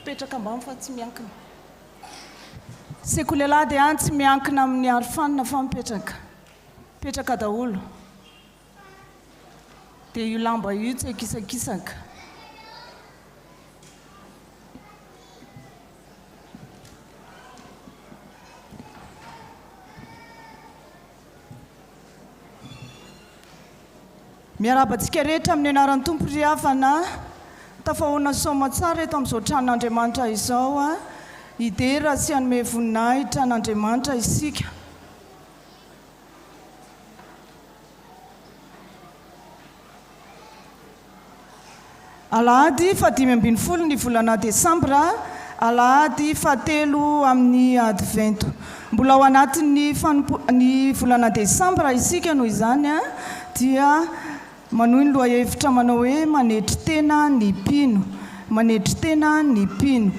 petraka ambany fa tsy miankina sekoly lahy dia any tsy miankina amin'ny arofanina fa mipetraka daholo dia io lamba io tsy akisakisaka miarabantsika rehetra amin'ny anaran'ny tompo ry havana tafahoana soma tsara eto amin'izao tranon'Andriamanitra izao a idera sy anome voninahitra n'Andriamanitra isika alahady 5 ny volana desambra alahady 7 amin'ny advento mbola ao anatin'ny ny volana desambra isika noho izany a dia manohy ny lohahevitra manao hoe manetry tena ny mpino manetry tena ny mpino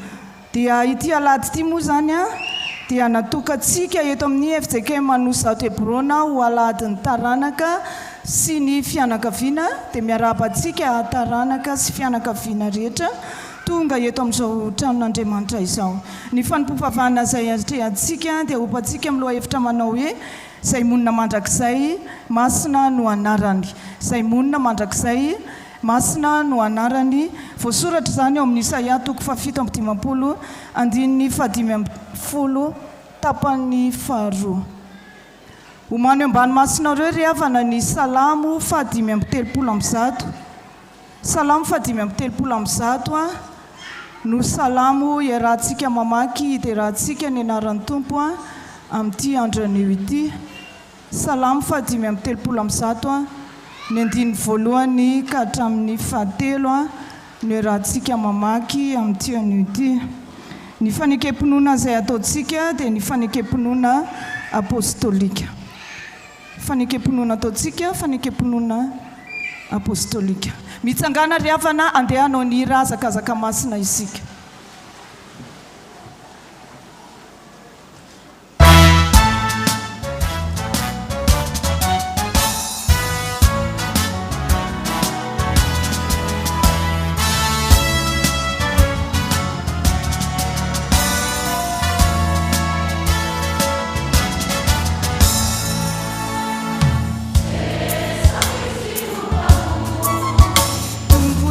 dia ity alahady ity moa zany a dia natokantsika eto amin'ny FJK Manosato Hebrona ho alahadin'ny taranaka sy ny fianakaviana dia miarabantsika taranaka sy fianakaviana rehetra tonga eto amin'izao tranon'Andriamanitra izao ny fanimpofavahana izay atrehantsika dia hopantsika amin'ny lohahevitra manao hoe zay monina mandrakizay masina no anarany zay monina mandrakizay masina no anarany voasoratra izany eo amin'ny Isaia 7:15 andininy 5:10 tapany 2 homany eo ambany masinareo ry havana ny salamo 5:30 salamo 5:30 a no salamo iarahantsika mamaky iderahantsika ny anaran'ny tompo a amin'ity andron'io ity salamo 5:30 a ny andiny voalohany ka hatramin'ny 7 a no iarahantsika mamaky amin'ity anio ity ny fanekempinoana izay ataontsika dia ny fanekempinoana apostolika fanekempinoana ataontsika fanekempinoana apostolika mitsangana ry havana andeha hanao ny razakazaka masina isika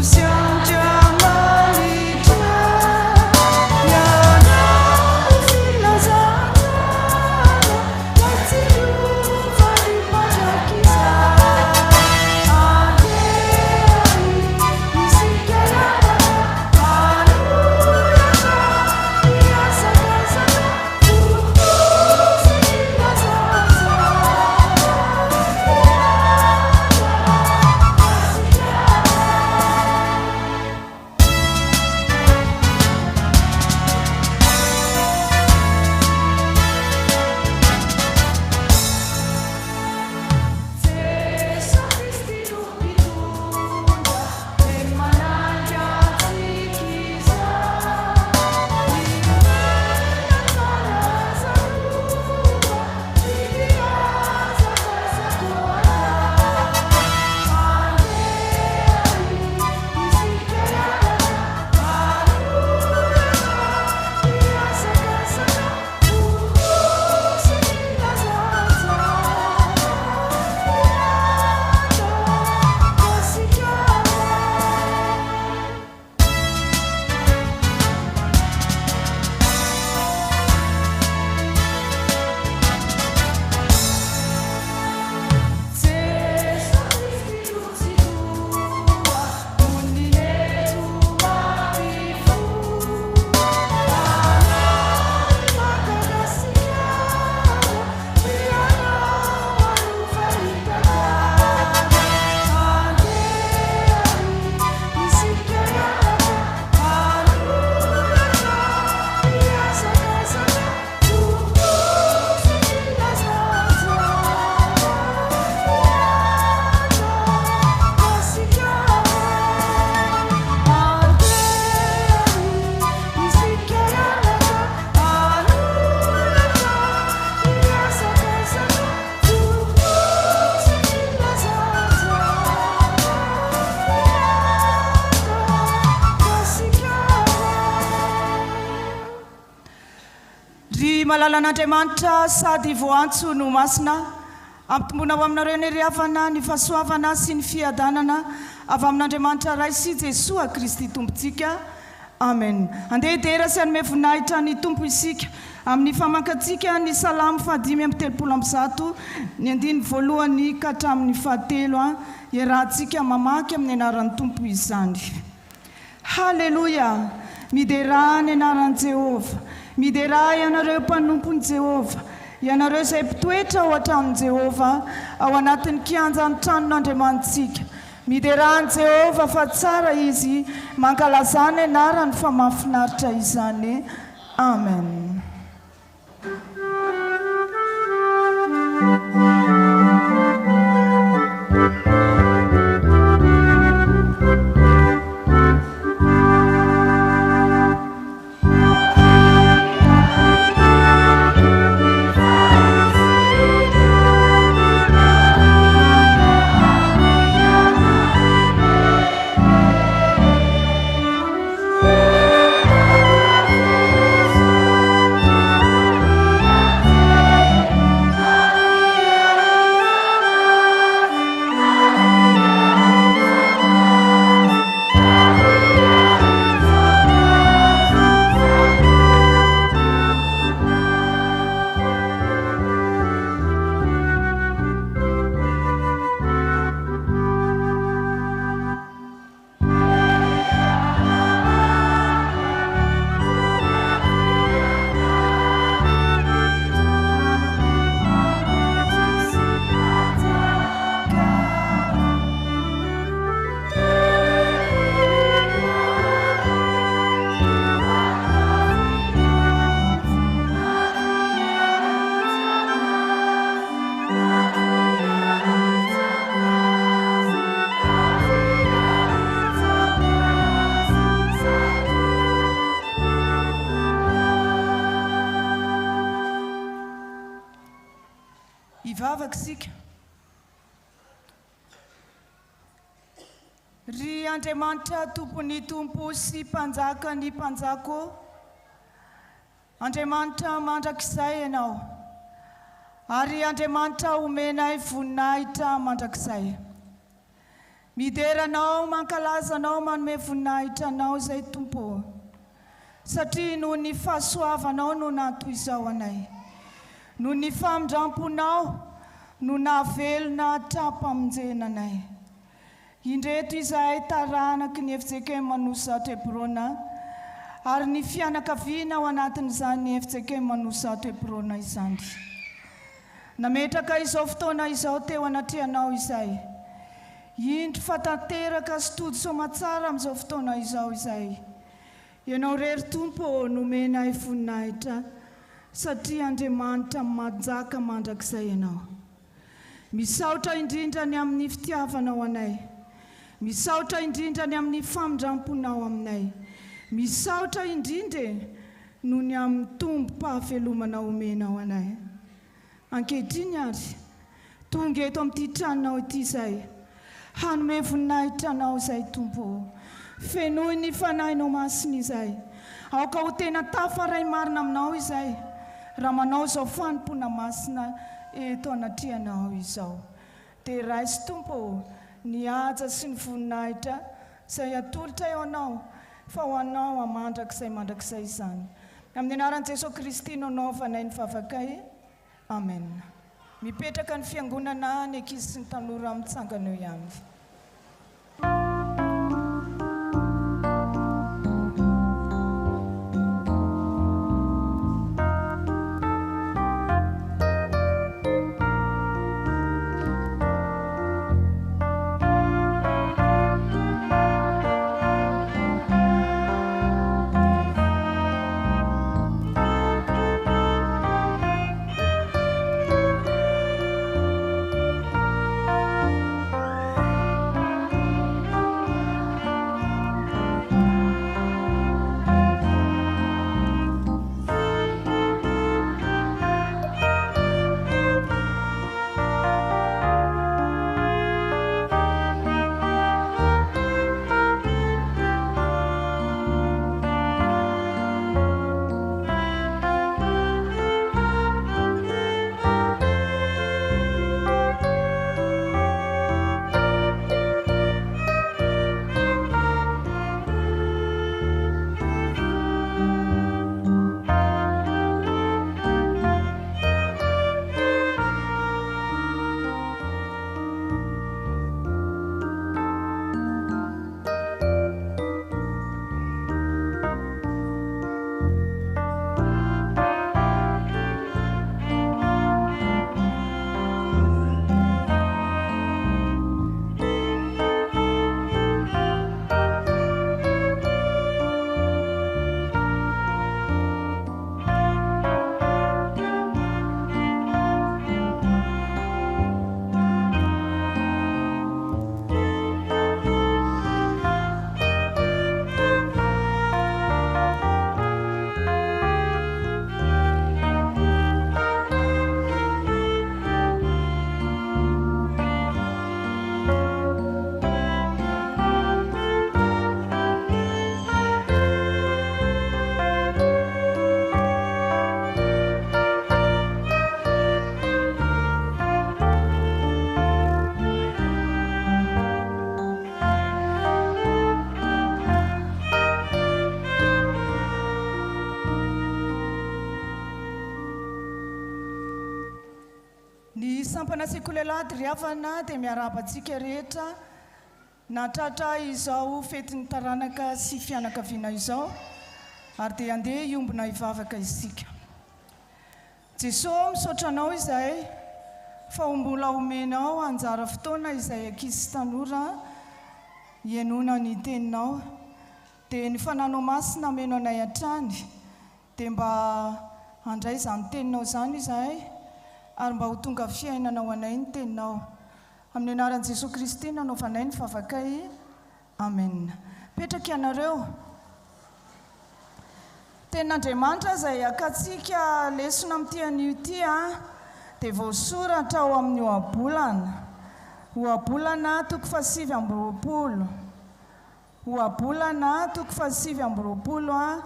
Tumbusianja malitra ny malalan'Andriamanitra sady voantso no masina ampitombona ao aminareo ny riavana ny fahasoavana sy ny fiadanana avy amin'Andriamanitra ray sy Jesosy Kristy tompontsika amen. Andeha dera sy anome voninahitra ny tompo isika amin'ny famankatsika ny salamo 5:30 ny andiny voalohany ka hatramin'ny 7 iarahantsika mamaky amin'ny anaran'ny tompo izany. Halleluja. Midera ny anaran'i Jehovah. Midera ianareo mpanompony Jehovah. Ianareo izay mpitoetra ao an-tranon'i Jehovah ao anatin'ny kianjan'ny tranon'Andriamantsika. Midera ny Jehovah fa tsara izy mankalaza ny anarany fa mahafinaritra izany. Amen. Ivavakisika. Ry Andriamanitra tompony tompo sy mpanjaka ny mpanjako. Andriamanitra mandrakizay ianao. Ary Andriamanitra omenay voninahitra mandrakizay. Mideranao mankalazanao manome voninahitra anao izay tompo. Satria noho ny fahasoavanao no nantoy izao anay. Noho ny famindramponao no navelona trapamonjenanay. Indreto izay taranaky ny FJKM Manosatra Hebrona ary ny fianakaviana ao anatin'izany FJKM Manosatra Hebrona izany. Nametraka izao fotoana izao teo anatrehanao izay. Indro fatanteraka sy tody soamatsara amin'izao fotoana izao izay. Ianao rery tompo nomenay voninahitra satria Andriamanitra manjaka mandrakizay ianao. Misaotra indrindra ny amin'ny fitiavanao anay. Misaotra indrindra ny amin'ny famindramponao aminay. Misaotra indrindra noho ny amin'ny tombom-pahavelomanao omenao anay. Ankehitriny ary, tonga eto amin'ity tranonao ity izay. Hanome voninahitra anao izay tompo. Fenohy ny fanahinao masina izay. Aoka ho tena tafaray marina aminao izay. Raha manao izao fanompona masina eto anatrihanao izao. Dia raisy tompo ny haja sy ny voninahitra izay atolotra eo anao fa ho anao amandrakizay mandrakizay izany. Amin'ny anaran'i Jesosy Kristy no naovanay ny vavakay. Amen. Mipetraka ny fiangonana ny ankizy sy ny tanora mitsangana eo ihany. ny sampana sekolelady ry havana dia miarapantsika rehetra natratra izao fetin'ny taranaka sy fianakaviana izao ary dia andeha iombona hivavaka isika. Jesosy misaotra anao izay fa mbola omenao anjara fotoana izay ankizy tanora ianona ny teninao dia ny fananao masina meno anay hatrany dia mba handray izany teninao izany izahay ary mba ho tonga fiainanao anay ny teninao amin'ny anaran'i Jesosy Kristy nanaovanay ny vavakay. Amen. Petraka ianareo. Tenin'Andriamanitra izay akatsika lesona amin'ity anio ity dia voasoratra ao amin'ny ohabolana toko 7:20 ohabolana toko 7:20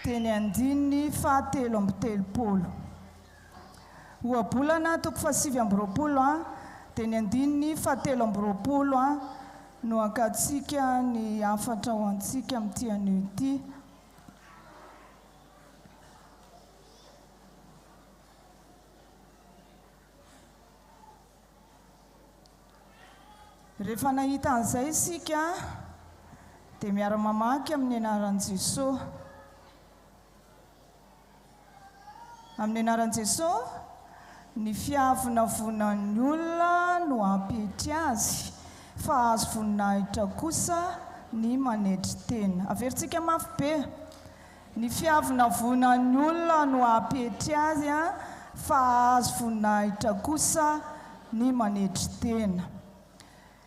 teny andininy 7:30 ohabolana toko 7:20 teny andininy 7:30 no akatsika ny afatra ho antsika amin'ity anio ity. Rehefa nahita an'izay isika dia miara-mamaky amin'ny anaran'i Jesosy. Amin'ny anaran'i Jesosy, ny fiavina vonan'ny olona no hampetry azy, fa azo voninahitra kosa ny manetry tena. Averintsika mafy be. Ny fiavina vonan'ny olona no hampetry azy, fa azo voninahitra kosa ny manetry tena.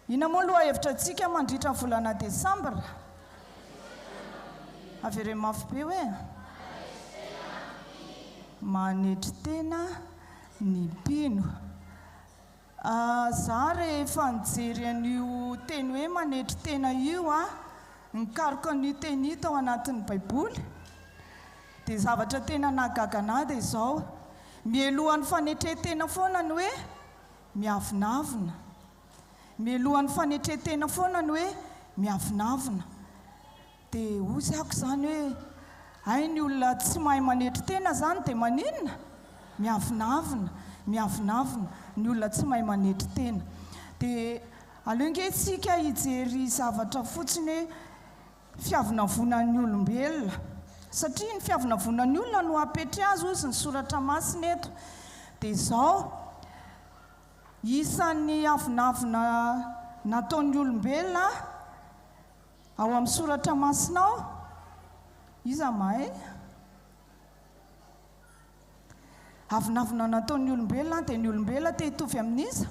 Ina moa aloha hevitra antsika mandritra ny volana Desambra? Avereny mafy be hoe manetry tena ny mpino. Za rehefa nijery an'io teny hoe manetry tena io nikaroka an'io teny io tao anatin'ny Baiboly dia zavatra tena nahagaga anahy dia izao: mielohan'ny fanetretena foana ny hoe miavinavina, mielohan'ny fanetretena foana ny hoe miavinavina. Dia ozy ako izany hoe ay ny olona tsy mahay manetry tena izany dia maninona? Miavinavina, miavinavina ny olona tsy mahay manetry tena. Dia aleo nge-tsika hijery zavatra fotsiny hoe fiavinavonan'ny olombelona, satria ny fiavinavonan'ny olona no hampetry azy ozy ny soratra masina eto. Dia izao isan'ny avinavina nataon'ny olombelona ao amin'ny soratra masina ao, iza mahay? Avinavina nataon'ny olombelona dia ny olombelona te hitovy amin'iza?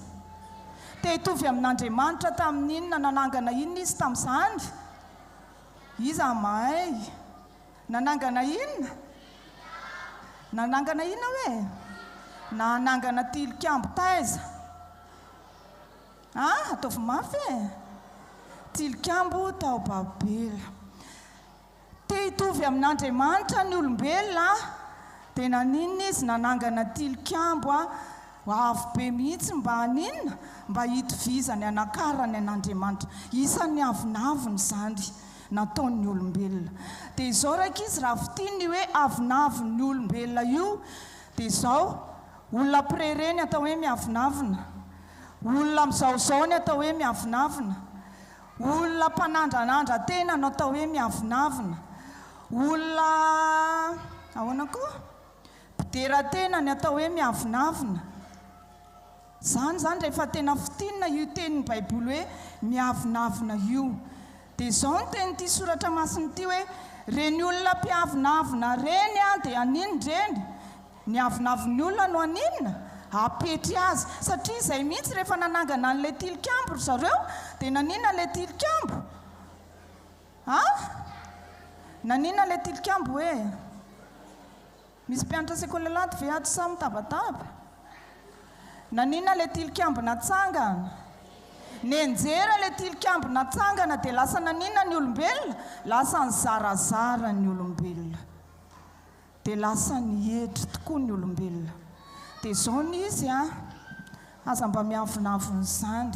Te hitovy amin'Andriamanitra tamin'inona nanangana inona izy tamin'izany? Iza mahay? Nanangana inona? Nanangana inona hoe? Nanangana tilikambo taiza? Ataovy mafy e. Tilikambo tao Babela. Te hitovy amin'Andriamanitra ny olombelona dia naninona izy nanangana tilikambo avo be mihitsy mba haninona? Mba hitovizany anakarany an'Andriamanitra. Isan'ny avinavina izany nataon'ny olombelona. Dia izao raika izy raha fitiny hoe avinavin'ny olombelona io dia izao olona prereny atao hoe miavinavina, olona mizaozao ny atao hoe miavinavina, olona mpanandranandra tena no atao hoe miavinavina, olona ahoana koa mpidera tena ny atao hoe miavinavina. Zany rehefa tena fitinina io tenin'ny Baiboly hoe miavinavina io. Dia izao ny tenyity soratra masina ity hoe reny olona mpiavinavina reny dia aninona reny? Ny avinavin'ny olona no aninona? Hampetry azy. Satria izay mihitsy rehefa nanangana an'ilay tilikambo zareo dia naninona ilay tilikambo? Naninona ilay tilikambo hoe? Misy mpianatra sekolalady ve ato sa mitabataba? Naninona ilay tilikambo natsangana? Nenjera ilay tilikambo natsangana dia lasa naninona ny olombelona? Lasa ny zarazara ny olombelona. Dia lasa nihetry tokoa ny olombelona. Dia izao ny izy aza mba miavinavina izany.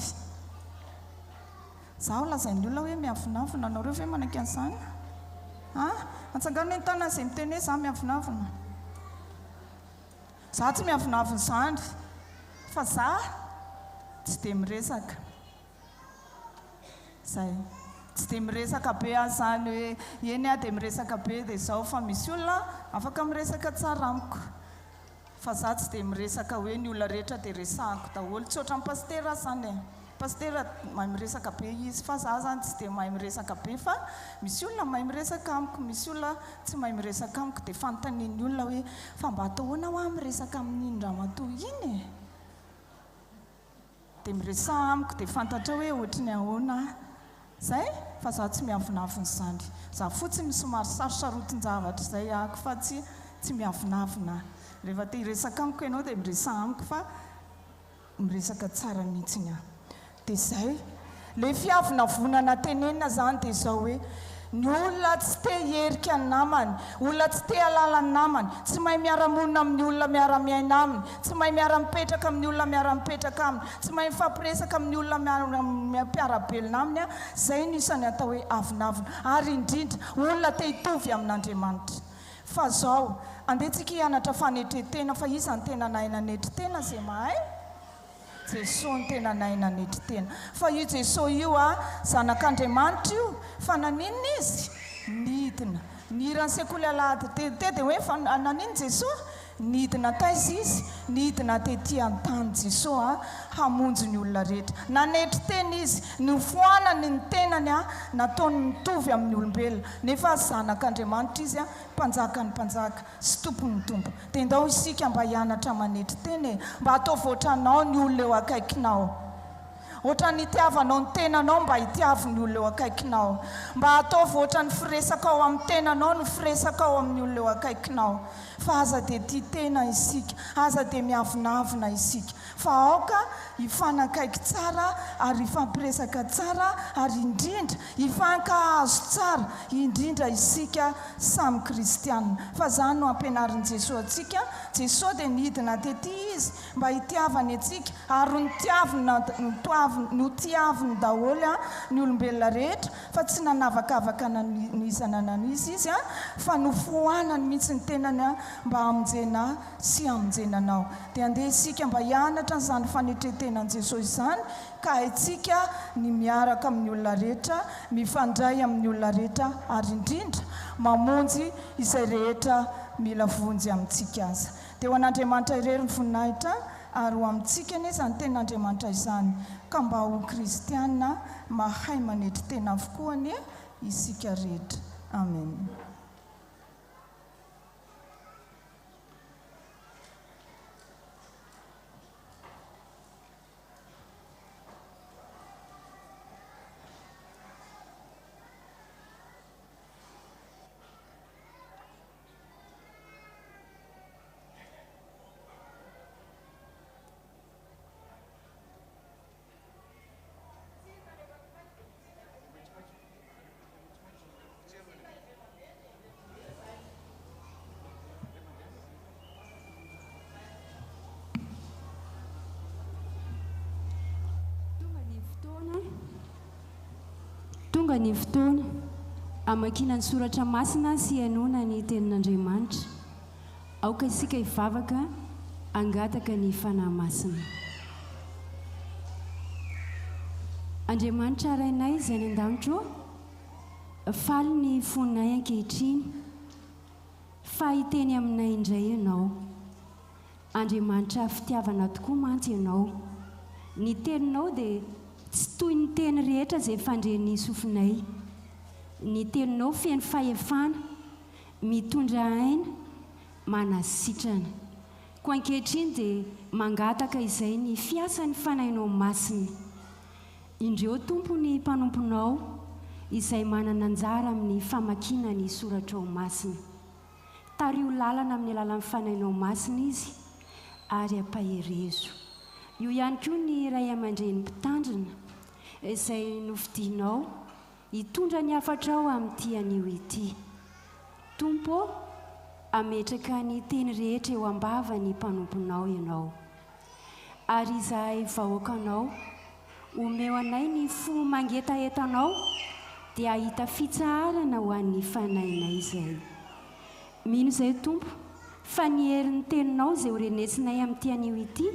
Zaho lazain'ny olona hoe miavinavina, anareo ve manaiky an'izany? Atsangano hoe tana izay miteny hoe za miavinavina. Za tsy miavinavina izany. fa za tsy dia miresaka zay tsy dia miresaka be azy zany hoe eny a dia miresaka be dia zao fa misy olona afaka miresaka tsara amiko fa za tsy dia miresaka hoe ny olona rehetra dia resahako daholo tsy ohatran'ny pastera zany e pastera mahay miresaka be izy fa za zany tsy dia mahay miresaka be fa misy olona mahay miresaka amiko misy olona tsy mahay miresaka amiko dia fanontanian'ny olona hoe fa mba atao hoana ho a miresaka amin'iny ramatoa iny e dia miresaha amiko dia fantatra hoe ohatrany ahoana zay fa za tsy miavinavina zany za fotsiny somary sarosarotin-javatra zay ahako fa tsy miavinavina rehefa te hiresaka amiko ianao dia miresaha amiko fa miresaka tsara mihitsiny aho dia zay le fiavina vonana tenenina zany dia zao hoe ny olona tsy te herika ny namany olona tsy te halala ny namany tsy mahay miara-monina amin'ny olona miara-miaina aminy tsy mahay miara-mipetraka amin'ny olona miara-mipetraka aminy tsy mahay mifampiresaka amin'ny olona mpiarabelona aminy a zay nisany atao hoe avinavina ary indrindra olona te hitovy amin'Andriamanitra fa zao andehantsika hianatra fanetretena fa izany tena naina netritena zay mahay Jesosy ny tena naina netritena fa io Jesosy io a zanak'Andriamanitra io fa naninona izy nidina nirany sekoly alahady te dia hoe fa naninona Jesosy nidina taiza izy nidina tetỳ an-tany Jesosy a hamonjy ny olona rehetra nanetritena izy ny foanany ny tenany a nataony mitovy amin'ny olombelona nefa zanak'Andriamanitra izy a mpanjaka ny mpanjaka sy tompony tompo dia ndao isika mba hianatra manetritena e mba atao voatranao ny olona eo akaikinao ohatrany hitiavanao ny tenanao mba hitiavy ny olona eo akaikinao mba atao voatrany firesaka ao amin'ny tenanao ny firesaka ao amin'ny olona eo akaikinao fa aza dia tia tena isika aza dia miavinavina isika fa aoka hifanakaiky tsara ary hifampiresaka tsara ary indrindra hifankahazo tsara indrindra isika samy kristianina fa zany no ampianarin'i Jesosy atsika Jesosy dia nidina tetỳ izy mba hitiavany atsika ary notiaviny daholo a ny olombelona rehetra fa tsy nanavakavaka nanizana nanizy izy a fa nofoanany mihitsy ny tenany a mba hamonjena sy hamonjenanao dia andeha isika mba hianatra n'izany fanetretenan'i Jesosy izany ka haitsika ny miaraka amin'ny olona rehetra mifandray amin'ny olona rehetra ary indrindra mamonjy izay rehetra mila vonjy amintsika aza dia ho an'Andriamanitra irery ny voninahitra ary ho amintsika anie izany ten'Andriamanitra izany ka mba ho kristianina mahay manetritena avokoa anie isika rehetra amen. Tonga ny fotoana amakiana ny soratra masina sy hanoana ny tenin'Andriamanitra aoka isika hivavaka angataka ny fanahy masina. Andriamanitra arainay izay any an-danitro faly ny fonay ankehitriny fa hiteny aminay indray ianao Andriamanitra fitiavana tokoa mantsy ianao ny teninao dia tsy toy ny teny rehetra izay fandren'ny sofinay ny teninao feno fahefana mitondra aina manasitrana ko ankehitriny dia mangataka izay ny fiasan'ny fanahinao masiny indreo tompo ny mpanomponao izay manana anjara amin'ny famakiana ny soratra ao masina tario lalana amin'ny alalan'ny fanahinao masina izy ary ampaherezo io ihany koa ny ray aman-dreny mpitandrina izay nofidianao hitondra ny hafatra ao amin'ity anio ity tompo ametraka ny teny rehetra eo ambava ny mpanomponao ianao ary izahay vahoakanao omeo anay ny fo mangetaetanao dia ahita fitsarana ho an'ny fanahinay izay mino izay tompo fa ny herin'ny teninao izay ho renesinay amin'ity anio ity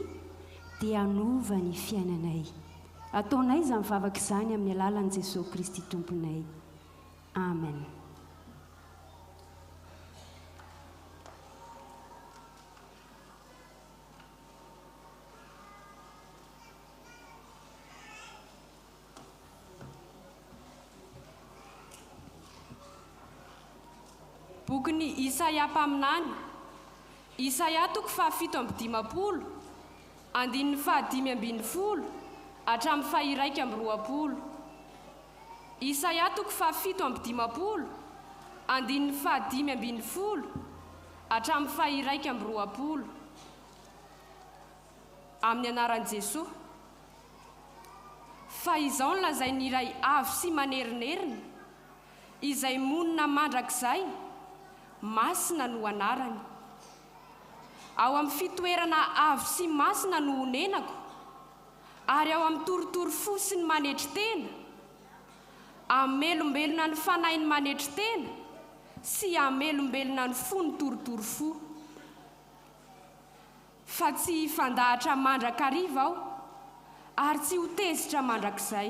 dia anova ny fiainanay. Ataonay izy mivavaka izany amin'ny alalan'i Jesosy Kristy tomponay. Amen. Boky Isaia mpaminany. Isaia 7:50, 5:20 hatramin'ny 1:20. Isaia 7:50, 5:20 hatramin'ny 1:20. Amin'ny anaran'i Jesosy. Fa izao nolazainy iray avy sy manerinerina, izay monina mandrakizay, masina no anarany. Ao amin'ny fitoerana avy sy masina no honenako, ary ao amin'ny torotoro fo sy ny manetry tena, amelombelona ny fanahy ny manetry tena, sy amelombelona ny fo ny torotoro fo. Fa tsy fandahatra mandrakariva aho, ary tsy ho tezitra mandrakizay.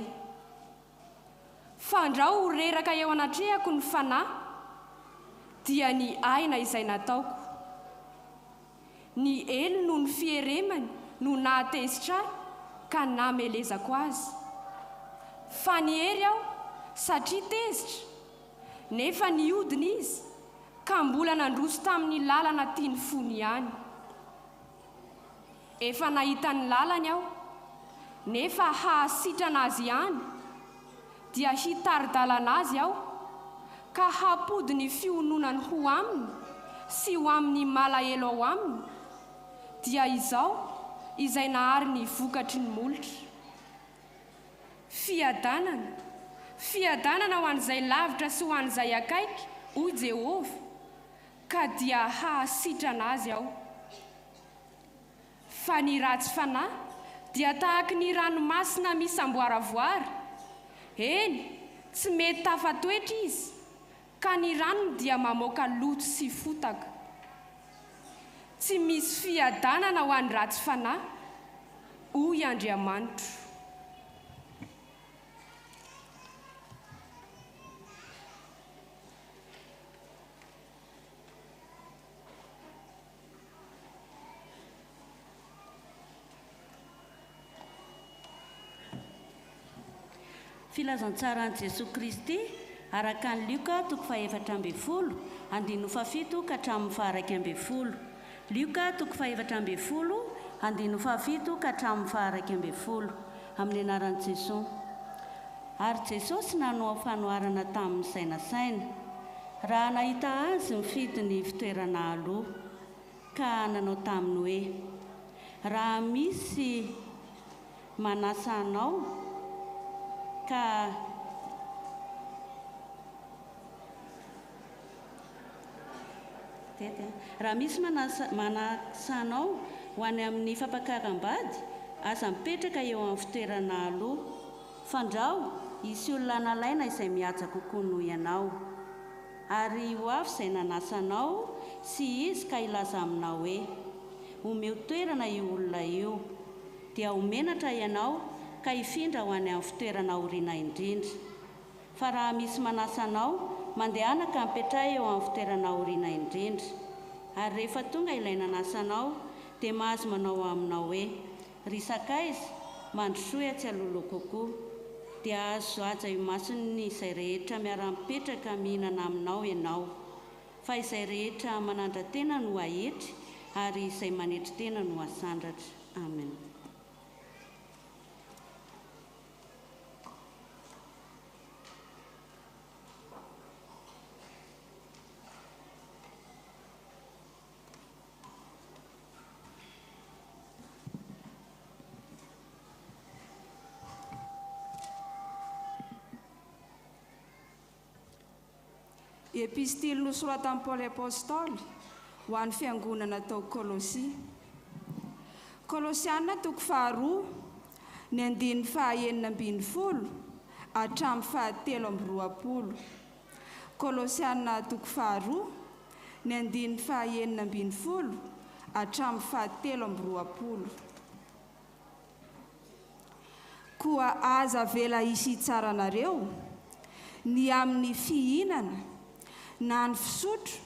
Fandrao ho reraka eo anatrehako ny fanahy, dia ny aina izay nataoko. Ny elo no ny fieremany no nahatezitra ahy, ka namelezako azy. Fa ny hery aho satria tezitra, nefa niodina izy, ka mbola nandroso tamin'ny lalana tiany fony ihany. Efa nahita ny lalany aho, nefa hahasitrana azy ihany, dia hitari-dalana azy aho, ka hapody ny fiononany ho aminy sy ho amin'ny malahelo ao aminy, dia izao izay nahary ny vokatry ny molotra. Fiadanana ho an'izay lavitra sy ho an'izay akaiky, hoy Jehovah, ka dia hahasitrana azy aho. Fa ny ratsy fanahy dia tahaka ny ranomasina misamboaravoara. Eny, tsy mety tafatoetra izy, ka ny ranony dia mamoaka loto sy fotaka. Tsy misy fiadanana ho an'ny ratsy fanahy, hoy Andriamanitro. Filazantsara an'i Jesosy Kristy araka ny Luka 4:7, 17 ka hatramin'ny 1:20. Luka 4:7, 17 ka hatramin'ny 1:20. Amin'ny anaran'i Jesosy. Ary Jesosy nanao fanoharana tamin'ny sainasaina, raha nahita azy mifidy ny fitoerana aloha, ka nanao taminy hoe: raha misy manasa anao ka raha misy manasanao ho any amin'ny fampakaram-bady, aza mipetraka eo amin'ny fitoerana aloha. Fandrao, isy olona nalaina izay mihaja kokoa noho ianao, ary ho avy izay nanasanao sy izy ka ilaza aminao hoe: omeo toerana io olona io, dia homenatra ianao ka hifindra ho any amin'ny fitoerana oriana indrindra. Fa raha misy manasanao, mandehana ka mipetraha eo amin'ny fitoerana oriana indrindra. Ary rehefa tonga ilay nanasanao, dia mahazo manao aminao hoe: ry sakaiza, mandrosoa tsy aloloha kokoa. Dia azo aja io masony izay rehetra miara-mipetraka mihinana aminao ianao. Fa izay rehetra manandra tena no ahitry, ary izay manetry tena no asandratra. Amen. Epistily nosoratan'i Paoly apôstôly ho an'ny fiangonana tao Kolosia. Kolosiana 2:2, 9:20 hatramin'ny 7:20. Kolosiana 2:2, 9:20 hatramin'ny 7:20. koa aza vela isy tsaranareo ny amin'ny fihinana na ny fisotro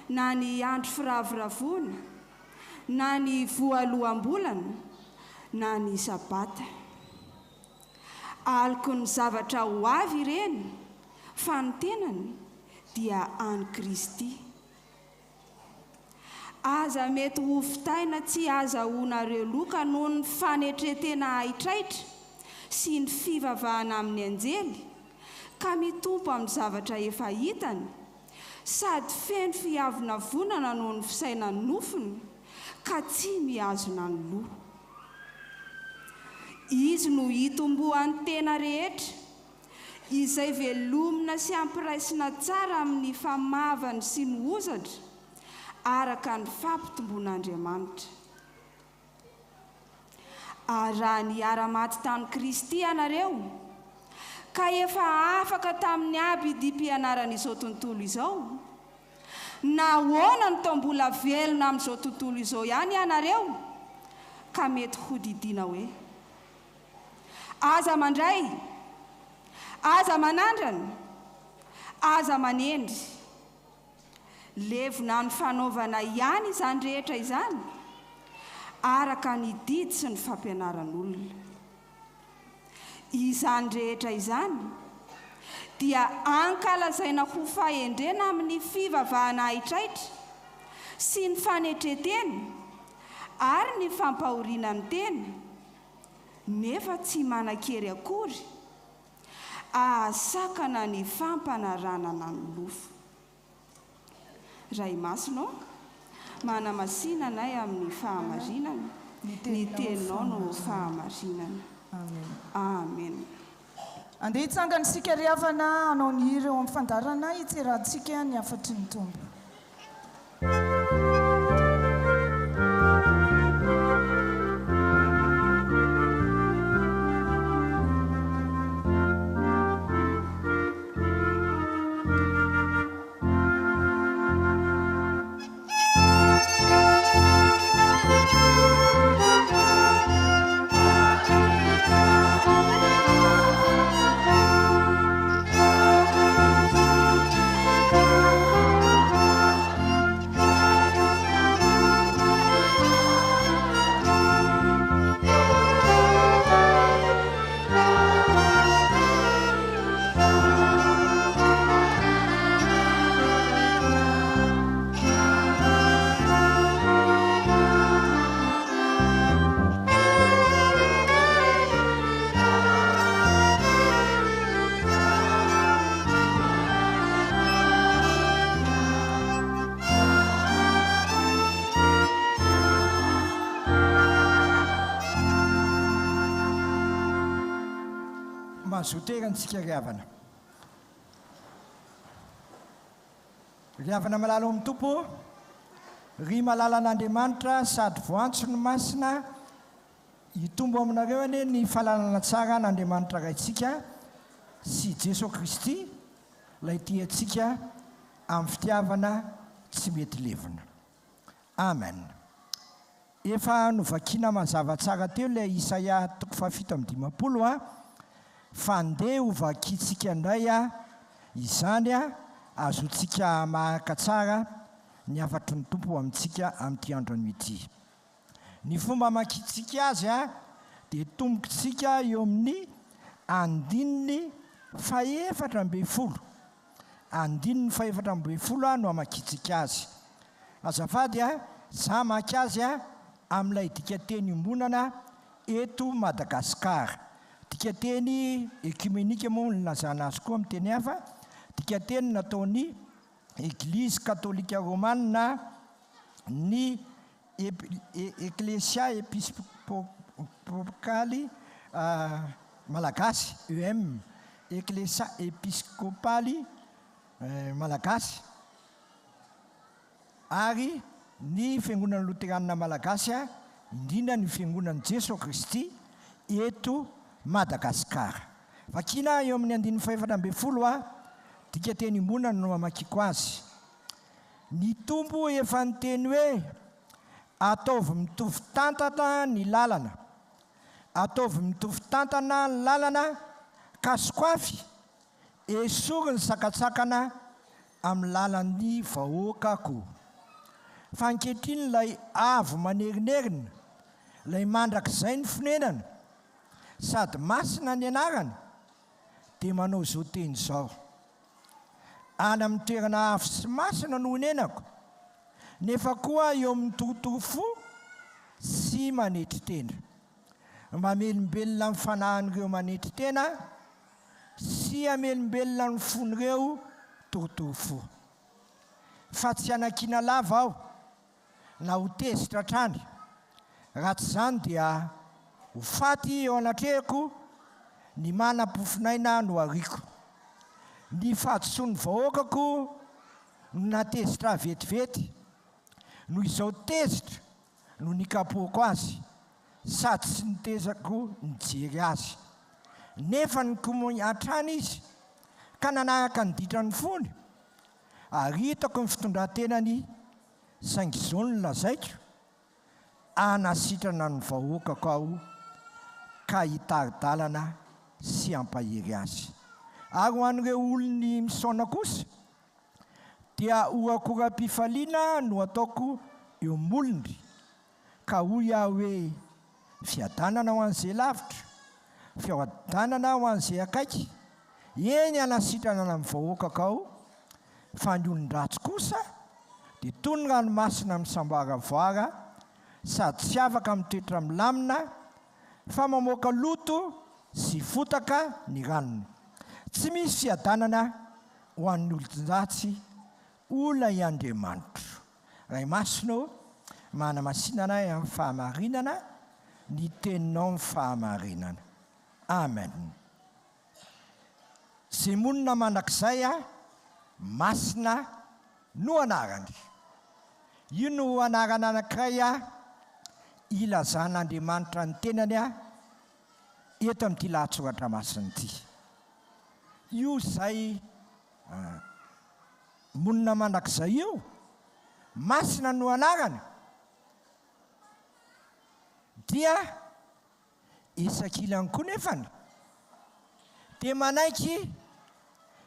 na ny andro firavoravona na ny voalohambolana na ny sabata. Aliko ny zavatra ho avy ireny fa ny tenany dia any Kristy. Aza mety ho fitaina tsy azahoanareo loka noho ny fanetretena aitraitra sy ny fivavahana amin'ny anjely ka mitompo amin'ny zavatra efa hitany sady feno fiavina vonana noho ny fisaina nofony ka tsy mihazona ny loha. Izy no hitombohan'ny tena rehetra izay velomina sy ampiraisina tsara amin'ny famavany sy ny ozatra araka ny fampitomboan'Andriamanitra. Raha niara-maty tamin'i Kristy ianareo ka efa afaka tamin'ny abidim-pianaran'izao tontolo izao, na ahoana ny tao mbola velona amin'izao tontolo izao ihany ianareo ka mety ho didiana hoe aza mandray, aza manandrana, aza manendry. Levona ny fanaovana ihany izany rehetra izany araka ny didy sy ny fampianaran'olona. Izany rehetra izany dia ankalazaina ho fahendrena amin'ny fivavahana aitraitra sy ny fanetretena ary ny fampahoriana ny tena, nefa tsy manan-kery akory ahasakana ny fampanaranana ny lofo. Ray masonao, manamasinana anay amin'ny fahamarinana, ny teninao no fahamarinana. Amen. Andeha hitsangana isika ry havana hanao ny hira eo amin'ny fandarana hitserantsika ny afatry ny tombo. Mazoterantsika ry havana malala amin'ny tompo, ry malala an'Andriamanitra sady voantso ny masina, hitombo aminareo anie ny fahalalana tsara n'Andriamanitra raitsika sy Jesosy Kristy ilay tiantsika amin'ny fitiavana tsy mety levona. Amen. Efa novakiana mazava tsara teo ilay Isaia 7:50 fa ndeha ho vakiantsika indray izany azotsika mahaka tsara ny afatry ny tompo amintsika amin'ity andro ity. Ny fomba makitsika azy dia tombokontsika eo amin'ny 4:4. 4:4 no amakitsika azy. Azafady za maky azy amin'ilay dikateny ombonana eto Madagasikara. Dikateny ekumenika moa ny lazana azy koa amin'ny teny hafa. Dikateny nataony Église catholique romane ny Ecclesia Episcopale Malagasy, EM, Ecclesia Episcopale Malagasy, ary ny fiangonana Luteranina Malagasy, indrindra ny fiangonana Jesosy Kristy eto Madagasikara. Vakina eo amin'ny 4:4 dikateny ombonana no amakiko azy. Ny tompo efa niteny hoe ataovy mitovy tantata ny lalana, ataovy mitovy tantana ny lalana ka sokoafy esory ny sakatsakana amin'ny lalan'ny vahoakako fa ankehitriny ilay avo manerinerina ilay mandrak'izay ny fonenana sady masina ny anarana dia manao izao teny izao any amin'ny toerana avo sy masina no honenako nefa koa eo amin'ny torotoro fo sy manetry tena mba hamelombelona amin'ny fanahin'ireo manetry tena sy hamelombelona ny fon'ireo torotoro fo fa tsy hanakina lava aho na ho tezitra hatrany raha tsy izany dia ho faty eo anatrehako ny manam-pofinaina no ariako ny fahadisoany vahoakako no natezitra vetivety no izao tezitra no nikapohako azy sady tsy nitezako nijery azy nefa nikomy hatrany izy ka nanaraka ny ditrany fony ary hitako ny fitondrantenany saingy izao no lazaiko anasitrana ny vahoakako aho ka hitaridalana sy hampahery azy ary ho an'ireo olony misaona kosa dia hoakoram-pifaliana no ataoko eo molony ka hoy aho hoe fiadanana ho an'izay lavitra fiadanana ho an'izay akaiky eny anasitrana amin'ny vahoakako aho fa ny olon-dratsy kosa dia toy ny ranomasina misamboaravoara sady tsy afaka mitoetra milamina fa mamoaka loto sy fotaka ny ranony tsy misy fiadanana ho an'ny olon-dratsy ola iandriamanitro ray masino manamasinana amin'ny fahamarinana ny teninao amin'ny fahamarinana amen zay monina mandrakizay a masina no anarany io no anarana anankiray a ilazan'andriamanitra ny tenany a eto amin'ity lahatsoratra masina ity io zay monina mandrakizay io masina no anarana dia esakilany koa nefany dia manaiky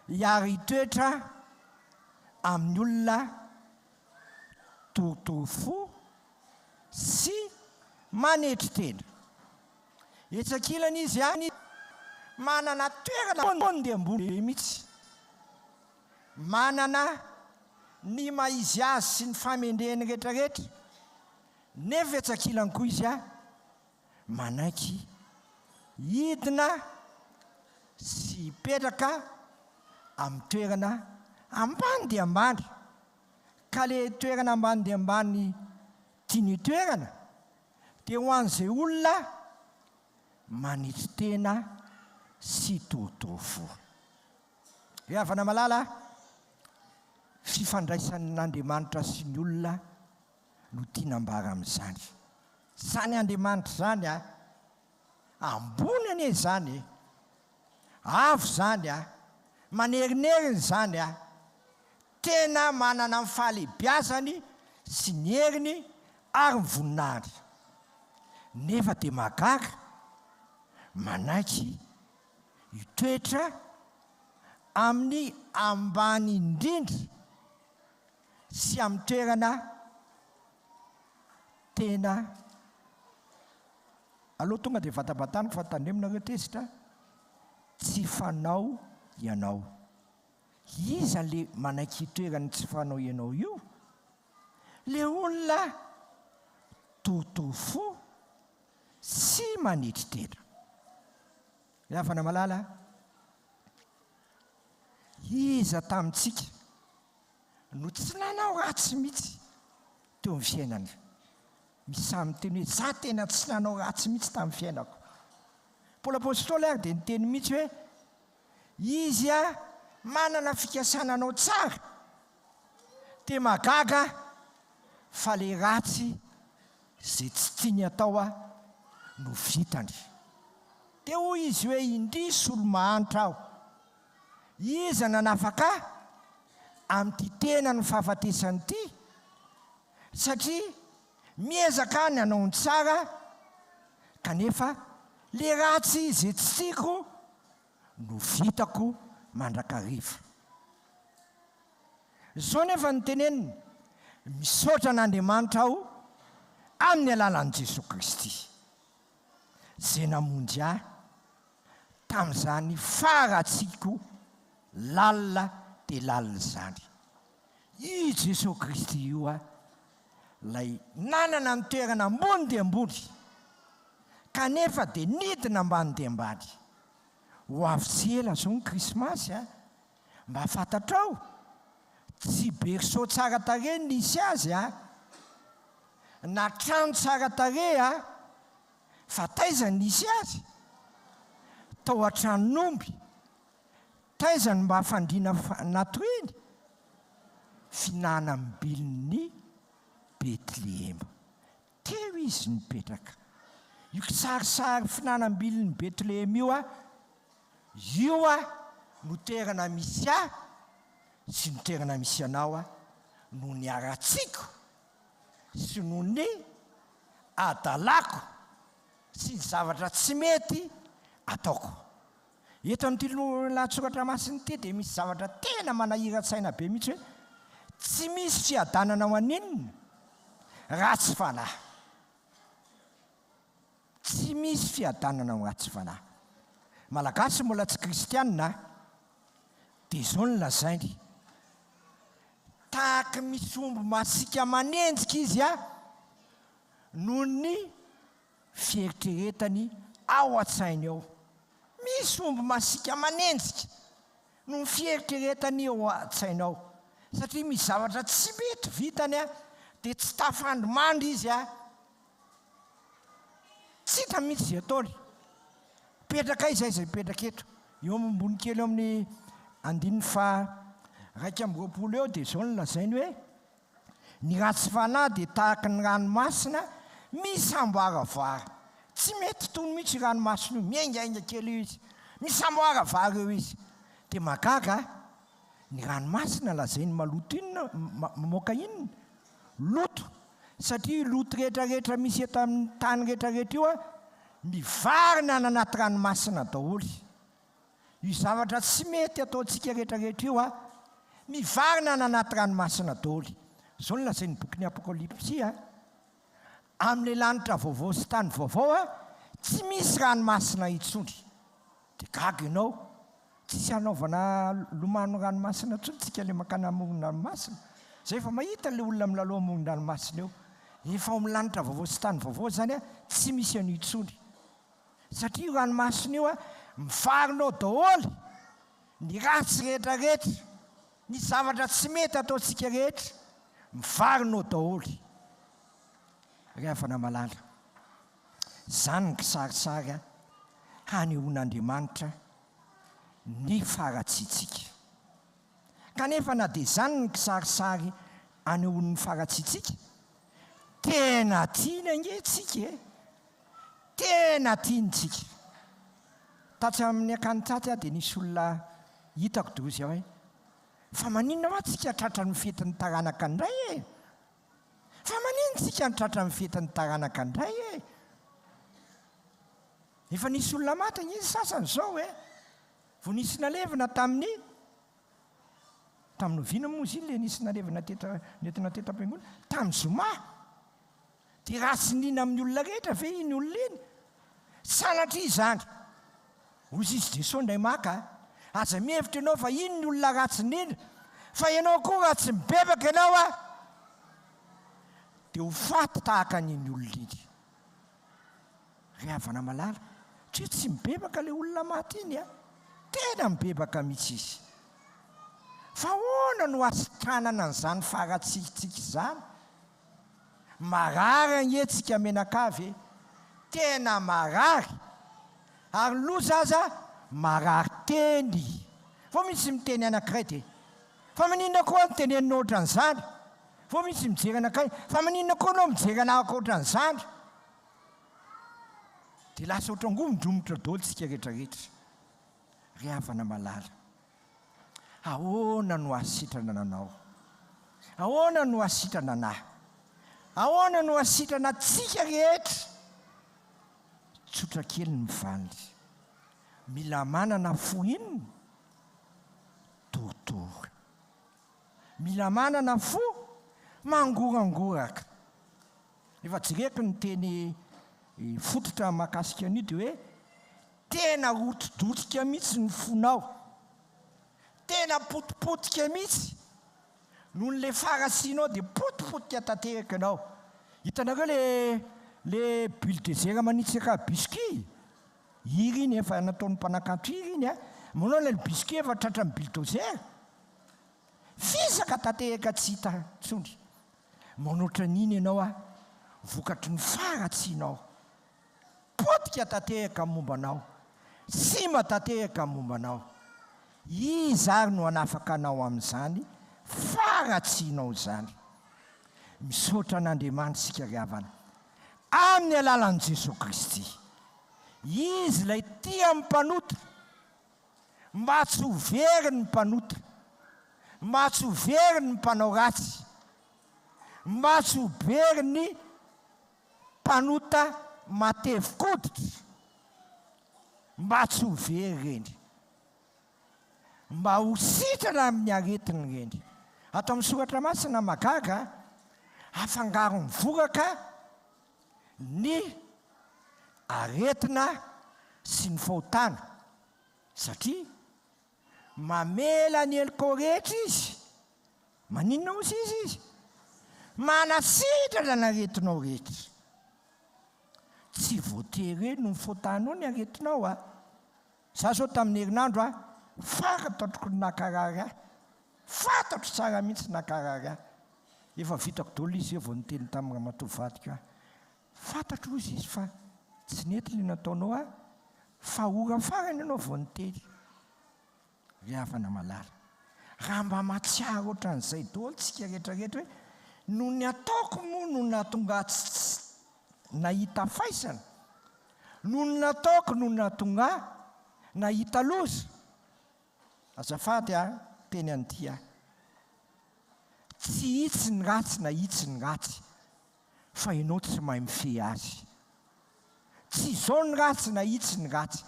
hiary toetra amin'ny olona torotoro fo sy manetry tena etsakilany izy any manana toerana dia ambony mihitsy manana ny maizy azy sy ny famendreny rehetrarehetra nefa etsakilany koa izy a manaiky hidina sy hipetraka amin'ny toerana ambany dia ambany ka le toerana ambany dia ambany tiany toerana dia ho an'izay olona manitry tena sy torotoro fo havana malala fifandraisan'Andriamanitra sy ny olona no tianambara amin'izany zany Andriamanitra zany a ambony anie zany avo zany a manerineriny zany a tena manana ny fahalehibiazany sy ny heriny ary ny voninahitra nefa dia mahagaga manaiky hitoetra amin'ny ambany indrindra sy amin'ny toerana tena aloha tonga dia vatabatany fa tandreminareo tezitra tsy fanao ianao iza le manaiky hitoerany tsy fanao ianao io le olona torotoro fo sy manetry tena afana malala iza tamintsika no tsy nanao ratsy mihitsy teo amin'ny fiainana misy samy teny hoe za tena tsy nanao ratsy mihitsy tamin'ny fiainako Paoly apôstôly ary dia niteny mihitsy hoe izy a manana fikasananao tsara dia mahagaga fa le ratsy zay tsy tiany atao a no vitany dia hoy izy hoe indrisy olo mahantra aho iza nanafaka amin'ity tena ny fahafatesany ity satria miezaka ny hanao ny tsara kanefa le ratsy izay tsy tiako no vitako mandrakariva. Zao nefa ny tenenina misaotra n'Andriamanitra aho amin'ny alalan'i Jesosy Kristy zay namonjy ahy tamin'izany faratsiako lalina dia lalina izany. I Jesosy Kristy io a lay nanana ny toerana ambony dia ambony kanefa dia nidina ambany dia ambany. Ho avy tsy ela zao ny krismasy a mba fantatrao tsy berceau tsara tarehy nisy azy a na trano tsara tarehy a fa taiza nisy azy tao an-tranon'omby taizany mba hafandriana natoriny finanam-bilon'ny Betlehema. Teo izy nipetraka. Io kisarisary finanam-bilon'ny Betlehema io a no toerana misy ahy sy ny toerana misy anao a no ny aratsiko sy no ny adalako sy ny zavatra tsy mety ataoko. Eto amin'ity lahatsoratra masiny ty dia misy zavatra tena manahira-tsaina be mihitsy hoe tsy misy fiadanana ho aninona ratsy fanahy. Tsy misy fiadanana ho ratsy fanahy. Malagasy mbola tsy kristianina dia izao ny lazainy tahaka misy omby masika manenjika izy a noho ny fieritreretany ao an-tsainy ao. Misy omby masika manenjika noho ny fieritreretany ao an-tsainy ao satria misy zavatra tsy mety vitany a dia tsy tafandrimandry izy a tsy hita mihitsy izay ataony. Petraka izay zay petraka eto eo ambony kely eo amin'ny 120 eo dia izao ny lazainy hoe ny ratsy fanahy dia tahaka ny ranomasina misamboaravara. Tsy mety tony mihitsy i ranomasina io, miaingainga kely io izy, misamboaravara eo izy. Dia magaga ny ranomasina lazainy maloto inona mamoaka inona loto, satria loto rehetrarehetra misy eto amin'ny tany rehetrarehetra io a mivarina any anaty ranomasina daholy. Io zavatra tsy mety ataontsika rehetrarehetra io a mivarina any anaty ranomasina daholy. Zao ny lazainy bokin'ny Apokalipsia amin'ilay lanitra vaovao sy tany vaovao a tsy misy ranomasina intsony. Dia gaga ianao tsisy hanaovana lomano ranomasina intsony tsika le makany amony ranomasina. Zay efa mahita le olona milalao amony ranomasina eo. Efa ao amin'ny lanitra vaovao sy tany vaovao zany a tsy misy an'io intsony. Satria io ranomasina io a mivarinao daholy ny ratsy rehetrarehetra, ny zavatra tsy mety ataontsika rehetra mivarinao daholy. Rehefa namalala zany ny kisarisary a hanehoan'Andriamanitra ny faratsiantsika. Kanefa na dia zany ny kisarisary hanehoan'ny faratsiantsika tena tiana angentsika e, tena tiantsika. Tatsy amin'ny akanitsatsy dia nisy olona hitako dozy aho hoe fa maninona hoa tsika tratra ny fetin'ny taranaka indray e, fa manino tsika nitratra ny fetin'ny taranaka indray e. Efa nisy olona maty izy sasany zao e, vao nisy nalevina tamin'ny ovina moa izy iny le nisy nalevina nentina tetam-piangonana tamin'ny zoma. Dia ratsy nina amin'ny olona rehetra ve iny olona iny sanatria izany ozy izy Jesosy indray maka aza mihevitra ianao fa iny ny olona ratsy nina fa ianao koa ratsy mibebaka ianao a dia ho faty tahaka n'iny olona iny. Rehavana malala tsy tsy mibebaka le olona maty iny a, tena mibebaka mihitsy izy. Fa hoana no asitranana n'izany faratsiantsika izany? Marary anetsika menakavy, tena marary. Ary loza aza marary teny. Fo misy miteny anankiray dia fa maninona koa mitenenina ohatran'izany? Fo misy mijery anankiray fa maninona koa anao mijery anahaka ohatran'izany? Dia lasa ohatra ngomondromotra daholo tsika rehetrarehetra. Rehavana malala, ahoana no hasitrana anao? Ahoana no hasitrana anahy? Ahoana no hasitrana tsika rehetra? tsotra kely mivandy. Mila manana fo inona torotoro. Mila manana fo mangorangoraka. Efa jereko ny teny fototra mahakasika an'io dia hoe tena rotodotrika mihitsy ny fonao, tena potipotika mihitsy noho n'le farasianao dia potipotika tanteraka anao. Hitanareo le bulldozer manitsaka biscuit iry iny efa nataon'ny mpanakanto iry iny a, manao le biscuit efa tratra ny bulldozer fisaka tanteraka tsy hita tsondry. Manoatra n'iny ianao a, vokatry ny faratsianao, potika tanteraka ny mombanao, sima tanteraka ny mombanao. Izy ary no anafaka anao amin'izany, faratsianao zany. Misaotra an'Andriamanitra sika ry havana amin'ny alalan'i Jesosy Kristy. Izy ilay tia mpanota, mba tsy ho very ny mpanota, mba tsy ho very ny mpanao ratsy, mba tsy ho very ny mpanota matevi-koditra, mba tsy ho very reny, mba ho sitrana amin'ny aretiny reny. Atao amin'ny soratra masina magaga, afangaro mivoraka ny aretina sy ny fahotana, satria mamela ny heliko rehetra izy. Maninona ozy izy? Manasitrana ny aretinao rehetra. Tsy voatery no mifotanao ny aretinao a. Za zao tamin'ny herinandro a, fantatro nakarary ahy, fantatro tsara mihitsy nakarary ahy. Efa vitako daholo izy eo vao niteny tamin'ny ramatoavadika aho. Fantatro izy fa tsy nety le nataonao a, fa ora farany ianao vao niteny. Ry havana malala, raha mba mahatsiaro ohatran'izay daholo tsika rehetrarehetra hoe no ny ataoko moa no nahatonga tsy nahita faisana, no ny nataoko no nahatonga nahita loza. Azafady a, teny an'ity a, tsy hitsy ny ratsy na hitsy ny ratsy fa ianao tsy mahay mifehy azy. Tsy izao ny ratsy na hitsy ny ratsy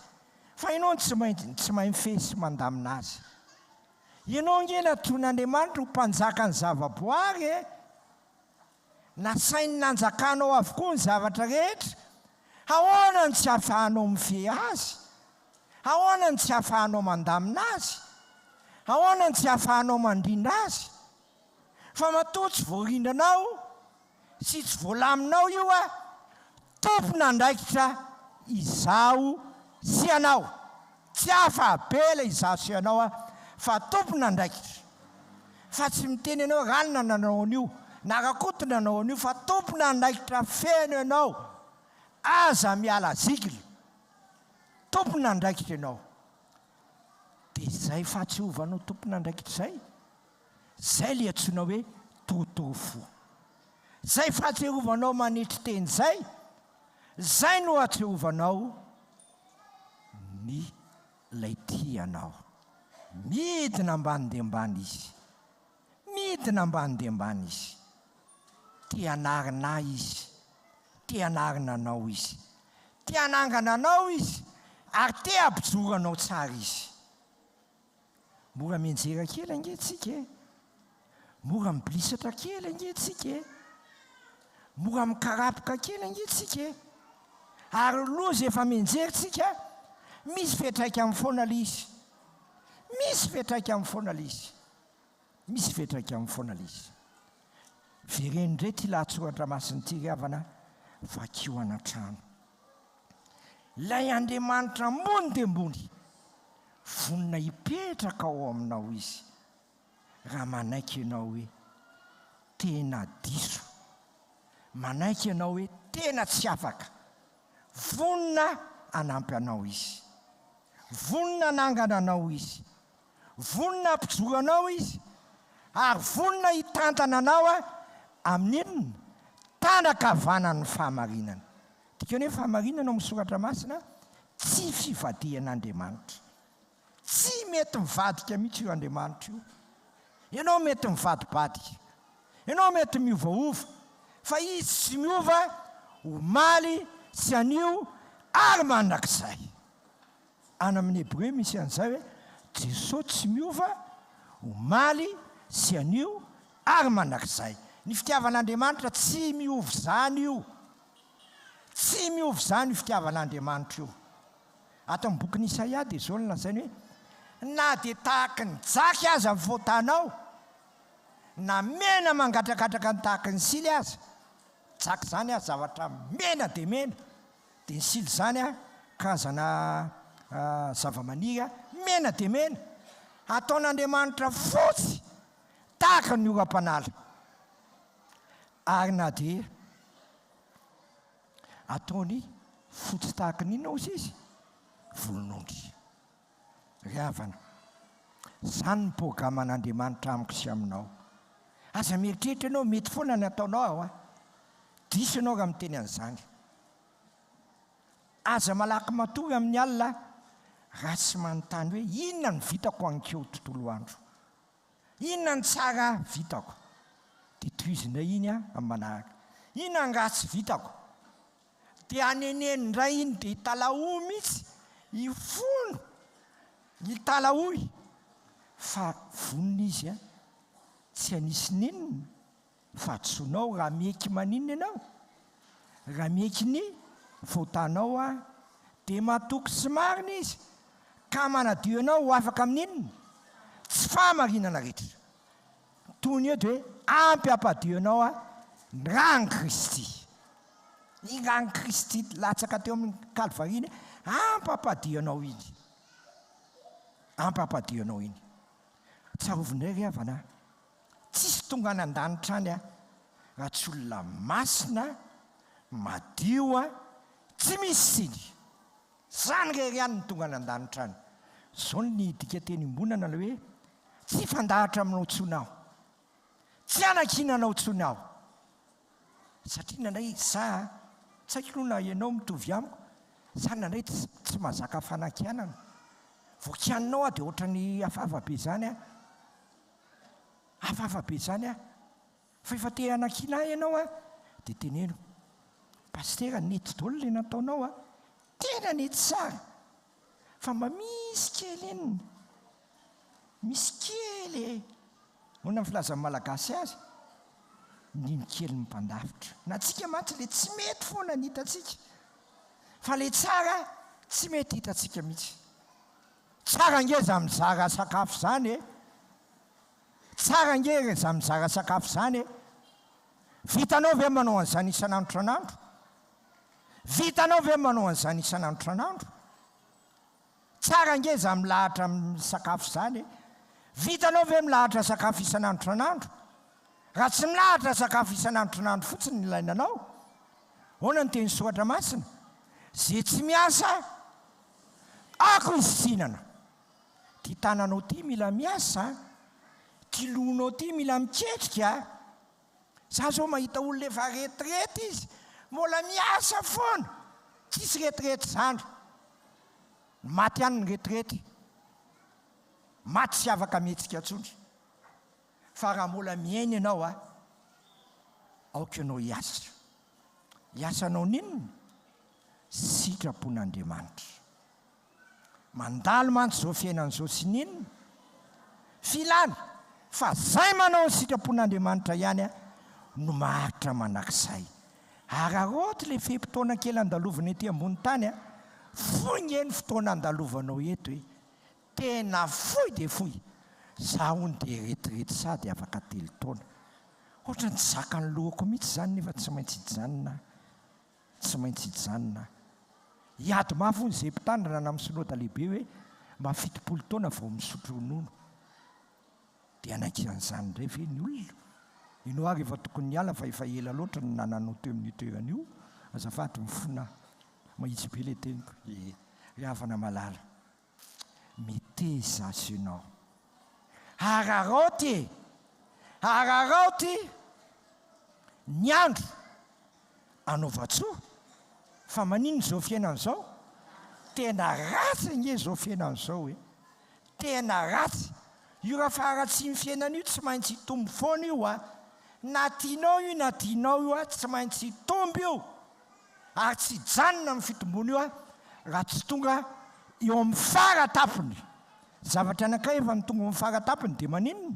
fa ianao tsy mahay mifehy sy mandamina azy. Ianao ngena ton'Andriamanitra ho mpanjaka ny zavaboary e, nasainy nanjakanao avokoa ny zavatra rehetra. Ahoana ny tsy ahafahanao mifehy azy? Ahoana ny tsy ahafahanao mandamina azy? Ahoana ny tsy ahafahanao mandrindra azy? Fa matoa tsy voarindranao sy tsy voalaminao io a, tompona andraikitra izaho sy anao. Tsy hafa abela izaho sy anao a, fa tompona andraikitra. Fa tsy miteny ianao ranona nanao an'io, narakotona nanao an'io, fa tompona andraikitra feno ianao. Aza miala zikily, tompona andraikitra ianao. Dia zay fahatsiovanao tompona andraikitra zay, zay le antsoina hoe torotoro fo. Zay fahatsiovanao manitry teny zay, zay no atsiovanao ny lay tianao. Midina ambany dia ambany izy, midina ambany dia ambany izy. Tia anarina izy, tia anarina anao izy, tia anangana anao izy, ary tia ampijoro anao tsara izy. Mora mianjera kely angentsika e, mora mibilisatra kely angentsika e, mora mikarapoka kely angentsika e. Ary loza efa mianjeritsika, misy fetraika amin'ny foana lizy, misy fetraika amin'ny foana lizy, misy fetraika amin'ny foana lizy. Vereny indray ty lahatsoratra masiny ty ry havana, vakiona trano. Lay Andriamanitra ambony dia ambony, vonina hipetraka ao aminao izy. Raha manaiky ianao hoe tena diso, manaiky ianao hoe tena tsy afaka, vonina anampy anao izy, vonina anangana anao izy, vonina ampijoro anao izy, ary vonina hitantana anao a amin'inona? Tanakavanan'ny fahamarinana. Dikany hoe fahamarinana amin'ny soratra masina, tsy fivadihan'Andriamanitra. Tsy mety mivadika mihitsy io Andriamanitra io. Ianao mety mivadibadika, ianao mety miovaova, fa izy tsy miova, omaly sy anio ary manak'izay any amin'ny hébreu misy an'izay hoe jesosy tsy miova omaly sy anio ary manak'izay. Ny fitiavan'Andriamanitra tsy miovy zany io, tsy miovy zany io fitiavan'Andriamanitra io. Ato amin'ny boky n'Isaia dia zao no lazainy hoe na dia tahaka ny jaky aza amin'ny fotanao na mena mangatrakatraka ny tahaka ny sily aza. Jaky zany a zavatra mena dia mena, dia ny sily zany a karazana zavamaniry mena dia mena. Ataon'Andriamanitra fotsy tahaka ny oram-panala, ary na dia ataony fotsy tahaka n'inona ozy izy volon'ondry. Ry havana, izany ny programan'Andriamanitra amiko sy aminao. Aza mieritreritra ianao mety foana ny ataonao ao a, diso ianao raha miteny an'izany. Aza malaky matory amin'ny alina raha tsy manontany hoe inona ny vitako ankeo tontolo andro, inona ny tsara vitako, dia tohizina iny a amin'ny manaraka. Inona ny ratsy vitako, dia aneneny ndray iny dia hitalaho mihitsy, hifono hitalahoy fa vonona izy a tsy anisy ninona fa tsonao raha meky maninona ianao. Raha meky ny votanao a dia matoky sy marina izy ka manadio ianao ho afaka amin'inona tsy fahamarinana rehetra. Toy ny eo dia hoe ampy ampadio ianao a rany Kristy. Ny rany Kristy latsaka teo amin'ny kalvariana ampy ampadio ianao iny, ampy ampadio ianao iny. Tsarovindray ry havana, tsisy tonga any an-danitra any a raha tsy olona masina madio a tsy misy siny. Zany rery ihany ny tonga any an-danitra any. Zao ny dika teny imbonana la hoe tsy fandahatra aminao tsony aho, tsy anakinanao tsony aho. Satria nandray za tsy haikilona ianao mitovy amiko, za nandray tsy mahazaka fanakianana. Vokianinao a dia ohatra ny hafahafa be zany a, hafahafa be zany a. Fa efa te hanakina ianao a dia teneno, pastera nety daholo ilay nataonao a, tena nety tsara, fa mba misy kely inona, misy kely hoana ny filazan'ny malagasy azy, nino kely ny mpandafitra. Na tsika mantsy le tsy mety foana ny hitatsika, fa le tsara tsy mety hitatsika mihitsy. Tsara ngeza mizara sakafo zany e, tsara ngeza mizara sakafo zany e. Vitanao ve manao an'izany isan'andro tranandro? Vitanao ve manao an'izany isan'andro tranandro? Tsara ngeza milahatra amin'ny sakafo zany e. Vitanao ve milahatra sakafo isan'andro tranandro? Raha tsy milahatra sakafo isan'andro tranandro fotsiny ny ilainanao, hoana ny teny soratra masina, zay tsy miasa ako izy tsinana. Ty tananao ty mila miasa, ty lonao ty mila miketrika. Za zao mahita olona efa retrety izy, mbola miasa foana, tsisy retrety zany. Maty ihany ny retrety, maty sy afaka mihetsika ntsony. Fa raha mbola miaina ianao a, aoka ianao hiasa. Hiasanao ninona? Sitrapon'Andriamanitra. Mandalo mantsy zao fiainan'izao sy ninona? Filana. Fa zay manao ny sitrapon'Andriamanitra ihany a no maharitra manak'izay. Araroty le fe-potoana kely andalovana ety ambony tany a, foy nge ny fotoana andalovanao eto hoe tena foy dia foy. Za hony dia retirety sady afaka telo taona. Ohatra ny zaka ny lohako mihitsy zany nefa tsy maintsy hijanona, tsy maintsy hijanona. Hiady mafy hono zay mpitandrina na amin'ny synodina lehibe hoe mba 70 taona vao misotro ronono. Dia anakian'izany indray ve ny olona? Inao ary efa tokony hiala fa efa ela loatra ny nananao teo amin'ny toeran'io. Azafady mifona mahitsy be ilay teniko. Ry havana malala, miteza azy ianao. Araroty e, araroty ny andro anaova-tsoa. Fa manino zao fiainan'izao? Tena ratsy nge zao fiainan'izao e, tena ratsy. Io raha faratsy ny fiainana io tsy maintsy hitombo foana io a. Na tianao io na tianao io a tsy maintsy hitombo io. ary tsy janona amin'ny fitombona io a raha tsy tonga eo amin'ny faratapony. Zavatra anakay efa nytonga amin'ny faratapony dia maninona?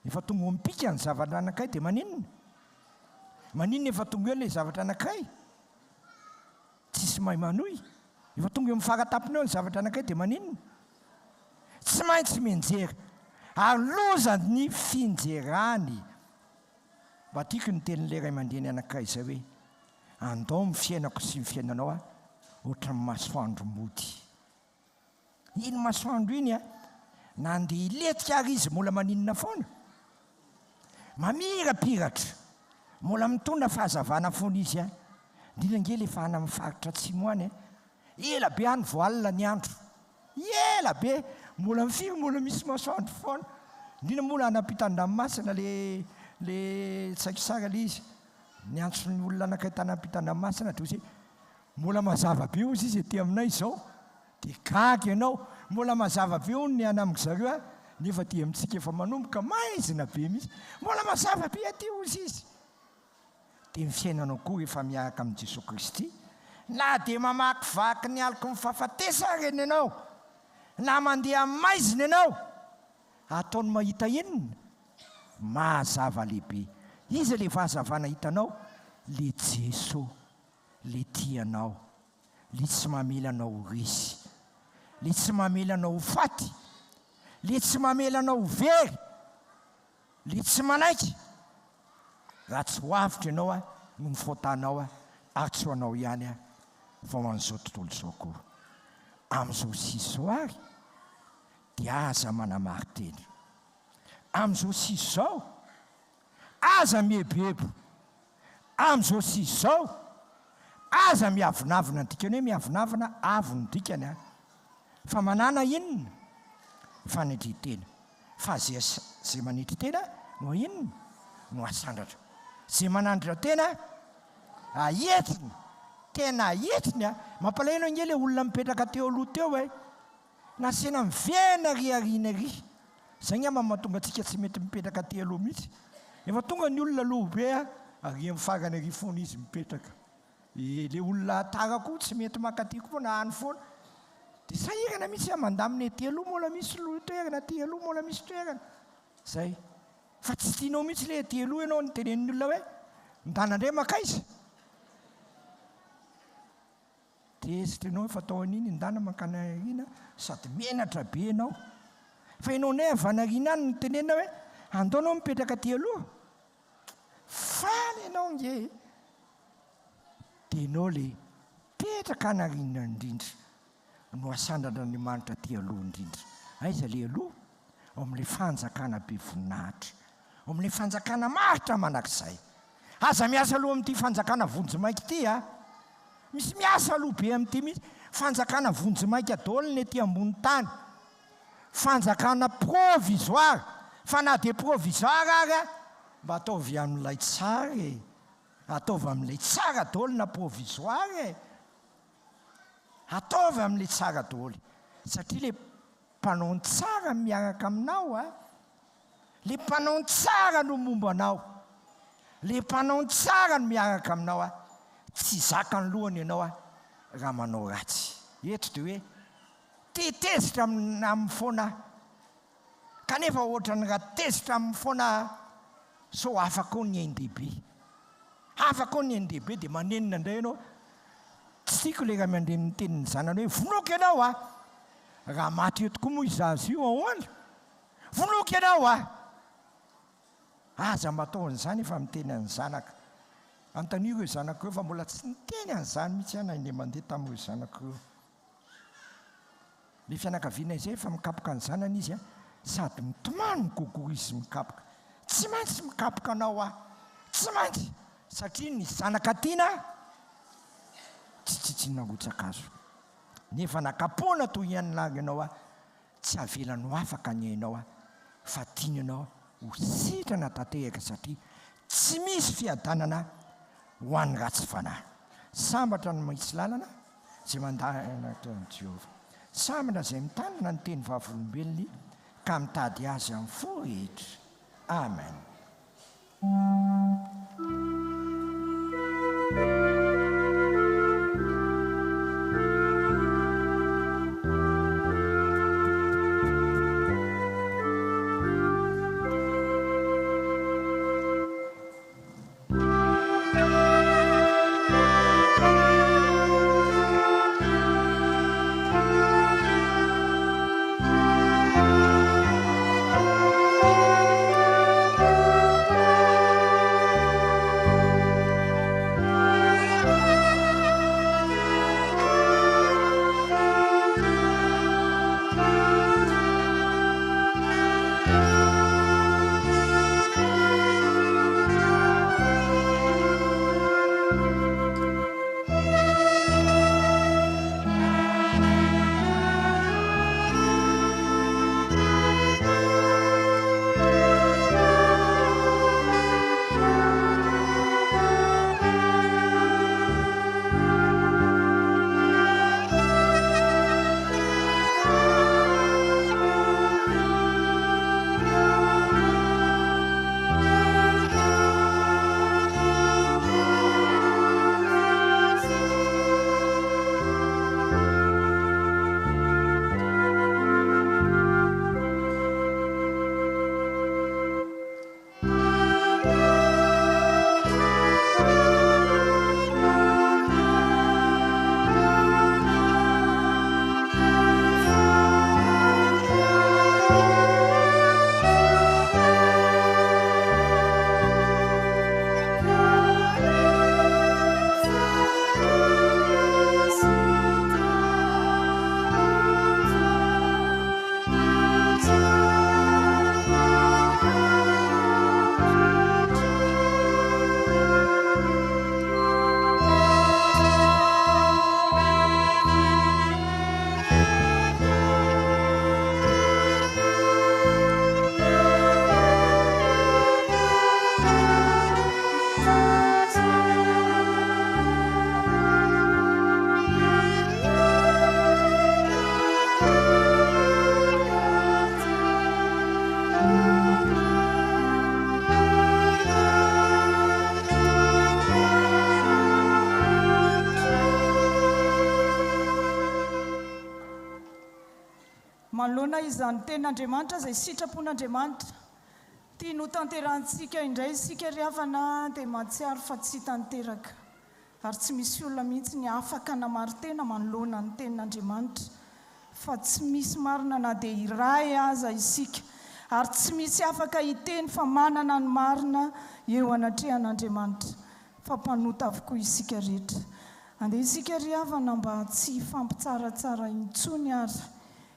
Efa tonga mipika ny zavatra anakay dia maninona? Maninona efa tonga eo ilay zavatra anakay? Tsisy mahay manohy. Efa tonga eo amin'ny faratapony eo ny zavatra anakay dia maninona? Tsy maintsy mianjera ary loza ny finjerany. Mba tiako ny tenin'ilay ray aman-dreny anakay izay hoe andao ny fiainako sy ny fiainanao a ohatran'ny masoandro mody. Iny masoandro iny a nandeha iletika ary izy mbola maninona foana, mamirapiratra, mbola mitondra fahazavana foana izy a. Indrindra nge le fahana amin'ny faritra atsimo any a, ela be any vao alina ny andro, ela be, mbola mifiry, mbola misy masoandro foana. Indrindra mola anampitan-dranomasina le tsaiko sara le izy ny antsony olona anakay tany ampitan-dranomasina dia ozy mbola mazava be ozy izy ety aminay izao dia gaga ianao, mbola mazava be hono ny ana amiko zareo a, nefa ty amintsika efa manomboka maizina be mihitsy, mbola mazava be aty ozy izy. Dia ny fiainanao koa rehefa miaraka amin'i Jesosy Kristy, na dia mamakivaky ny aloko ny fahafatesa reny ianao, na mandeha maizina ianao, ataony mahita inona? Mahazava lehibe. Izy le fahazavana hitanao? Le Jesosy, le tianao, le tsy mamelanao risy, le tsy mamelanao faty, le tsy mamelanao very, le tsy manaiky. Raha tsy hoavitra ianao a no mifotanao a ary tsy ho anao ihany a fa ho an'izao tontolo izao koa. Amin'izao sisy zao ary dia aza manamary teny. Amin'izao sisy zao aza miebebo. Amin'izao sisy zao aza miavinavina. Dikany hoe miavinavina avo ny dikany a. Fa manana inona? Fanitri-tena. Fa zay manitri-tena no inona? No asandratra. Zay manandratra tena aetina, tena aetina. Mampalahelo nge le olona mipetraka teo aloha teo e, nasena mivena ry ariana ry. Zay ny mahatonga antsika tsy mety mipetraka teo aloha mihitsy. Efa tonga ny olona alohabe a ary amin'ny farany ary foana izy mipetraka. Le olona tara koa tsy mety makaty koa na any foana. Dia sahirana mihitsy a mandamina ety aloha mola misy toerana, ty aloha mola misy toerana. Zay. Fa tsy tianao mihitsy le ety aloha ianao nytenenin'ny olona hoe ndana indray makaiza. Dia ezitra ianao efa atao an'iny ndana mankany ariana sady menatra be ianao. Fa ianao nay avanariana any ny tenenina hoe andao anao mipetraka ty aloha. Faly ianao nge. Dia ianao le petraka anariana indrindra no asandrandran'Andriamanitra ty aloha indrindra. Aiza le aloha? Ao amin'ilay fanjakana be voninahitra, ao amin'ilay fanjakana maritra manakizay. Aza miasa aloha amin'ity fanjakana vonjimaiky ity a. Misy miasa aloha be amin'ity mihitsy. Fanjakana vonjimaiky daholo ny ety ambony tany. Fanjakana provisoire. Fa na dia provisoire ary a, mba ataovy amin'ilay tsara e. Ataovy amin'ilay tsara daholo na provisoire e. Ataovy amin'ilay tsara daholo. Satria le mpanao tsara miaraka aminao a. Le mpanao tsara no momba anao. Le mpanao tsara no miaraka aminao a. Tsy zaka ny lohany ianao a raha manao ratsy. Eto dia hoe tetezitra amin'ny foana. Kanefa ohatran'ny raha tezitra amin'ny foana so afaka ao ny hain-dehibe. Afaka ao ny hain-dehibe dia manenina indray ianao. Tsy tiako le raha mandreny ny tenin'ny zanany hoe vonoky ianao a. Raha maty eo tokoa moa izazy io ahoana? Vonoky ianao a. Aza matao an'izany efa miteny an'ny zanaka. Antanio ireo zanako ireo fa mbola tsy niteny an'izany mihitsy ana ine mandeha tamin'ireo zanako ireo. Le fianakaviana izay efa mikapoka ny zanany izy a, sady mitomany ny kokoa izy mikapoka. Tsy maintsy mikapoka anao a. Tsy maintsy. Satria ny zanaka tiana tsy tsitsinina ngotsakazo. Nefa nakapoana toy ianilary ianao a, tsy avela no afaka ny ainao a, fa tiana ianao ho sitrana tanteraka satria tsy misy fiadanana ho an'ny ratsy fanahy. Sambatra no misy lalana izay mandahana taon'i Jehovah. Sambatra izay mitandrina ny teny vavolombelony ka mitady azy amin'ny fo rehetra. Amen. manoloana izany tenin'andriamanitra izay sitrapon'andriamanitra tia no tanterantsika indray isika riavana dia mahatsiaro fa tsy tanteraka ary tsy misy olona mihitsy ny afaka namarintena manoloana ny tenin'andriamanitra fa tsy misy marina na dia iray aza isika ary tsy misy afaka hiteny fa manana ny marina eo anatrehan'andriamanitra fa mpanota avokoa isika rehetra. Andeha isika riavana mba tsy fampitsaratsara intsony ary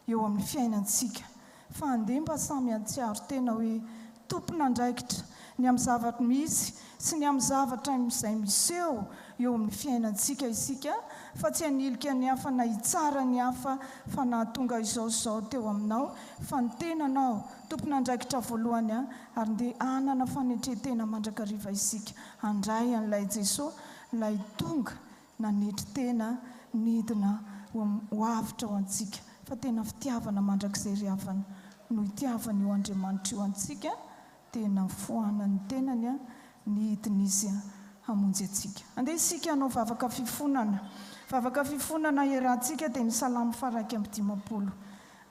eo amin'ny fiainantsika fa andeha mba samy atsiaro tena hoe tompon'andraikitra ny amin'ny zavatra misy sy ny amin'ny zavatra izay miseho eo amin'ny fiainantsika isika fa tsy hanilika ny hafa na hitsara ny hafa fa nahatonga izao teo aminao fa ny tenanao tompon'andraikitra voalohany ary ndeha anana fanetretena mandrakariva isika handray an'ilay Jesosy ilay tonga nanetry tena nidina ho avitra ho antsika fa tena fitiavana mandrakizay riavana no hitiavana io Andriamanitra io antsika tena foanany tenany nidina izy hamonjy atsika. Andeha isika hanao vavaka fifonana iarahantsika dia ny salamo faraiky amby 50.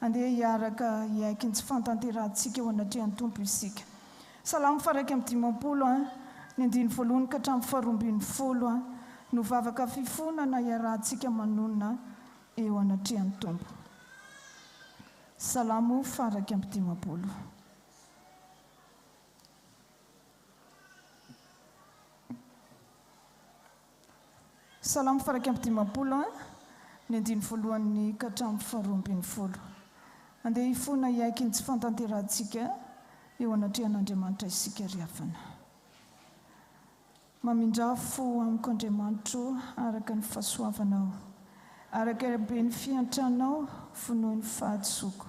Andeha hiaraka hiaiky ny tsy fantanterantsika eo anatrehan'ny tompo isika. Salamo faraiky amby 50 ny andiny voalohany ka hatramin'ny faharoambin'ny folo no vavaka fifonana iarahantsika manonona eo anatrehan'ny tompo. Salamo faraiky amby 50. Salamo faraiky amby 50 ny andiny voalohany ka hatramin'ny faharoambin'ny folo. Andeha hifona hiaiky ny tsy fantanterantsika eo anatrehan'Andriamanitra isika riavana. Mamindrafo amiko Andriamanitro araka ny fahasoavanao, araka be ny fiantranao vonohy ny fahadisoako.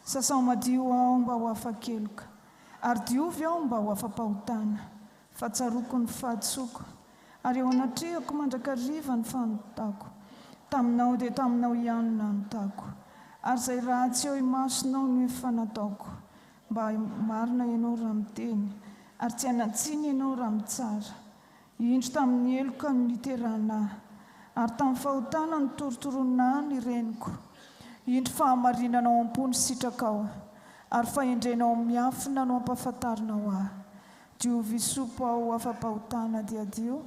Sasao madio aho mba ho afa-keloka, ary diovy aho mba ho afa-pahotana, fa tsaroako ny fahadisoako, ary eo anatrehako mandrakariva ny fanotako. Taminao dia taminao ihany nanotako, ary izay ratsy eo imasonao no efa nataoko, mba marina ianao raha miteny, ary tsy hanantsiny ianao raha mitsara. Indro tamin'ny heloka no niterana, ary tamin'ny fahotana no torotoronà ny reniko. Indro fahamarinanao ampony sitrakao, ary fahendrenao miafina no ampafantarinao aho. Diovy isopo aho afa-pahotana diadio,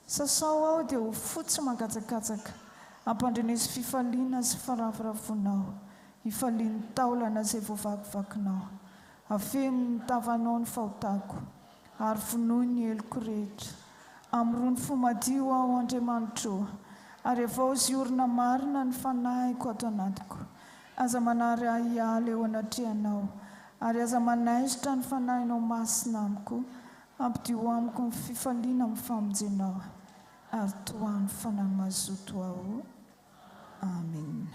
sasao aho dia ho fotsy mangatsakatsaka, ampandrenesy fifaliana sy faravoravoanao, hifalian'ny taolana izay voavakivakinao. Afeno ny tavanao ny fahotako, ary vonohy ny heloko rehetra. Amrony fomadio aho Andriamanitro, ary avao ziorina marina ny fanahiko ato anatiko. Aza manary ahy hiala eo anatrehanao, ary aza manaizitra ny fanahinao masina amiko, ampidio amiko ny fifaliana amin'ny famonjenao, ary toany fanahy mazoto aho. Amen.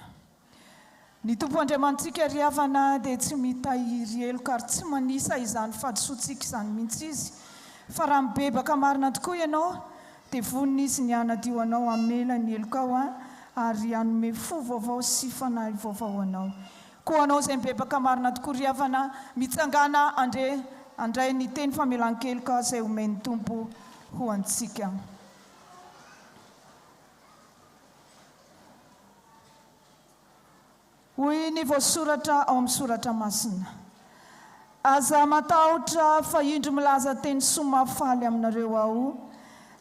Ny Tompo Andriamanitsika riavana dia tsy mitahiry heloka ary tsy manisa izany fahadisoantsika izany mihitsy izy. Fa raha mibebaka marina tokoa ianao dia vonona izy ny hanadio anao amela ny heloka ao ary hanome fo vaovao sy fanahy vaovao anao. Koa anao izay mibebaka marina tokoa riavana mitsangana andray ny teny famelan-keloka izay omen'ny Tompo ho antsika. Hoy ny voasoratra ao amin'ny soratra masina. Aza matahotra fa indro milaza teny soa mahafaly aminareo aho,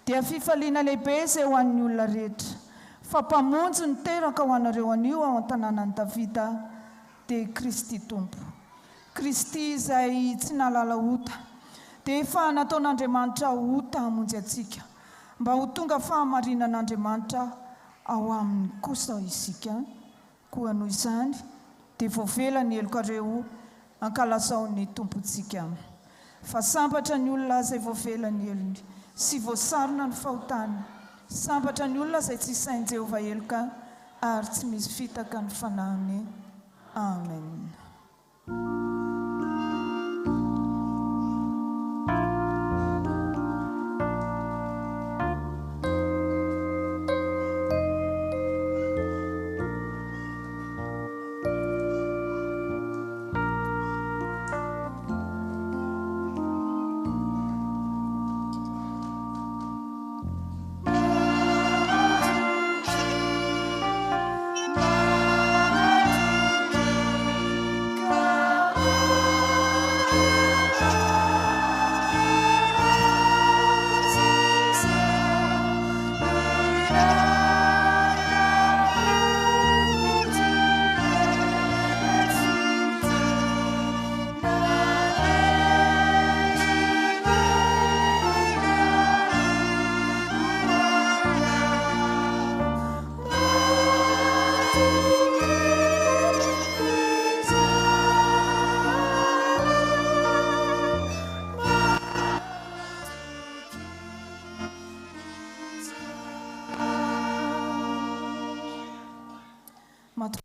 dia fifaliana lehibe izay ho an'ny olona rehetra. Fa mpamonjy ny teraka ho anareo anio ao an-tanànan'i Davida dia Kristy Tompo. Kristy izay tsy nalala ota, dia efa nataon'Andriamanitra ota hamonjy atsika, mba ho tonga fahamarinan'Andriamanitra ao aminy kosa isika. Koa noho izany dia voavela ny helokareo ankalazaon'ny tompontsika. Fa sambatra ny olona izay voavela ny elony sy voasarona ny fahotana, sambatra ny olona izay tsy sain'i Jehovah heloka ary tsy misy fitaka ny fanahiny. Amen. Mat-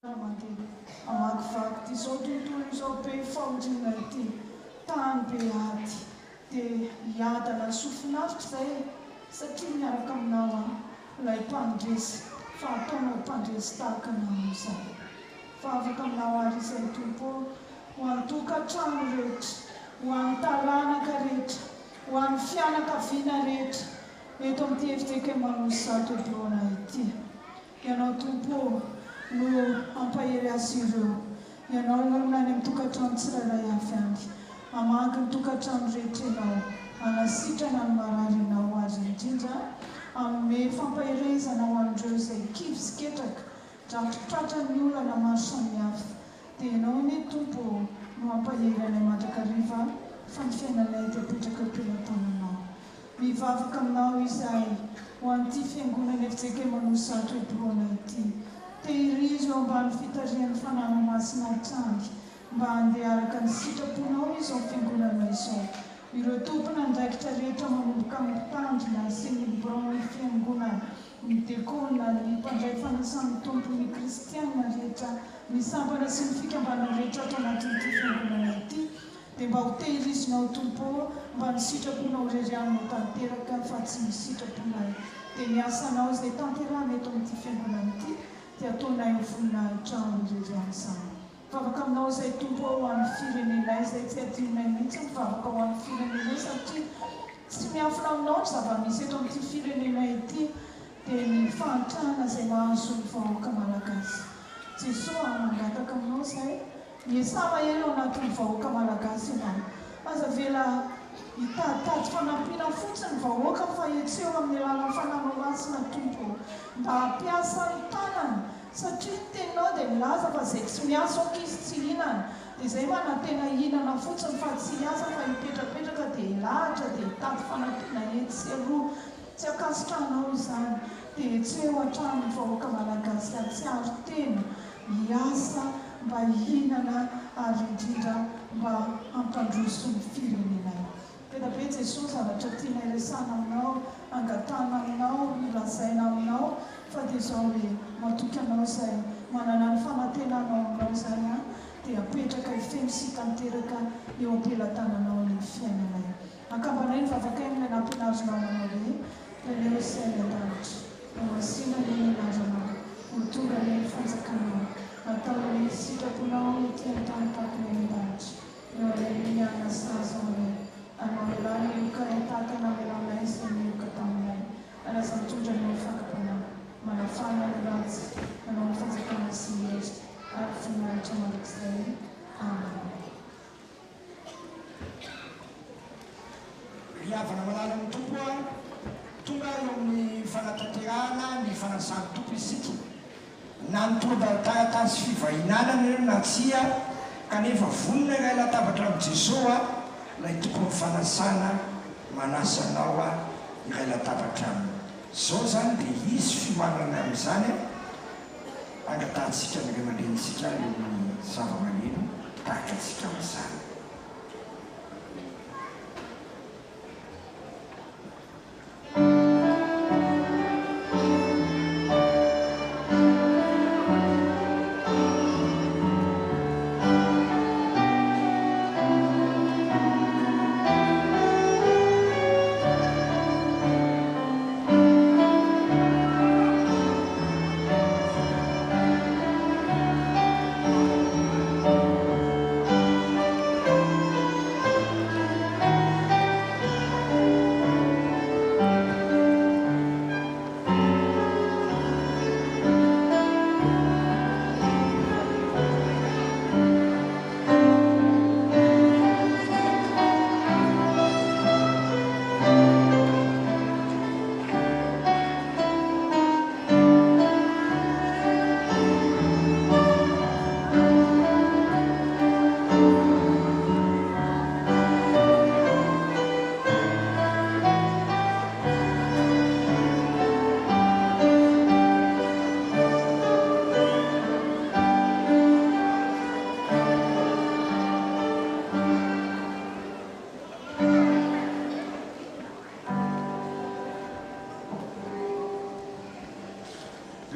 amakivaky ty zao tontolo izao be fahodrina ity tany be aty dia hiadana sofinaritra zay satria miaraka aminao a ilay mpandresy fa ataonao mpandresy tahaka anao izay fa afaka aminao ary izay tompo ho an'ny tokantrano rehetra ho an'ny taranaka rehetra ho an'ny fianakaviana rehetra eto amin'ity efitreka manosy zato ebiona ity ianao tompo no ampahery azy ireo ianao nany amin'ny tokantrano tsirairay avy any amaky ny tokantrano rehetra ianao anasitrana ny mararinao azy indrindra amin'ny fampaherezana ho an'ireo izay kivy sy ketraka drakitratra ny olana maro samihafa dia ianao ny tompo no ampahery anay mandrakariva fa ny fiainanay dia apetraka am-pelantananao mivavaka aminao izay ho an'ity fiangonana efijeky manosy zato ebiroana ity tehirizy eo ambany fitarian'ny fanano masina trangy mba handeha araka ny sitraponao izy ao fiangonana izao ireo tompona ndraikitra rehetra manomboka amin'ny mpitandrina sy ny braony fiangonana ny dekona ny mpandray fanasan'ny tompony kristianina rehetra ny sambana sy ny fikambana rehetra ato anatin'ity fiangonana ity dia mba ho tehirizinao tompo mba ny sitraponao rerianao tanteraka fa tsy ny sitraponay dia ny asanao izay tanterana eto amin'ity fiangonana ity dia ataonay ho voninahitra reriany izany mivavaka aminao izay tompo ho an'ny firenenay izay tsy adinonay mihitsy mivavaka ho an'ny firenenay satria tsy miafina aminao ny zava-misy eto amin'ity firenenay ity dia ny fahantrana izay mahazo ny vahoaka malagasy jesosy mangataka aminao izay miesama ely ao anatin'ny vahoaka malagasy ianao aza vela hitaditady fanampiana fotsiny vahoaka fa etseo amin'ny alalan'ny fanano masina tompo mba hampiasa ny tanany satria teninao dia milaza fa zay tsy miasa ok izy tsy hinana dia zay manantena hinana fotsiny fa tsy hiasa fa hipetrapetraka dia hilahatra dia hitady fanampiana etsy sy aloha tsy akasitranao izany dia etseo hatrany vahoaka malagasy ary tsy aro tena hiasa mba hinana ary indrindra mba hampandroso ny firenenay pedabe jesosy zavatra tianay resana aminao angatana aminao milazaina aminao fa dia zao hoe matoky anao izay manana ny fanatenanao aminao zany a dia apetraka ifeny sy tanteraka eo ampelantananao ny fiainanay akambanay ny vavaka ain'ilay nampinarinao manao hoe leleo saina an-danitra no masina ny naranao no tonga ny fanjakanao atao ny sitraponao ty an-tanytaky ny an-danitra eo alemiana saza hoe anao lany ioka tatana melanay sy mioka taminay araza mitondra ny fankapanao manafana ny ratsy manao ny fanjakana sy hery ary voninahitra mandrakizay amen riavana malala amin'ny tompo a tonga eo amin'ny fanatanterahana ny fanasany tompo isika na nitonda tasy fivahinanana eo na tsia kanefa vonina iray latabatra amin'ny jesosy a lay tompo ny fanasana manasanao a iray latabatra aminy zao zany dia izy fimanana amin'izany angatantsika nire mandenitsika eo amin'ny zava-maneno tahaka atsika amin'izany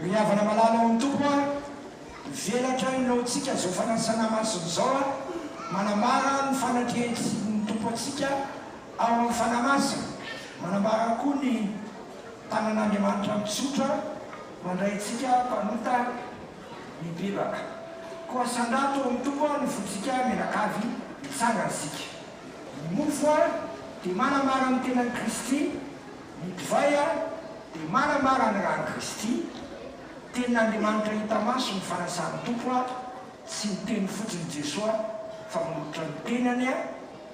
riavana malala amin'ny tompo a velatra inaotsika zao fanasana masony zao a manambara ny fanatrehtsy ny tompo atsika ao amin'ny fanamasina manambara koa ny tanan'andriamanitra mitsotra mandray tsika mpanota mibebaka koa sandato amin'ny tompo a ny votsika menakavy itsanganytsika ny mofo a dia manambara ny tenan'i Kristy ny divay a dia manambara ny rany Kristy tenin'andriamanitra hita maso ny fanasan'ny tompo a tsy miteny fotsiny Jesosy fa manolotra ny tenany a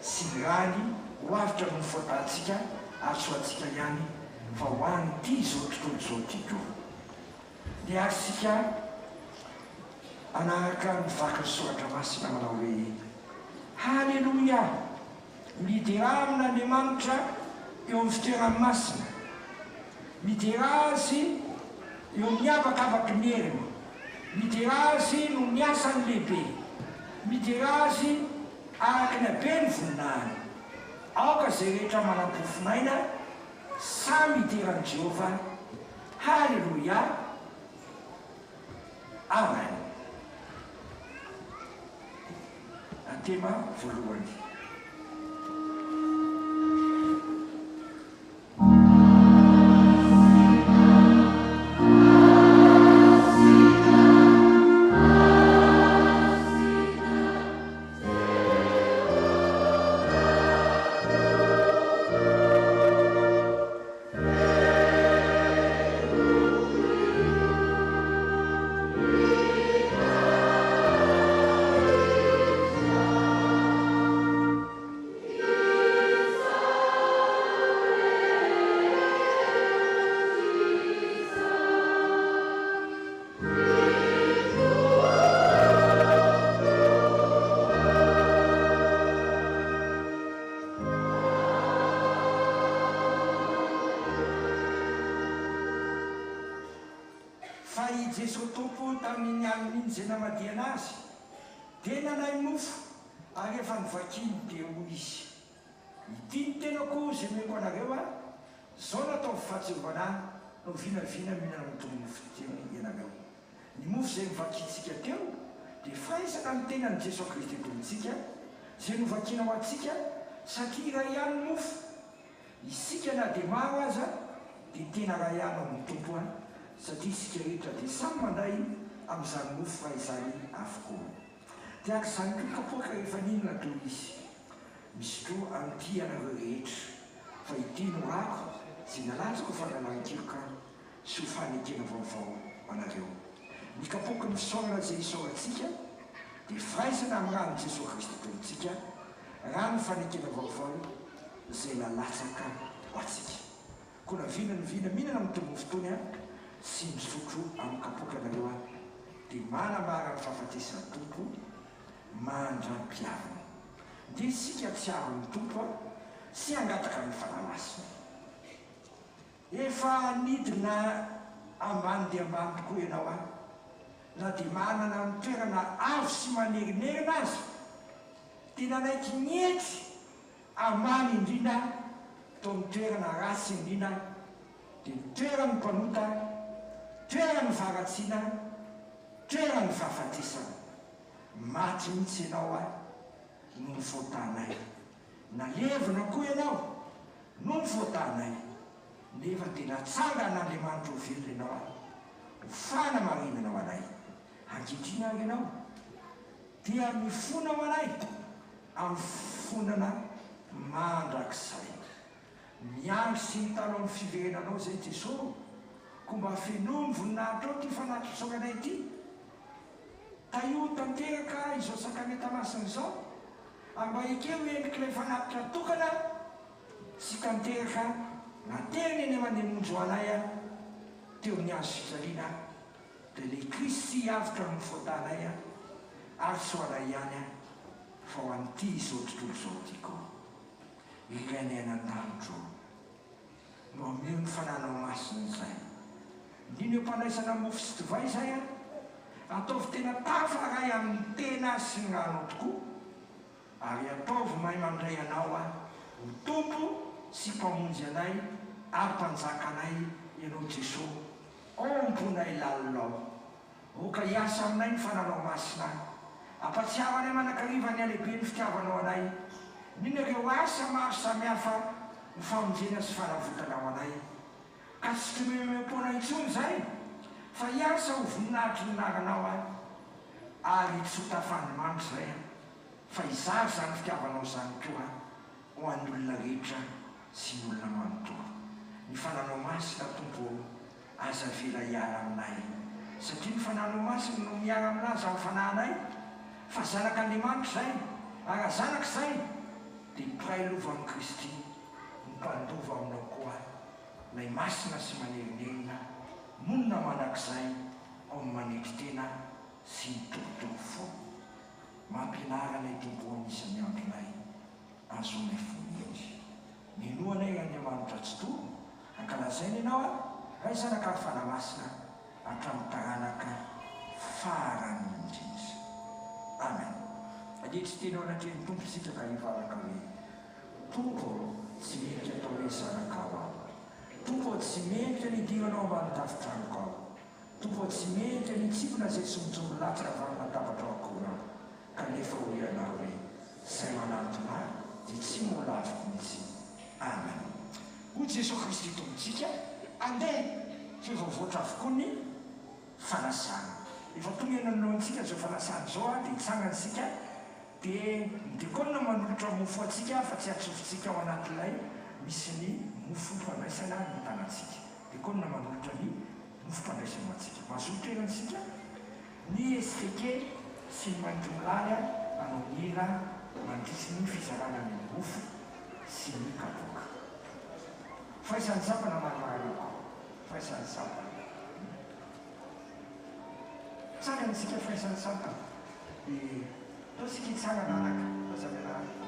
sy ny rany hoavitra ny fotantsika ary soatsika ihany fa ho any ty zao tontolo zao tyko dia arysika anaraka mivaka ny soratra masina manao hoe halleloia midera amin'andriamanitra eo amin'ny fitoerany masina midera azy eo miavakavaky ny heriny midera azy no miasany lehibe midera azy araky ny habe ny voninahiny aoka zay rehetra manam-pofinaina samy ideran'i Jehova halleloia amen atema voalohany Jesosy tompo tamin'ny amin'iny zay namadiana azy dia nanay mofo ary efa nivakiny dia hoy izy ity ny tenako zay meko anareo a zao natao fahatsiovana no vinavina mihinana mitombo mofo teny ianareo ny mofo zay nivakintsika teo dia faisana ny tenan'i Jesosy Kristy tomontsika zay novakina ho atsika satria raha ihany mofo isika na dia maro aza dia tena raha ihany amin'ny tompo a satria isika rehetra dia samy manday amin'izany mofo fa izany avokoa dia aka izany koa kapoaka rehefa ninona toy izy misy toa amin'ity anareo rehetra fa ity no rako zay nalatsako fanalankirika sy ho fanekena vaovao anareo ny kapoaka ny fisaorana zay isaorantsika dia firaisana amin'ny rano Jesosy Kristy tomontsika raha ny fanekena vaovao zay nalatsaka ho atsika koa na vina mihinana mitombo fotoany a sy misotro amin'ny kapoaka anareo a dia manambara ny fahafatesana tompo mandram-piavana dia sika tsiaron'ny tompo a sy angataka ny fanamasina efa nidina ambany dia ambany tokoa ianao a na dia manana ny toerana avo sy manerinnerina azy dia nanaiky nihetry ambany indrindra tao amin'ny toerana ratsy indrindra dia toerany mpanota toerany faratsiana toerany fahafatesana maty mihitsy ianao a no ny voatanay nalevina koa ianao no ny voatanay nefa dia natsanga an'Andriamanitra ho velona ianao a ho fanamarinanao anay ankehitriny ary ianao dia mifona ho anay amin'ny fonana mandrakizay miandry sy mitalo amin'ny fiverenanao zay Jesosy ko mba fenoa ny voninahitra ao ty fanatotsoranay ity taio tanteraka izao sakameta masina zao ary mba ekeo endrik'ilay fanatitra tokana sy tanteraka nateriny eny amandemonjo anay a teo amin'ny azo fijaliana dia le Kristy avitra ny fotanay a ary soanay ihany a fa ho an'ity izao tontolo zao tiako ilainay an-tandro no ameo ny fananao masina zay indrindra eo mpandraisana mofo sy divay zay a ataovy tena tafaray amin'ny tena sy ny rano tokoa ary ataovy mahay mandray anao a ho tompo sy mpamonjy anay ary mpanjaka anay ianao Jesosy omponay lalonao oka hiasa aminay ny fananao masina ampatsiavany manankarivany alehibe ny fitiavanao anay ninareo asa maro samihafa ny famonjena sy fanavotana ao anay ka tsy tomemem-pona intsony zay fa hiasa ho voninahitry ninaranao a ary tsy ho tafanymanitry zay fa izary zany fitiavanao zany koa ho an'ny olona rehetra sy ny olona manontolo ny fananao masina tompo aza vela hiala aminay satria ny fananao masina no miara aminazy amin'ny fanahinay fa zanak'andriamanitra zay ary zanaka zay dia mpiray lova amin'i Kristy mmpandova aminao koa lay masina sy manerinnerina monina manak'izay ao amin'ny manetry tena sy nitokotoko fo mampianarana tompo anisany andronay azonay fonely minoanay Andriamanitra tsy toro ankalazainy ianao a ray zanaka ny fanamasina hatramin'ny taranaka farany indrindra amen aditsy tenao anatreny tompo isika ka hivaraka hoe tompo tsy mendry atao hoe zanakao aho tompo tsy mendry nidiranao ambany tafitranoko aho tompo tsy mendry nitsipona zay tsy mitsombolatitra vaminatabatra akora kanefa ho ianao hoe zay manantona dia tsy molaviko mihitsy amen ho Jesosy Kristy tompontsika andeha fivoavoatra avokoa ny fanasana efa tonga enanao-ntsika zao fanasana zao a dia hitsangantsika dia midekona manolotra mofo atsika fa tsy atsofotsika ao anatin'ilay misy ny mofo mpandraisana mitanatsika dekona manolotra ny mofo mpandraisana atsika mazotoerantsika ny esteke sy ny manitry milary a anao mira mandrisy ny fizarana ny mofo sy ny kapoka faisan'ny zapana marmaraloko faisan'ny zapana tsangantsika faisan'ny zapana dia ataotsika hitsangana anaka azavenaraka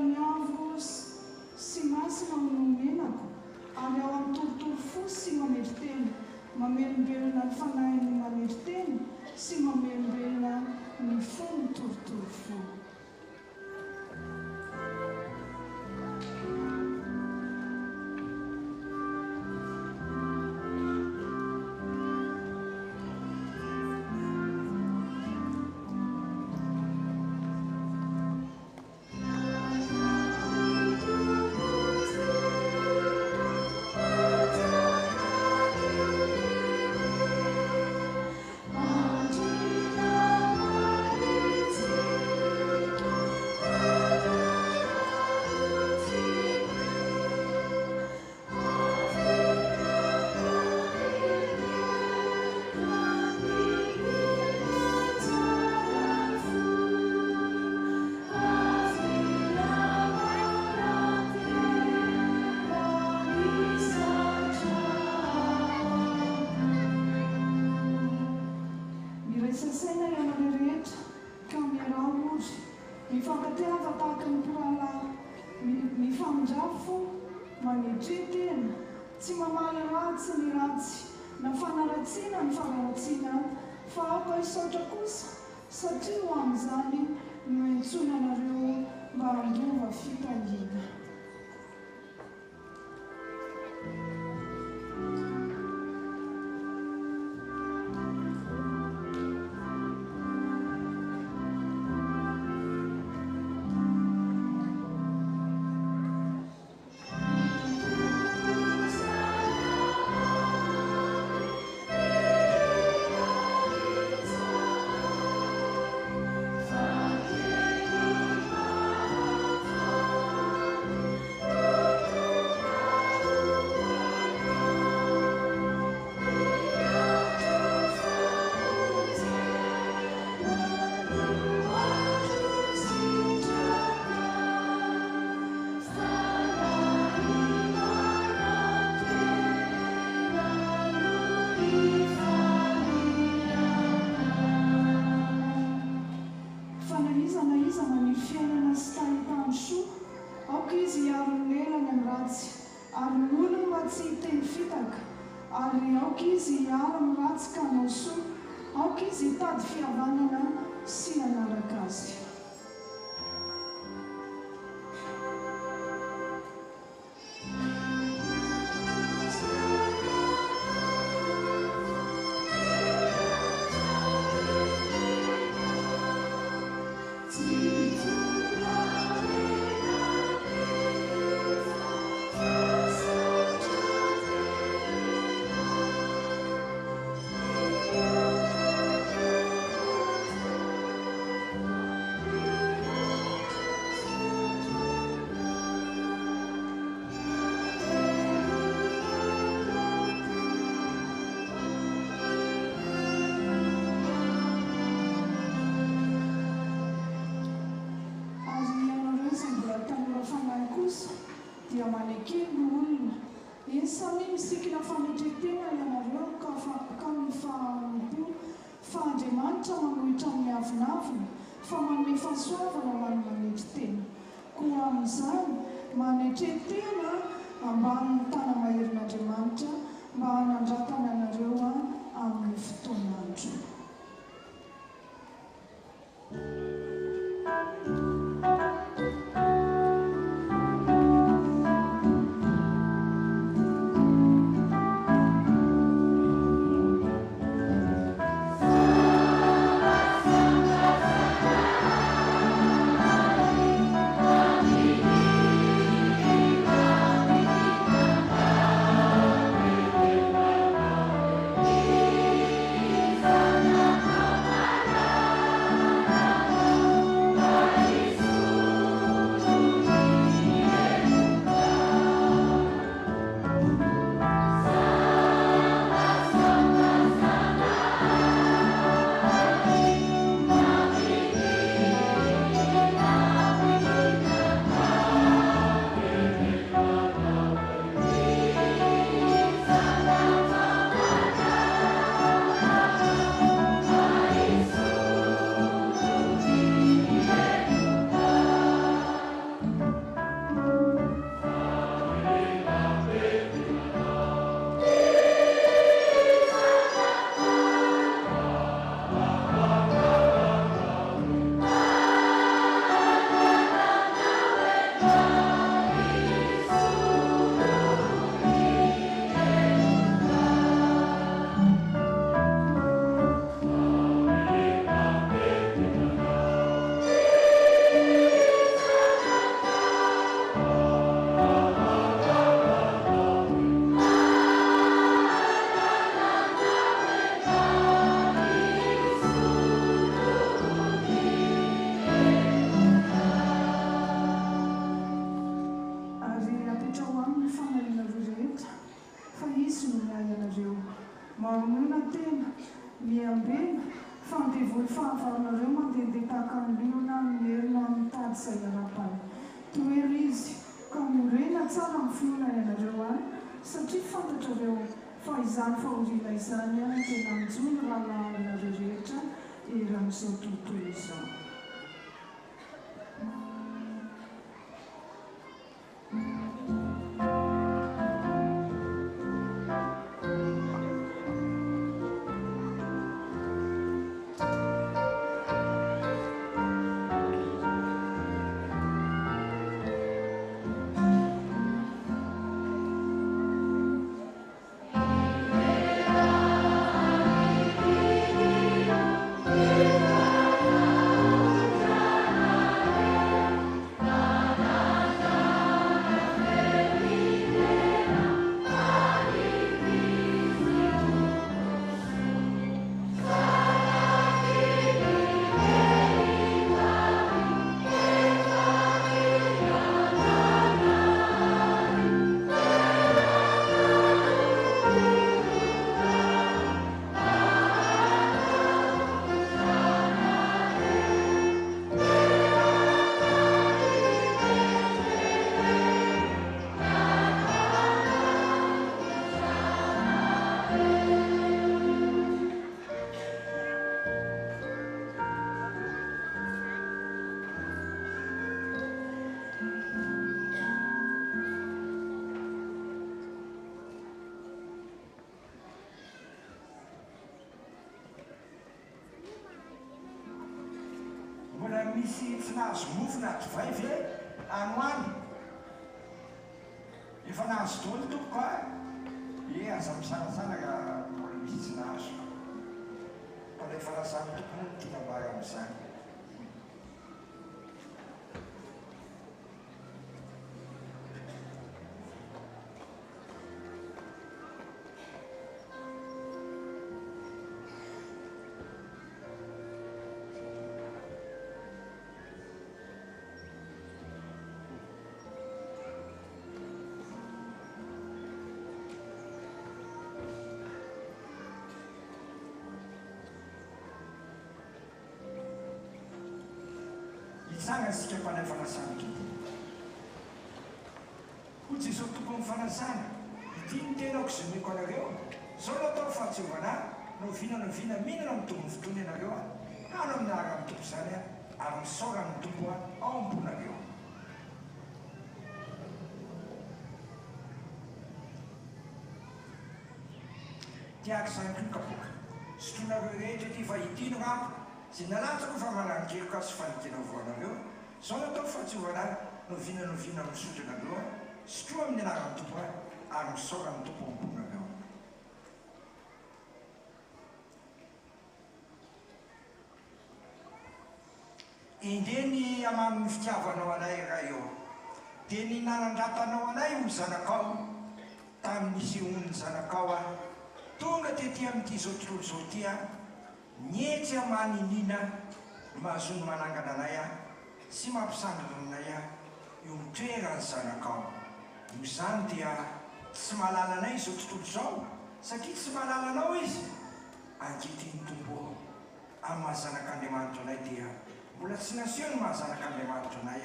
ny avo sy masina nomenako ary ao amin'ny torotoro fo sy mameriteny mamelombelona ny fanahin'ny mameriteny sy mamelombelona ny fo ny torotoro fo. Manetretena tsy mamaly ratsy ny ratsy na fanaratsiana ny fanaratsiana fa aoka hisaotra kosa satria ho amin'izany no entsonanareo mba handrova fitangina. Ary aoka izy hiara amin'ny ratsy ka hanao soa, aoka izy hitady fihavanana sy hanaraka azy. Dia manekeny olona eny samy misikina fametretena ianareo ka mifahampo fa Andriamanitra manohitra amin'ny avinavina fa manome fahasoavana ho an'ny mametretena. Koa amin'izany manetretena ambanin'ny tana maherin'Andriamanitra mba hanandratana anareo amin'ny fotoanandro. Bye. fahavarnareo mandehandeha-tahaka an'liona mierina mitady izay arapany toery izy ka morena tsara amin'ny fiona ianareo any satria fantatrareo fa izany fahoriana izany a tena mijony rahalahynareo rehetra eran'izao tontolo izao. Misy tsy nahazo mofo na tovayvy anoany efa nahazo dolo tompoko a aza misarasana ka mbola misy tsy nahazo fa le farasany tompony ny tianambara amin'izany. Sanga sika mpanay fanasana tompony ho jesao tompony fanasana ity ny tenako zomeko anareo zao no atao fahatsiovana no vina mihinana mitombo fotoana ianareo ano amin'ny ara amin'ny tompo zany ary misaora amin'ny tompo ao ambonareo. tiako zany koa kapoka sotronareo rehetra ty fa itino rapo zay nalatsako fa mananikelo sy fanikena voanareo zao no atao fahatsiovana no vina misotro anareo sotroa amin'ny anaran'ny tompo ary misaora amin'ny tompo ambonareo. indeny amamin'ny fitiavanao anay raha eo dia ny nanandratanao anay ho zanakao tamin'isy on'ny zanakao tonga tety amin'ity zao tontolo zao ty nietsy maninina mahazony manangana anay sy mampisandrana anay io mitoerany zanakao io zany dia tsy mahalala anay zao tontolo zao satria tsy mahalala anao izy ankehitriny tompo amin'ny mahazanak'Andriamanitra anay dia mbola tsy naseho ny mahazanak'Andriamanitra anay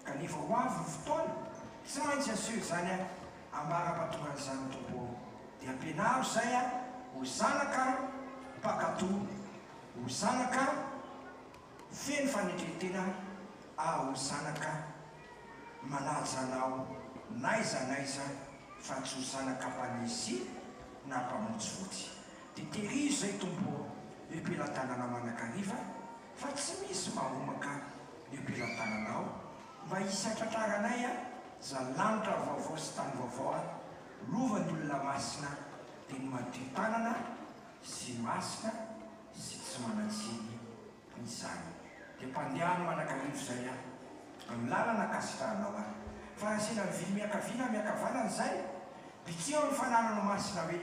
kanefa ho avy ny fotoana tsy maintsy aseho zany ambara-patongan'izany tompo dia ampianaro zay ho zanaka mpakato ho zanaka feno fanetretena ho zanaka manaja anao naizanaiza fa tsy ho zanaka mpanisy na mpamonjy fotsy dia terizo zay tompo eo ampelantananao manakariva fa tsy misy mahomaka eo ampelantananao mba hisy atratraranay za lanitra vaovao sy tany vaovao lovany olona masina dia ny madio tanana sy masina sy tsy manatsiny izany dia mpandehany manakarivo zay amin'ny lalana kasitranao fa asiana nyvily miakavina miakavanana zay pitsia ny fananano masina hoe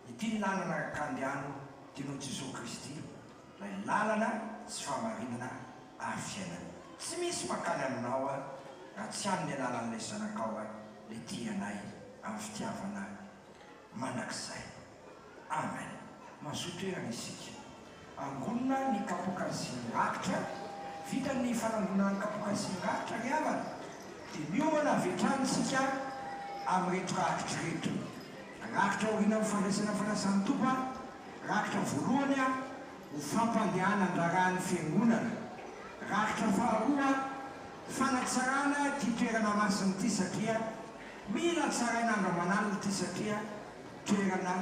ity ny lalana kandiano tianao jesosy kristy lay lalana sy famarinana ary fiainana tsy misy makany aminao a raha tsy amin'ny alalan'ilay zanakao a le tianay amin'ny fitiavana mandrakizay amen mazotoerana isika angonina ny kapokasinrakitra vita ny fanangonana ny kapokasinrakitra ny avana dia miomana avetranytsika amin'reto rakitra reto rakitra orina mifandraisana fanasany tompo a rakitra voalohany a ho fampandehana andrarahany fiangonana rakitra faharoa fanatsarana ty toerana masiny ity satria mila tsaraina andro manalina ity satria toerana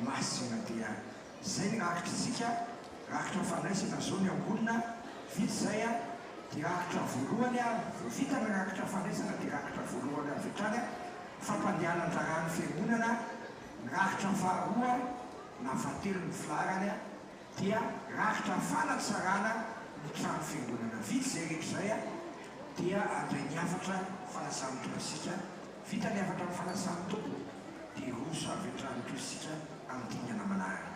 masina dia zay ny rakitra rakitra fandraisana zao ny angonina vita zay a di rakitra voalohany a vita ny rakitra fandraisana di rakitra voalohany avetrany a fampandehana andrarahany fiangonana rakitra faharoa na fahatelo ny filarany a dia rakitra fanatsarana ny trano fiangonana vita zay rehetra zay a dia andray ny afatra fanasany toasika vita ny afatra ny fanasany tompo dia roso avetrany toasika amin'ny dingana manarana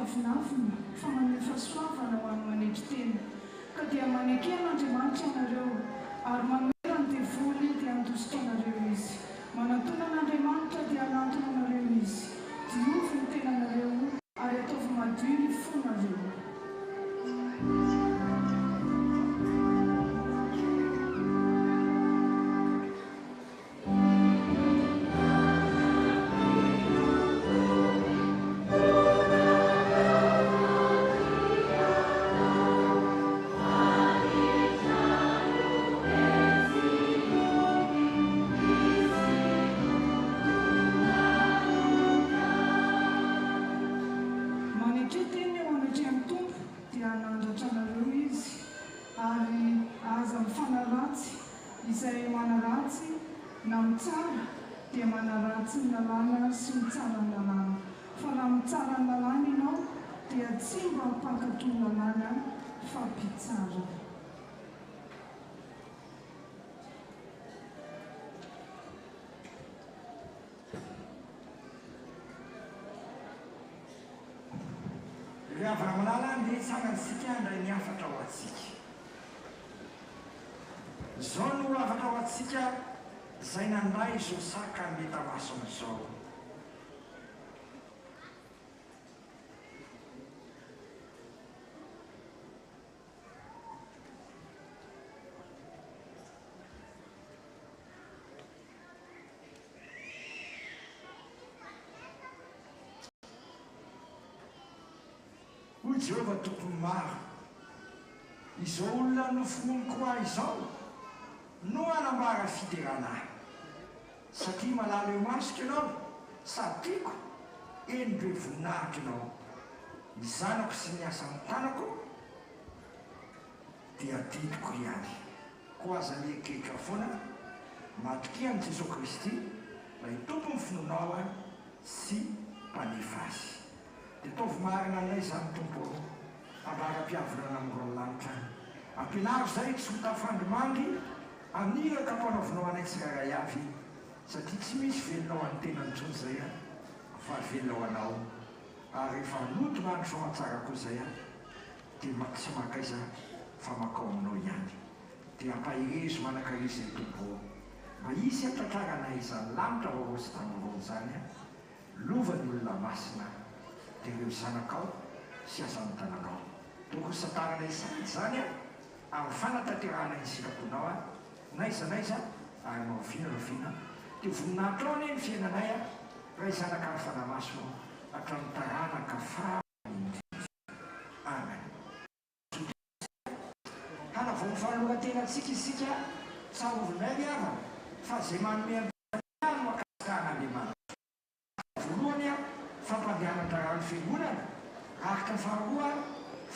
afinafina fa manome fahasoavana ho any manetry tena ka dia manekena andriamanitra ianareo ary manomera ny devoly dia andositra anareo izy manatona an'andriamanitra dia anantona anareo izy diovy ny tenanareo ary ataovy madio ny fonareo izay manaratsy na mitsara dia manaratsy ny lalàna sy mitsara ny lalàna fa raha mitsara ny lalàna ianao dia tsy mba mpankatò ny lalàna fa mpitsara ry avaramalala ny tsanantsika ndray ny afatra ho atsika zao no afatra ho atsika zay nandray zao saka meta mason'izao hoy Jehovah tompony maro izao olona nofononiko ahy izao no anambara fiterana satria malala eo masika ianao satiako enindre voninahitra ianao ny zanako sy ny asa ny tanako dia didiko ihany ko aza mieketra foana matokia amin'i Jesosy Kristy mba hitompo ny finoanao a sy mpanefa azy dia taovy marina anay zany tompo ambara-piavinana amin'ireo lanitra ampianaro zay tsy ho tafandromangy amin'iraka mpanaovinao anay tsiraray avy satria tsy misy velonao any tenantsony zay a fa velonao anao ary rehefa loto mandro somatsara koa zay a dia tsy makaiza fa makao aminao ihany dia ampahirezo manakarizy zay tompo mba isy atratraranay izany lamitra vaovao sy tamorony zany a lovany olona masina dia ireo zanakao sy azany tananao tokony satarana isany zany a amin'ny fanatanterahana ny siraponao a naiza ary maoviana dia voninahitra ao ane ny fiainanay a raha izanaka ny fanamaso hatramin'ny taranaka faindrindra amen hanavao ny fahalohan-tena antsika isika tsarovinay miavana fa zay manome any makasikan'Andriamanitra voalohany a fampandehanana rano fiangonana araka ny faharoa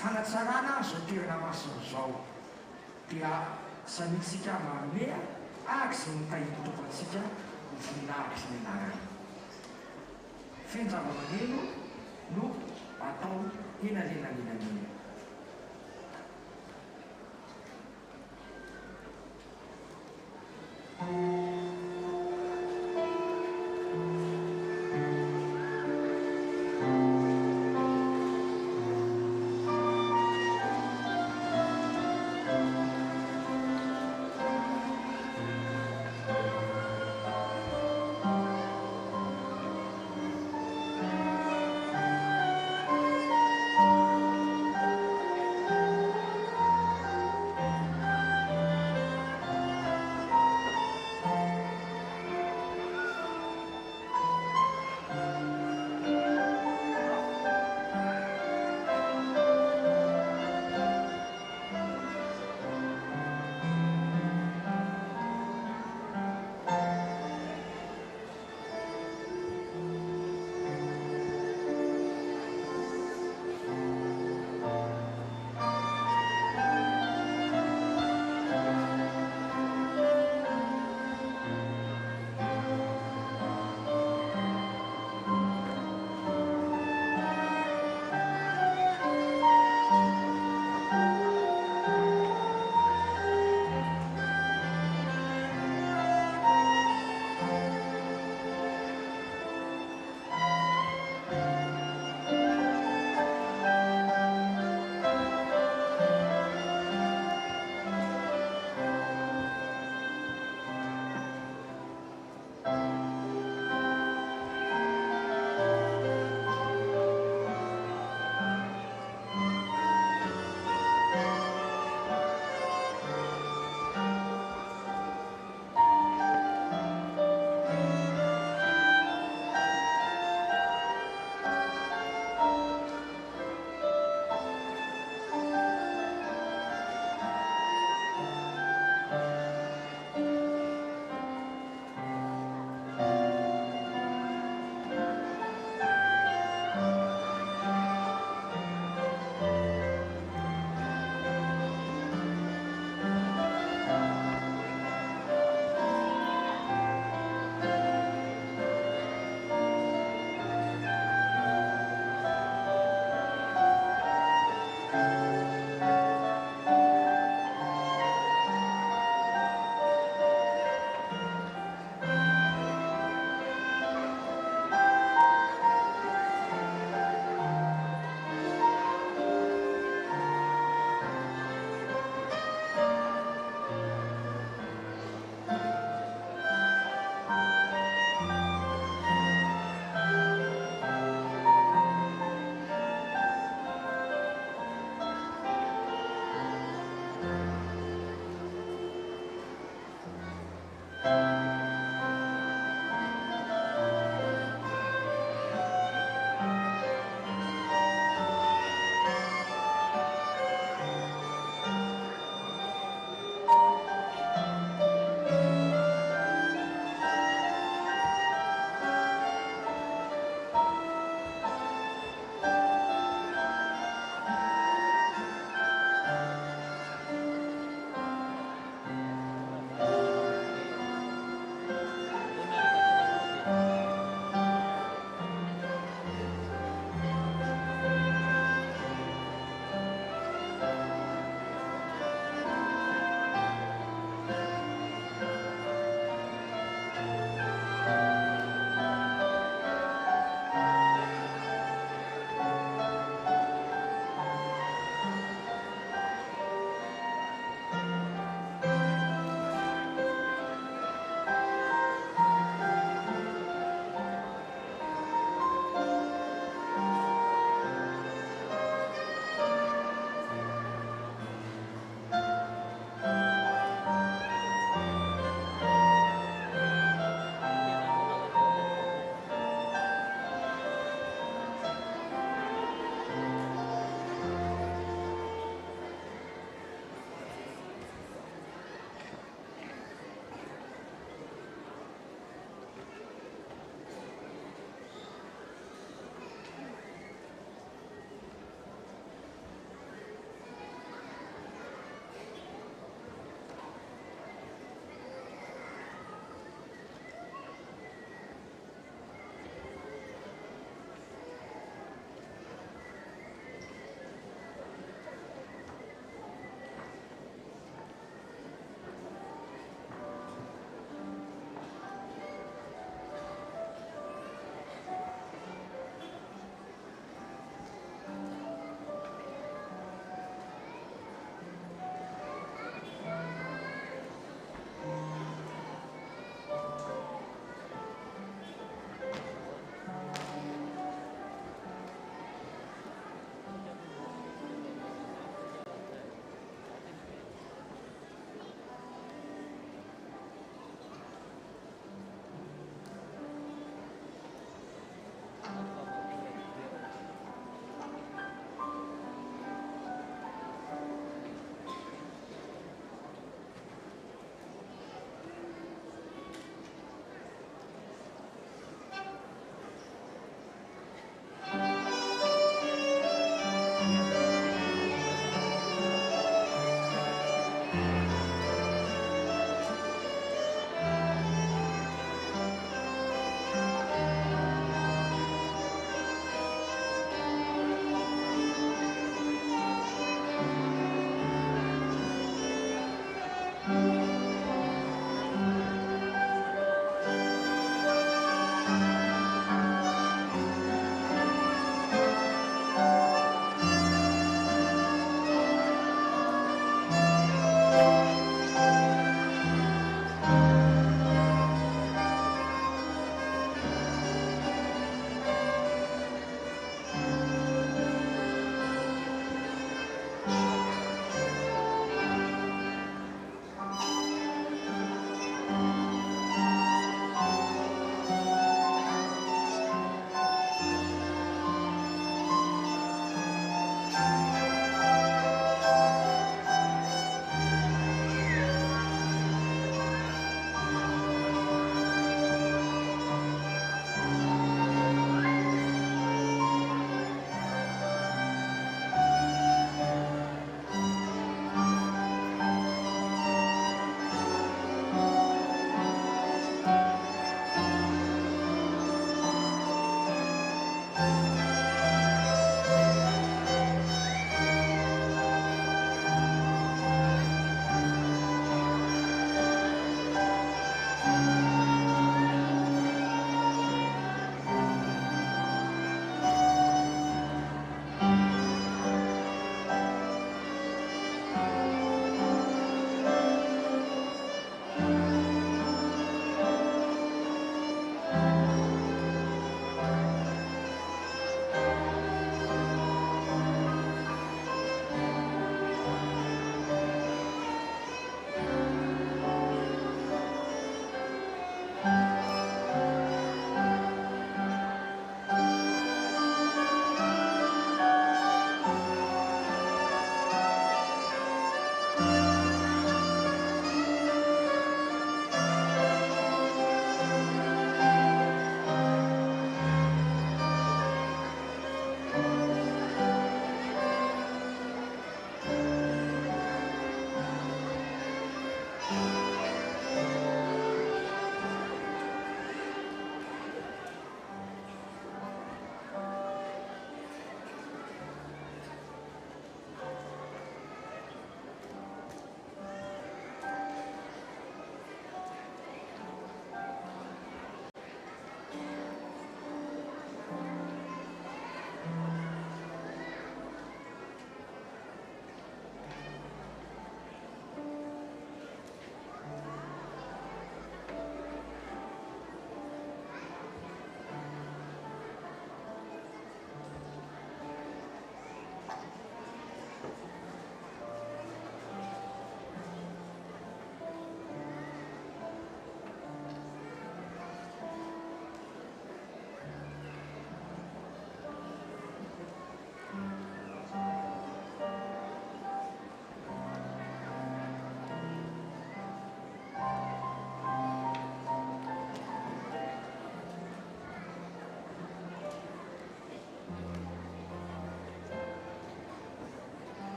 fanatsarana zao toerana masina zao dia samitsika manome araka zay mitahiny tompo antsika ho voninahitry ny anarany fenjava-maneno no atao enanenanenanena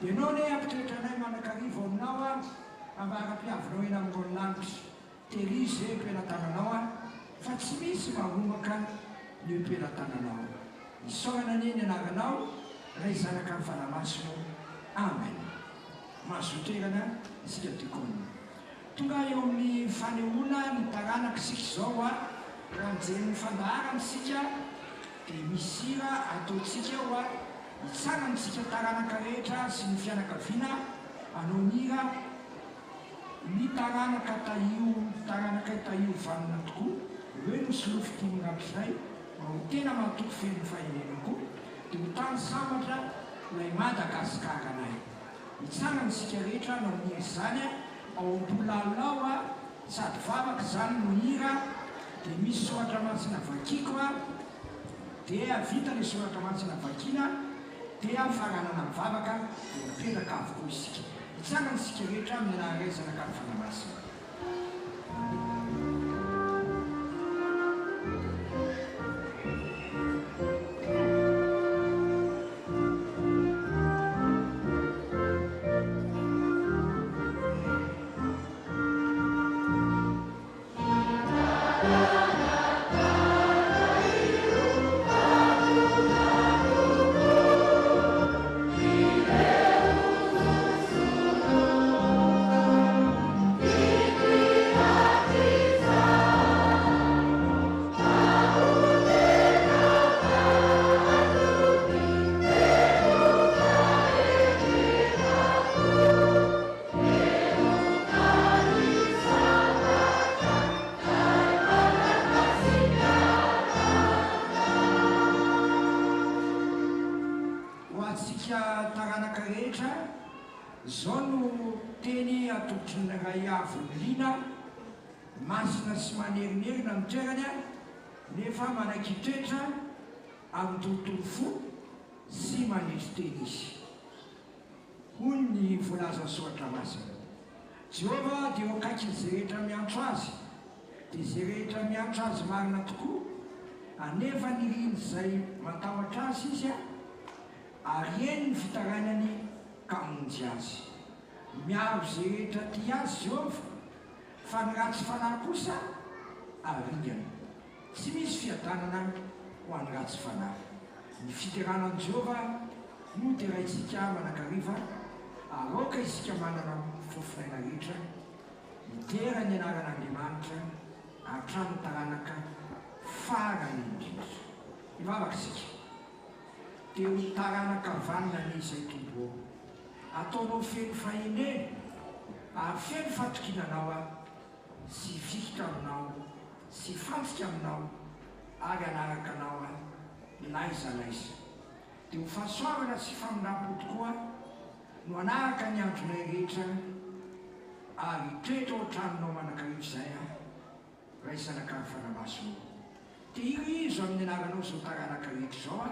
dia anao ne ampitoetranay manakarivo aminao a ambara-piavinao eny amin'olo lanitra terizy zay ampelantananao a fa tsy misy mahomaka ny ampelantananao isaorana anie ny anaranao ray zanaka ny fanamasino amen mahazotoerana isika tokony tonga eo amin'ny fanehoana ny taranaka isika izao a raha mijery fandaharanysika dia misira ataotsika eo a hitsananysika taranaka rehetra sy ny fianakaviana anao nira ny taranaka taio vanina tokoa hoe misy lofotimirampiray ho tena mahatoko feno fahenenako dia ho tany sambatra lay madagasikaaranay hitsananysika rehetra nao nira izany a ao am-polalao a sady vavaka zany no hira dia misy soratra matsina vakiko a dia vita le soratra matsina vakina dia faranana mivavaka dia mipetraka avokoa isika hitsananysika rehetra amin'ny anaharazana ka ny fanamasina masina sy manerinerina mitoerany a nefa manakitoetra amin'ny tontolo fo sy manetriteny izy hoy ny voalaza soratra masina Jehova dia eo akaikiny zay rehetra miantso azy dia zay rehetra miantso azy marina tokoa anefa ny riny zay matahotra azy izy a ary eny ny fitaranany ka monjy azy miaro zay rehetra ty azy Jehova fa ny ratsy fanahy kosa arigany tsy misy fiadanana ho an'ny ratsy fanahy ny fiteranan'i Jehova no dia raha isika manakariva aroka isika manana fofinaina rehetra mitera ny anaran'Andriamanitra hatrany taranaka farany indrindra ivavaka isika dia ho taranaka vanina ny izay tombo ataonao feno faheneny ary feno fatokinanao a sy fikitra aminao sy fantsika aminao ary anaraka anao a laizalaiza dia ho fahasoavana sy famindrapo tokoa no anaraka ny andronay rehetra ary toetra ohatranonao manakarivo izay a raha isanaka ny fanamaso dia irizo amin'ny anaranao zao taranaka rehetra izao a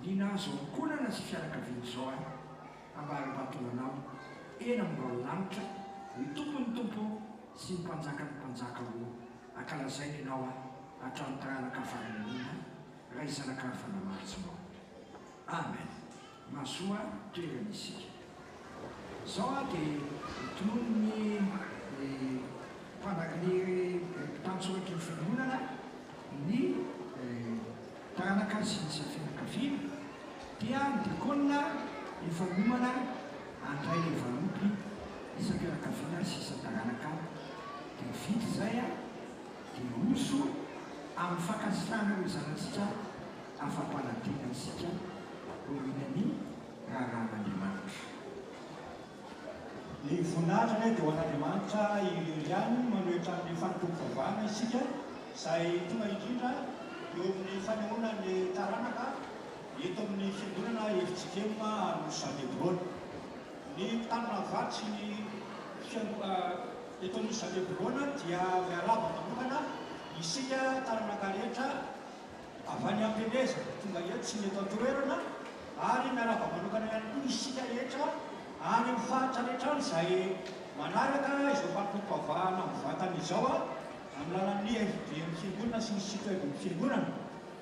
lina zao mikonana sy fianakaviana izao a ambara-batonanao eny amin'irao lanitra ny tompony tompo sy ny mpanjaka ho ankalazainy ianao a hatrany taranaka faranana raha isanaka ny fanamarotsinao amen masoa toerana isika zao a dia tonono ny mpanakiny tansoratra ny fiangonana ny taranaka sy ny fianakaviana dia ny diakonina efanomana andray le valopy isan-pianakaviana sy isan-taranaka dia vity zay a dia oso amin'ny fankasitrahana hoe zanatsika afa-panantena isika roinany raharan'Andriamanitra ny voninahitra dia ho an'Andriamanitra ireo ihany manoetra amin'ny fanompom-pivavahana isika izay tonga indrindra eo amin'ny fanehoana ny taranaka eto amin'ny fiangonana Efitsikema Rosalebron ny mpitanona vatsy ny eto amin'ny Rosalebron dia miaraba manokana isika taranaka rehetra avy any am-peneza tonga eto sy ny eto an-toerana ary miaraba manokana ihany koa isika rehetra any amin'ny faritra rehetra any izay manaraka izao fanompom-pivavahana mivatana izao a amin'ny lalan'ny FBM fiangonana sy ny sito FBM fiangonana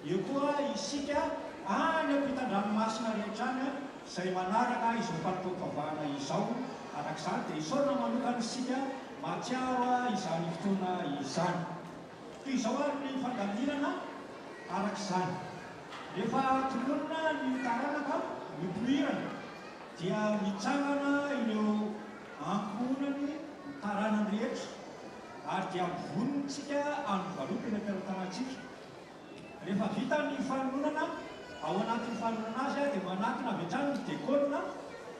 eo koa isika any am-pitan-dranomasina rehetra any izay manaraka izao falitoam-pavahana izao arak'izany dia isaona manokana sika matsiaro izany fotoana izany. Toy izao ary ny fandaminana arak'izany. Rehefa tolonina ny taranaka mipoirana dia mitsangana ireo ankohonany taranany rehetra ary dia mivonontsika amin'ny valopy ny ampiarantanatsika. Rehefa vita ny fanonana ao anatin'ny fanonana azy dia manatona avy hatrany ny dekonina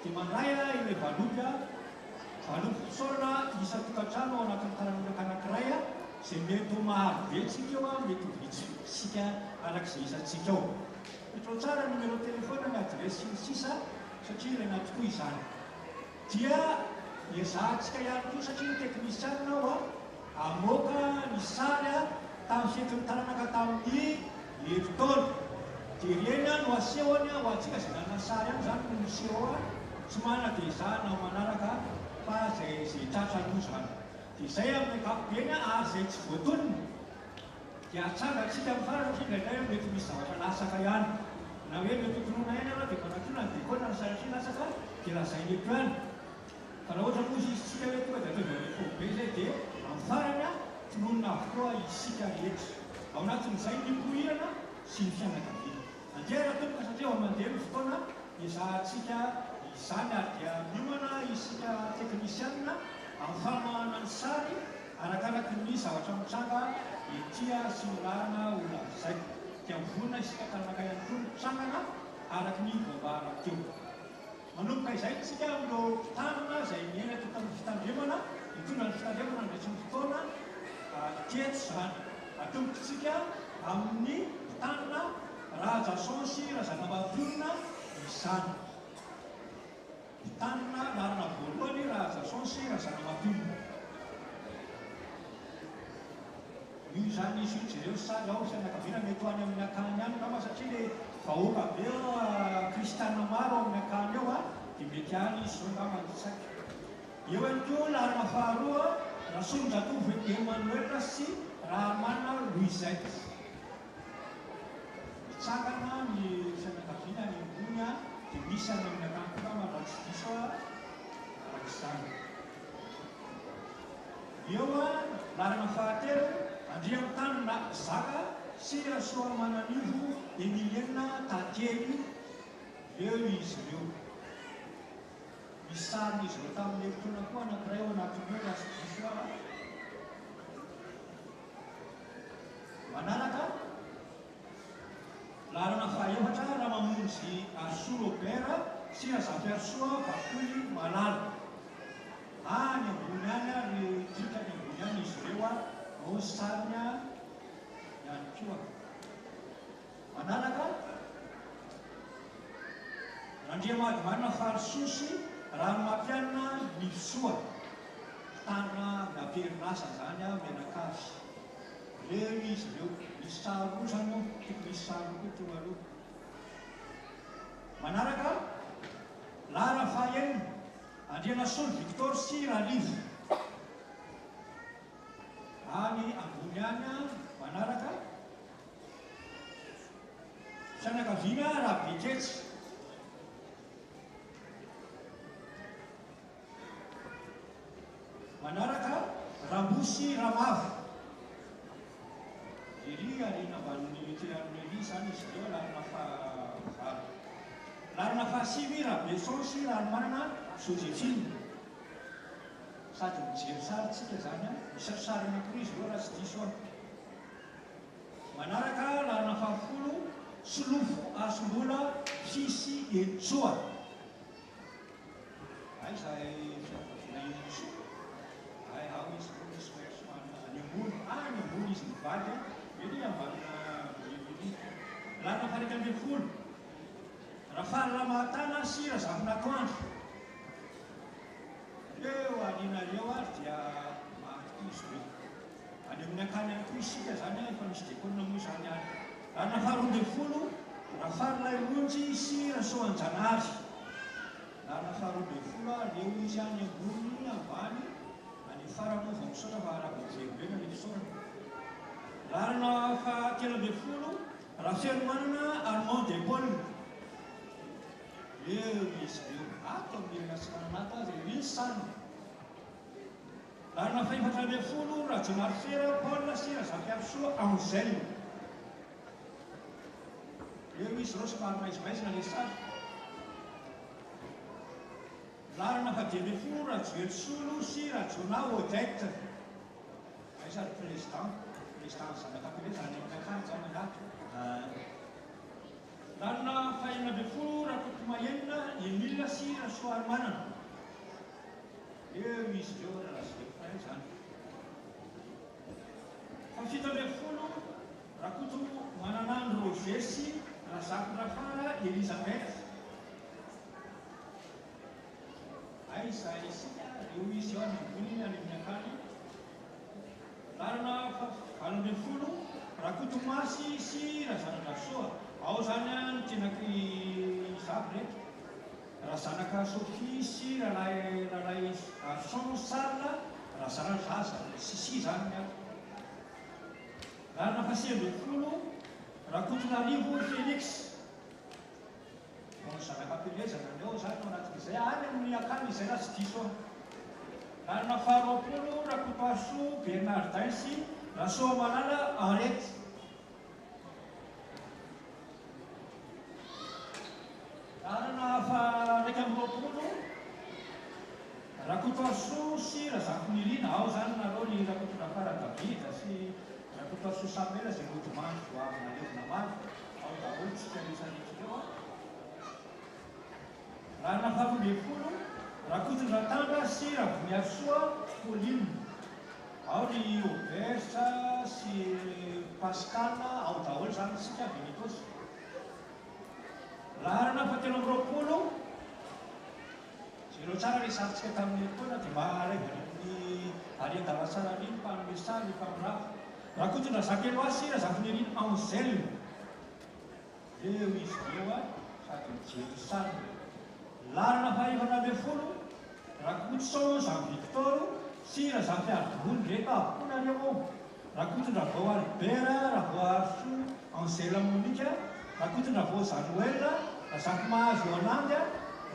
dia mandray ilay valopy pisaorana isa tokantrano ao anatin'ny taranaka anankiray izay mety maharo betsika eo mety vitsika arak'izay isantsika ao. Petro tsara numéro telefona ny adresy sisa satria ilaina tokoa izany. Dia ezahantsika ihany koa satria ny teknisiana ao amoaka ny sary tamin'ny fety ny taranaka tamin'ny herintaona. Dia ireny no asehony ho antsika izay nanana sary any izany no miseho tsy mana dia izahana manaraka fa izay tratra no izany. Dia izay amin'ny ankapobeny ary izay tsy voatonony dia atsangatsika amin'ny farany indraindray mety misy zavatra lasaka ihany. Na hoe mety hotonona ihany ianao dia manakina ny dekona ny saratria lasaka dia lazainy eto ihany. Fa raha ohatra moa izy tsika hoe tonga dia atao varefobe izay dia amin'ny farany tononona avokoa isika rehetra. Ao anatin'izay ny pohirana sy ny fianakaviana. Andeha raha tomboka satria ao mandeha ny fotoana ezahantsika izany ary dia miomana isika teknisiana amin'ny famoahana ny sary arakaraky ny zavatra mitsanga etia sy ny lalana olazay. Dia mivonona isika taranaka ihany koa ny mitsangana araky ny vombahana teo. Manomboka izay tsika amin'ireo tanana izay miaina teto amin'ny fitandremana, mitondra ny fitandremana ndraitsy ny fotoana teto izany. Atombokatsika amin'ny tanana Rajason sy Razanambatonina izany. Tanana larana voalohany Rajason sy Razanambatonina. Io izany izy io jereo sary ao fianakaviana mety ho any amin'ny akany ihany nama satria ilay vahoaka be kristiana maro ao amin'ny akany eo dia mety any izy zao nga manditsaka. Eo ihany koa larana faharoa Rasonjatovo Emmanuel sy Rahamana Louisette. Mitsangana ny fianakaviana ny ambony dia misy any amin'ny akany koa mandratsy diso arak'izany. Eo larana fahatelo Andriamantanina Zaka sy Rasoamananivo Emiliana Tately. Eo izy ireo. Misy sarin'izy ireo tamin'ny herintaona koa anankiray ao anatin'io rasy diso manaraka larana fahaefatra Ramamonjy Arsoa Robert sy Razafy Arsoa Bakoly Malala. Any ambony any ary dikany ambony any izy ireo ao sariny ihany koa. Manaraka Randriamadimana Farisosy Ranomampianina Nisoa tanana Naperinasa zany Menakavy. Reo izy ireo misy sary roa zany ao tiako misy sary koa teo aloha. Manaraka lara fahaenina Andrianasolo Victor sy Ralivo. Any ambony any manaraka fianakaviana Rabeketsy. Manaraka Rambosy Ramavo. Ery arena ambanin'ny tean'Eli zany izy ireo larina fahavalo. Larina fahasivy Rabeson sy Ranomanana Joséphine. Sady mijery sary tsika zany misy sary anankiroa izy ireo raha tsy diso aho. Manaraka larina fahafolo Solofo Asombola Fisy Etsoa. Ay izay fianakaviana Etsoa. Ay ao izy misy any ambony izy mivaly eny ambanina Bibili. Larina faharika ambin'ny folo Rafalamatana sy Razafinatoandro. Eo aninareo ary dia mahatokoa izy ireo. Any amin'ny akany ihany koa isika zany efa misy dekonina moa izany any. Larina faharoa ambin'ny folo Rafarilaimonjy sy Rasoanjanary. Larina faharoa ambin'ny folo reo izy any ambony ambany any farany moa vao misaotra fa arabajeribena ny fisaorana. Larina fahatelo ambin'ny folo Rafianomanana Armand de Paul. eo izy eo ato amin'n'irina siranata azy misy sanina larina faefatra ambin'ny folo rajonary fera paola sy razampiarosoa angele eo izy reo somary maizimaizina le sary larina fadimy ambin'ny folo rajoelsolo sy rajona odette ay sary président zanakapile zany amin'akany zany anaty larina fahenina ambin'ny folo rakotomahenina emila sy rasoary manana eo izy reo rahazay zany fafito ambin'ny folo rakoto mananano roger sy razako rafara elizabeth ay zay isika eo izy eo anivoniny anivony akany larina valo ambin'ny folo rakotomasy sy razanarasoa ao zany a nytenaky zavy reky raha zanaka sofia sy rahalay arson sarina raha zanazaza sisi zany miato larina fasi ambin'ny folo rakotonarivo félix zanakapelezana andreo zany ao anatin'izay any amin'ny akany izay raha tsy diso a larina faharoapolo rakotoaso bernardin sy rasoa malala arety larina faraiky amby roapolo rakotoaso sy razakonirina ao zany nareo ny rakotona fara davida sy rakotoaso samela zay lodomany vo aminalevina maro ao daholo tsika resanitsireo larina faharoambin'ny folo rakotondratanga sy ravoniasoa pauline ao ny auberge sy pascal ao daholo zany sika benitosy larina fahatelo amby roapolo zay reo tsara resantsika tamin'ny toana dia maharaivany arian-davatsara riny mpanome sary mpamirafa rakotondrazakelo a sy razakoniriny angele eo izy eo a sady mijery sariny larina fahaefatra ambin'ny folo rakotson jean victor sy razampiardivony reka aponareo rakotondravao albert ravoarso angela monika rakotondravao januel razako mahazo hollande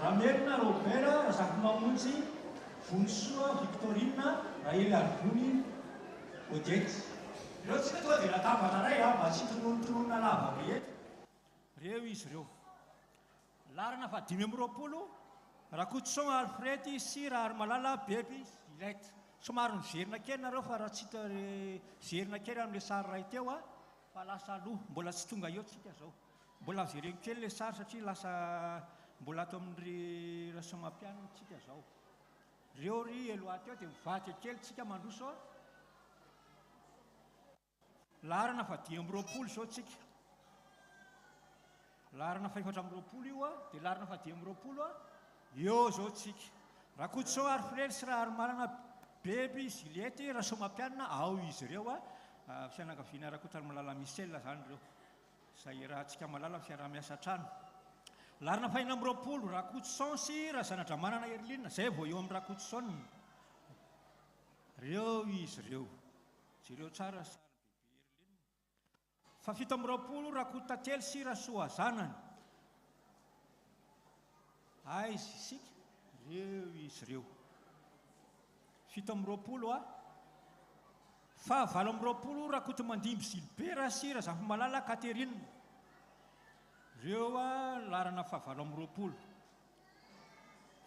ramerina robert razako mamontsy vonsoa victorine rahely arivony odette reo tsika toa dia latabatra ray a mba tsy tononotonona lava rehety reo izy reo larina fadimy amby roapolo rakotson alfredy sy raha ary malala beby ilette somary miverina kely nareo fa raha tsita verina kely amin'le sary ray teo a fa lasa aloha mbola tsy tonga eo tsika zao mbola vereny kely le sary satria lasa mbola ato amin'ry rasamampianina tsika zao reo ry eloateo dia mivady kely tsika mandroso a larina fadimy amby roapolo zao tsika larina faefatra amby roapolo io a dia larina fadimy amby roapolo a eo zao tsika rakotson arfrely sy raha ary malana beby juliette raha somampianina ao izy reo a fianakaviana rakotrany malala michel zany reo zay raha tsika malala fiarah-miasa trano larina fahenina amby roapolo rakotson sy raha zanadramanana erlina zay vao eo amin'ny rakotson reo izy reo tsy reo tsara sary bebe erlina fa fito amby roapolo rakotately sy rasoa zanany ay izy isika reo izy reo fito amby roapolo a fa valo amby roapolo rakoto mandimby gilbert sy razafy malala katerine reo a larana fahavalo amby roapolo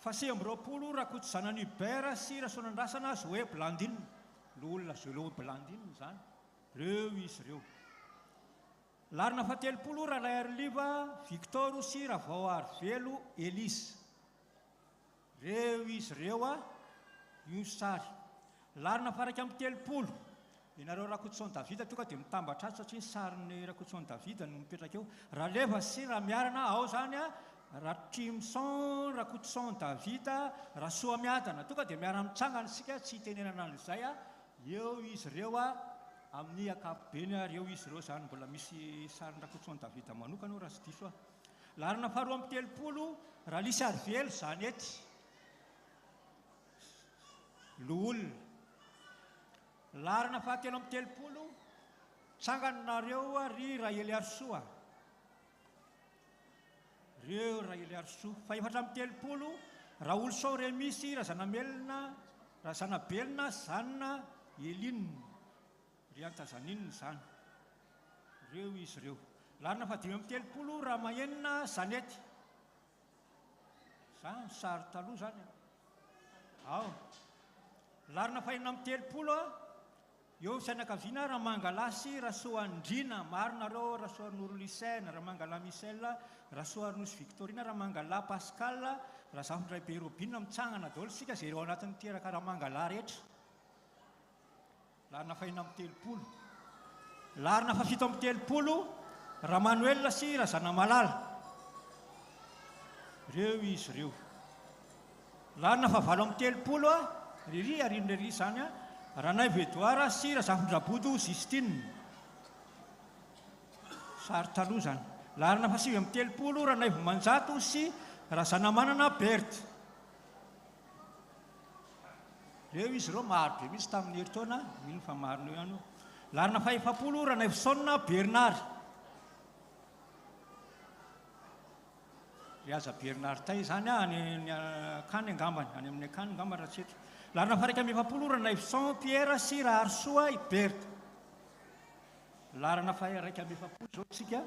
fa se amby roapolo rakoto zanany hubert sy rasonandrasana zoe blandine loolona zoe blandine zany reo izy reo larina fahatelopolo rahalay arliva victor sy ravao arvelo elise reo izy reo a io sary larina faraiky amby telopolo inareo rakotson davida tonga dia mitambatra azy satria sariny rakotson davida no mipetraka eo raha leva sy raha miarana ao zany a raha trimson rakotson davida raha soa miadana tonga dia miara mitsangana sika tsy hitenenana an'izay a eo izy reo a amin'ny akapobeny reo izy reo zany mbola misy sariny rakotson davida manokana raha sy diso a larina faharoa amby telopolo raha lisy arvely zany ety loolona larina fahatelo amby telopolo tsangananareo ry rahely arsoa reo raha ely Arsoa. Fa efatra amin'ny telopolo raha olo sao re misy razanamelona razanabelona zanona Elinina ry antazaninina zany reo izy reo. Larina fadimy amin'ny telopolo raha mahenina Zanety zany sary taloha zany ao. Larina fahenina amin'ny telopolo eo fianakaviana raha mangalasy rasoa Andrina marinareo rasoa Norlisaine raha mangala Michel rasoa Arnosy Victorina raha mangala Pascal raha zafindray be Robina mitsangana daholo sika zay reo anatin'ny teraka raha mangala rehetra. Larina fahenina amin'ny telopolo. Larina fafito amin'ny telopolo raha Manuel sy raha Zanamalala reo izy reo. Larina favalo amin'ny telopolo riry arinrery zany raha Naivo Edouard sy raha Zafindrabodo Justine sary taloha zany. Larina fasivy amin'ny telopolo raha Naivo Manjato sy raha Zanamanana Berthe reo izy reo maro be misy tamin'ny herintaona mino fa marino ihany. Larina fahaefapolo raha Naivo Saona Bernard ry aza Bernard tay zany any akany angambany any amin'ny akany angambany raha tsetra. Larina faha raika amby efapolo raha Naivo Saint Pierre sy raha Arsoa Berthe. Larina faha raika amby efapolo zao tsika.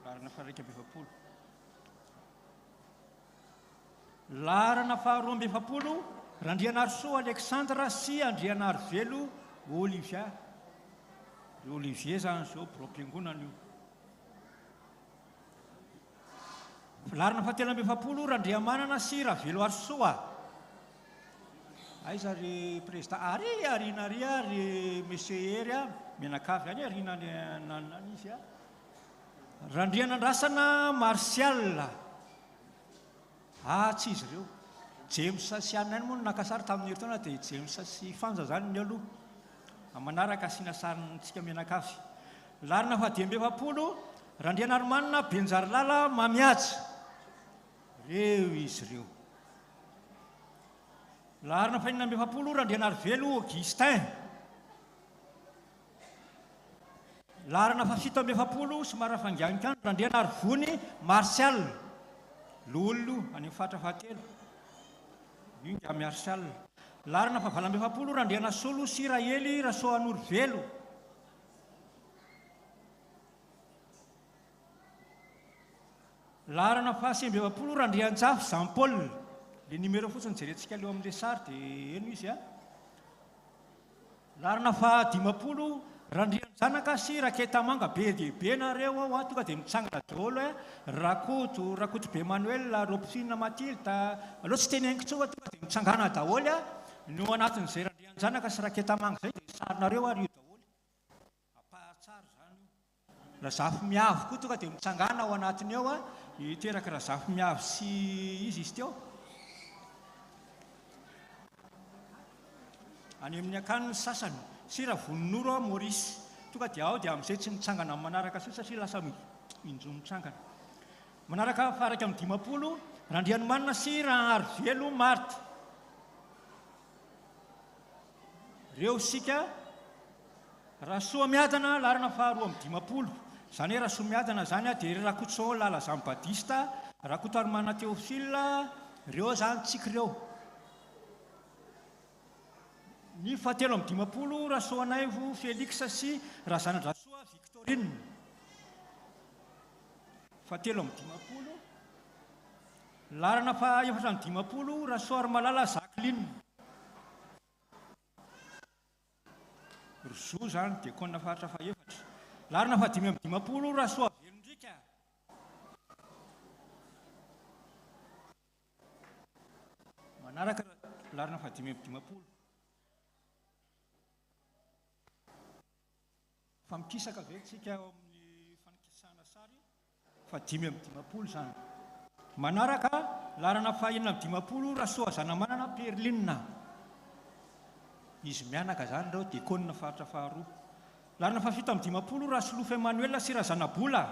Larina faha raika amby efapolo. Larina faharoa amby efapolo raha Andriana Arsoa Alexandra sy Andriana Arvelo Olivia. Olivier zany zao bro-piangonana io. Larina fahatelo amby efapolo raha Andriamanana sy raha Velo Arsoa. Aiza ry président ary arina ary ry monsieur ery menakavy any arina nanany izy raha Andrianandrasana Martial tsy izy reo. James sy anany moa nakasary tamin'ny herintaona dia James sy Fanja zany ny aloha manaraka asiana sarintsika menakavy. Larina fahadimy amby efapolo raha Andrianarmanina Benjarilala Mamiaja reo izy reo. Larina fahenina amby efapolo raha Andrianarvelo Augustin. Larina fafito amby efapolo somary fangianikany raha Andrianarvony Martial lolo any amin'ny fatra fahatelo io nga Martial. Larina fahavalo amby efapolo raha Andrianasolo sy Raely Rasoa Norvelo. Larina fahasy amby efapolo raha Andrianjafy Jean Paul le numéro fotsiny jerentsika leo amin'ilay sary dia eno izy Larina fahadimapolo raha Andrianjanaka sy Raketamanga be dia be nareo ao tonga dia mitsangana daholo Rakoto be Manuel Robsine Matilda aloha tsy teny haingotsova tonga dia mitsangana daholo no anatin'izay raha Andrianjanaka sy Raketamanga zay dia sarinareo ary io daholo ampahatsara zany io. Raha zafy miavo koa tonga dia mitsangana ao anatiny ao iteraka raha zafy miavo sy izy teo. Any amin'ny akaniny sasany sy raha Voninoro Maurice tonga dia ao dia amin'izay tsy mitsangana amin'ny manaraka satria lasa injo mitsangana. Manaraka faharaiky amin'ny dimapolo raha Andrianomanina sy raha Arvelo Marthe reo sika. Raha Soamiadana larina faharoa amin'ny dimapolo zany hoe raha Soamiadana zany dia ry Rakotso Lala Jean Baptiste Rakoto Armana Théophile reo zany tsika reo. Ny fahatelo amin'ny dimapolo raha Soanaivo Félix sy raha Zanandrasoa Victorine. Fahatelo amin'ny dimapolo. Larina fahaefatra amin'ny dimapolo raha Soaromalala Jacqueline. Rozo zany dia kona fahatra fahaefatra. Larina fahadimy amin'ny dimapolo raha Soavelondrika. Manaraka larina fahadimy amin'ny dimapolo. Famikisaka ve tsika ao amin'ny fanikisana sary fahadimy amin'ny dimapolo zany. Manaraka larina fahaenina amin'ny dimapolo raha Soa Zanamanana Perline. Izy mianaka zany reo dia konina fahatra faharoa. Larina fahafito amin'ny dimapolo raha Solofy Emmanuel sy raha Zanabola.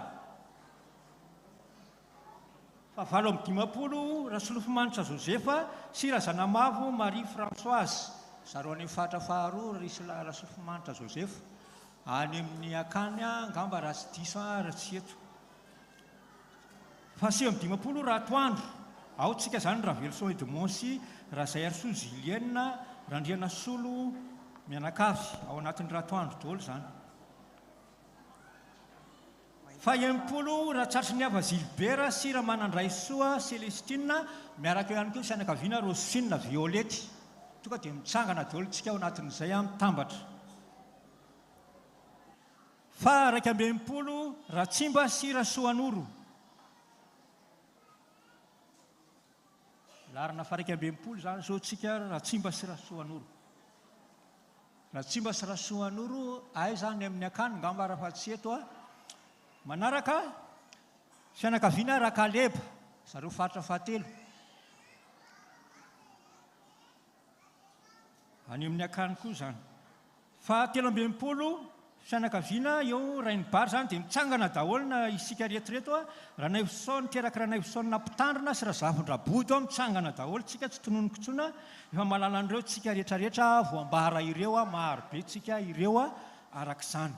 Fahavalo amin'ny dimapolo raha Solofy Manitra Josefa sy raha Zanamavo Marie Françoise. Zareo any fahatra faharoa raha Solofy Manitra Josefa. any amin'ny akany angamba raha tsy diso raha tsy eto fa 5-20 raha toandro ao tsika zany raha Velson Edmonsy raha Zairso Julienne Randriana Solo mianakavy ao anatin'ny raha toandro daholo zany fa 80 raha tratry ny ava Gilbert sy raha manandray soa Célestine miaraka eo ihany koa fianakaviana Rosine Violette tonga dia mitsangana daholo tsika ao anatin'izay mitambatra fa 180 raha Tsimba sy raha Soanoro larina fa 180 zany zao tsika raha Tsimba sy raha Soanoro raha Tsimba sy raha Soanoro ay zany amin'ny akany ngamba raha fa tsy eto manaraka fianakaviana raha Kaleba zareo faritra fahatelo any amin'ny akany koa zany fa 380 fianakaviana eo Rainbar zany dia mitsangana daholo na isika rehetrareto raha Naivson teraka raha Naivson Mpitandrina sy raha Zavondraboto mitsangana daholo tsika tsy tononoko tsona efa malala an'ireo tsika rehetrarehetra voambara ireo marobe tsika ireo arak'izany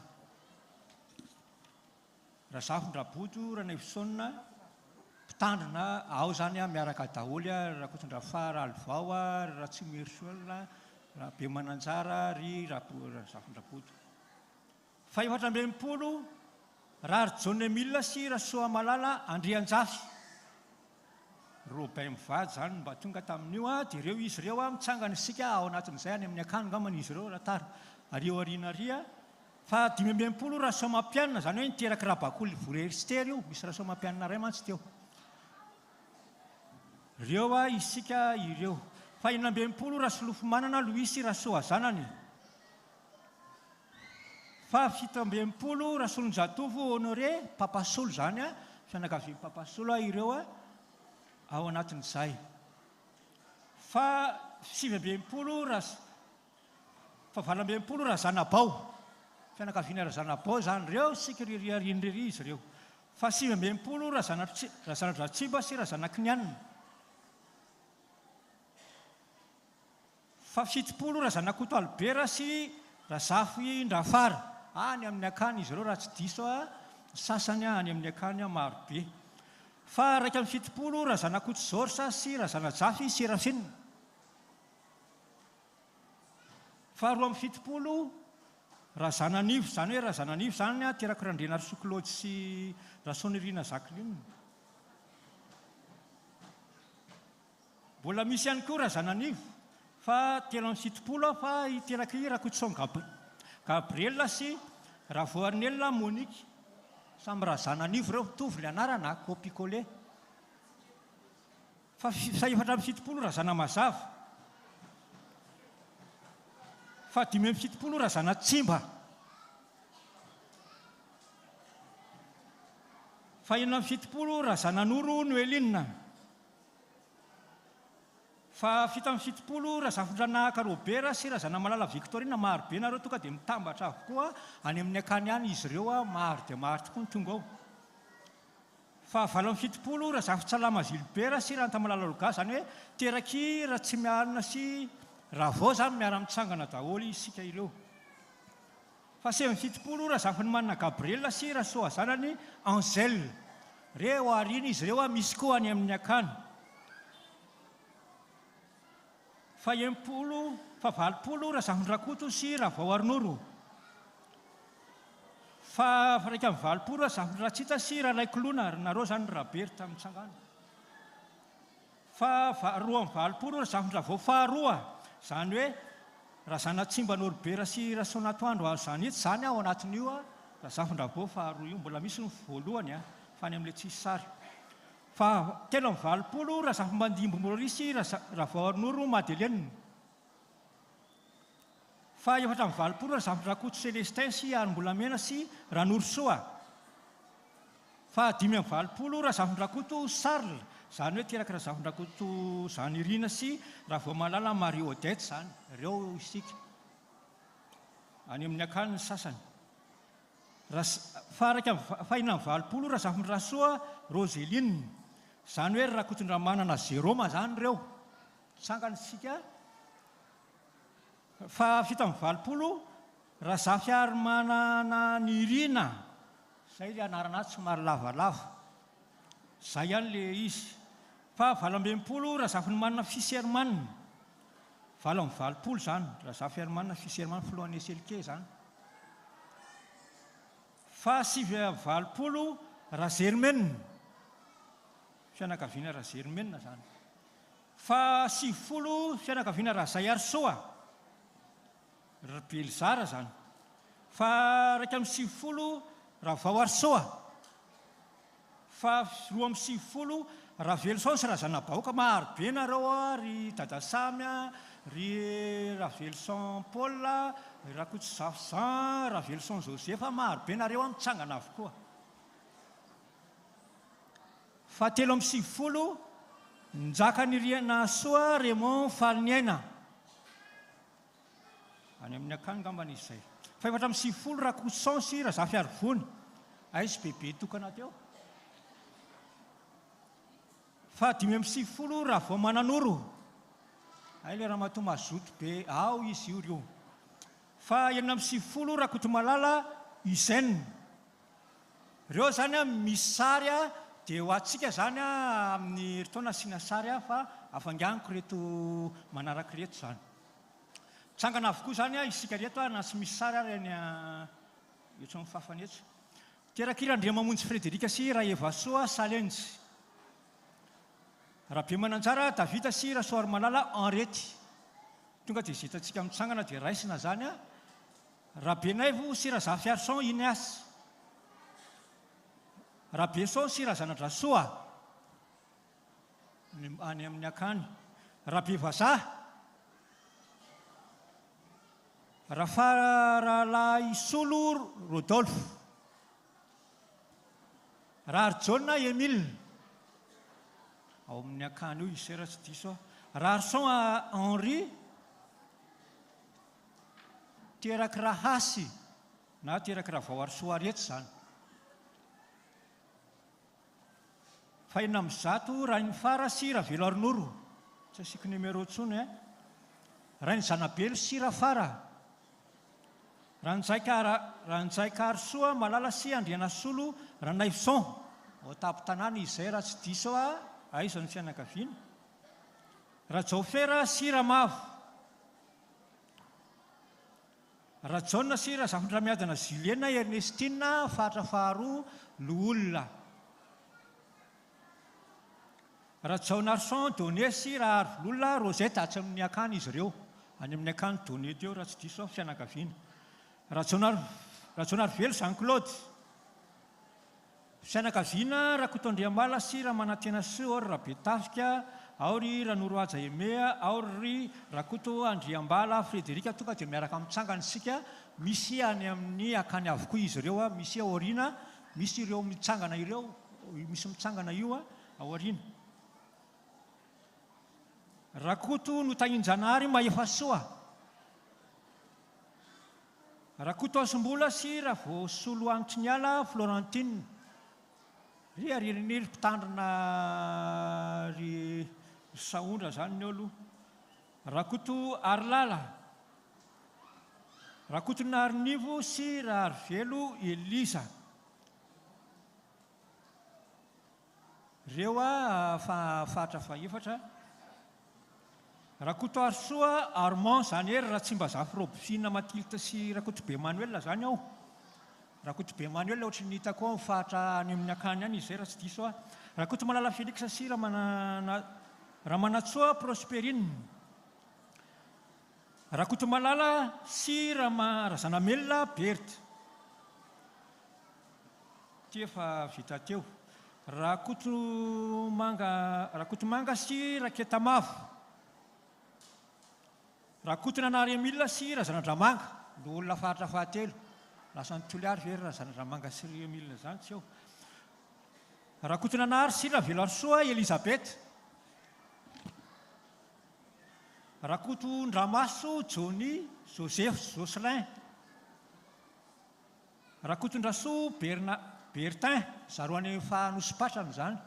raha Zavondraboto raha Naivson Mpitandrina ao zany miaraka daholo raha Kotondraha Fara Alvao raha Tsimersuel raha Be Mananjara ry raha Zavondraboto fa 480 raha John Emile sy raha Soamalala Andrianjafy Robin mivady zany mba tonga tamin'io dia ireo izy ireo mitsangana isika ao anatin'izay any amin'ny akany ngambany izy ireo raha tara ary eo ariana ry fa 580 raha Soamampianina zany hoe niteraka raha Bakoly Forestier io misy raha Soamampianina ray mantsy teo ireo isika ireo fa 480 raha Solofomanana Louis raha Soazanany fa 780 raha Solonjatovo Honoré Papasolo zany fianakavian'ny Papasolo ireo ao anatin'izay fa 780 raha fa 880 raha Zanabao fianakaviana raha Zanabao zany ireo sika riarian'rery izy ireo fa 780 raha Zanadratsimba sy raha Zanakinianina fa 70 raha Zanakoto Albert sy raha Zafy Ndrafara any amin'ny akany izy ireo raha tsy diso sasany any amin'ny akany marobe fa 170 raha Zanakoto Zorsa sy raha Zanajafy Serafina fa 270 raha Zananivo zany hoe raha Zananivo zany teraka Randrena Sokolody sy raha Sonerina Jacqueline mbola misy ihany koa raha Zananivo fa 370 fa iteraka raha Kotson Gabriel sy raha Voarnel Monique samy raha Zananivo ireo mitovy le anarana copicolé fa 470 raha Zanamazava fa 570 raha Zanatsimba fa 470 raha Zananoro Noeline fa 770 raha Zavondranahaka Robert sy raha Zanamalala Victorine marobe nareo tonga dia mitambatra avokoa any amin'ny akany any izy ireo maro dia maro tokoa ny tonga ao fa 770 raha Zavotsalama Gilbert sy raha Antamalala Loga zany hoe teraky raha tsy miarina sy raha vao zany miara-mitsangana daholo isika ireo fa 770 raha Zavonymanina Gabriel sy raha Soazanany Angèle reo ariana izy ireo misy koa any amin'ny akany fa 20 raha Zavondrakoto sy raha Vaoarnoro fa 120 raha Zavondratsita sy raha Laikolona nareo zany Raberta mitsangana fa 220 raha Zavondravao faharoa zany hoe raha Zanatsimba Norbert sy raha Sonatoandro zany etsy zany ao anatin'io raha Zavondravao faharoa io mbola misy ny voalohany fa any amin'ilay tsisy sary fa 320 raha Zafimandimbo Maurice raha Vaoarnoro Madeleine fa 420 raha Zavondrakoto Célestin sy Arimbolamena sy raha Norsoa fa 520 raha Zavondrakoto Charles zany hoe teraka raha Zavondrakoto zany Irina sy raha Voamalala Marie Odette zany ireo isika any amin'ny akany ny sasany fa 520 raha Zavondrasoa Roseline zany hoe raha Kotondramanana Zeroma zany ireo sangany sika fa 720 raha za fiary manana nirina zay le anarana azy somary lavalava zay ihany le izy fa valambempolo raha zafy ny manana fisermanina valo amin'ny valopolo zany raha za fiary manana fisermanina filohan'ny eselike zany fa sivy valopolo raha zermenina fianakaviana raha zermenina zany fa sivifolo fianakaviana raha zay arsoa belzara zany fa raika amin'ny sivifolo raha vao arsoa fa roa amin'ny sivifolo raha velosons raha zanabahoaka maharobe nareo a ry dadasamy a ry raha veloson paul raha kotsy zafzan raha veloson joseph maharobe nareo a mitsangana avokoa fa telo amin'ny sivifolo njaka nyriana soa remon faliny aina any amin'ny akany ngambana izy zay fa efatra amin'ny sivifolo raha kosonsy raha za fiarivony aizy bebe tokana teo fa dimy amin'ny sivifolo raha vao mananoro ay le raha matoa mazoto be ao izy io reo fa enina amin'ny sivifolo raha koto malala izaine reo zany a misy sary a dia ho atsika zany a amin'ny ritaona asiana sary a fa afanganiko reto manaraka reto zany tsangana avokoa zany a isika reto a na sy misy sary ary any etso amin'ny fafany etso terakirandria mamonjy frederika sy raha evasoa salenjy raha be mananjara davita sy raha soary malala henrety tonga dia zetatsika mitsangana dia raisina zany a raha be naivo sy raha za fiarson ineas raha be son sy raha zanadrasoa any amin'ny akany raha be vazaha raha faralahy isolo rodolphe raha arjona emile ao amin'ny akany io izy raha tsy diso raha arson henri teraky raha hasy na teraky raha vao arsoa rehetra zany fa enina amin'ny zato raha ny fara sy raha velo aronoro tsy asiko numéro tsony e raha ny zanabelo sy raha fara raha njaika arsoa malala sy andriana solo raha naivson ao tapo-tanàna izay raha tsy diso a aizany fianakaviana raha jaofera sy raha mavo raha jauna sy raha zafin-dramiadana zilena ernestina fahatra faharoa loolona raha jaona arson donné sy raha arvololona rosette atsy amin'ny akany izy ireo any amin'ny akany donné teo raha tsy diso fianakaviana raha jaona arvelo jean claude fianakaviana raha kotondriamala sy raha manantena sy ao ry raha betafika ao ry ranoroaja emea ao ry rakoto andriambala frederika tonga dia miaraka mitsangana isika misy any amin'ny akany avokoa izy ireo a misy aoriana misy ireo mitsangana ireo misy mitsangana io a aoriana rakoto no tahinjanahary maefa soa rakoto asombola sy raha vao solo antry ny ala florentine ry aririn'iry mpitandrina ry saondra zany ny olo rakoto arilala rakoto na arinivo sy raha arivelo eliza reo a fahatra faefatra rakoto arsoa armand zany hery raha tsy mba zafy robifina matilta sy rakoto be manuel zany ao rakoto be manuel ohatra ny hitako ao mifahatra any amin'ny akany any izay raha tsy diso a rakoto malala felix sy raha manatsoa prosperine rakoto malala sy raha zanamelona berta ty efa vita teo rakoto manga sy raketamavo rakoto nanary emile sy raha zanadramanga no olona fahatra fahatelo lasa nytoliary very raha zanadramanga sy emile zany tsy eo rakoto nanary sy raha velo arsoa elizabeth rakoto ndramaso jony joseph jocelin rakoto ndraso bertin zaroany fahanosipatrany zany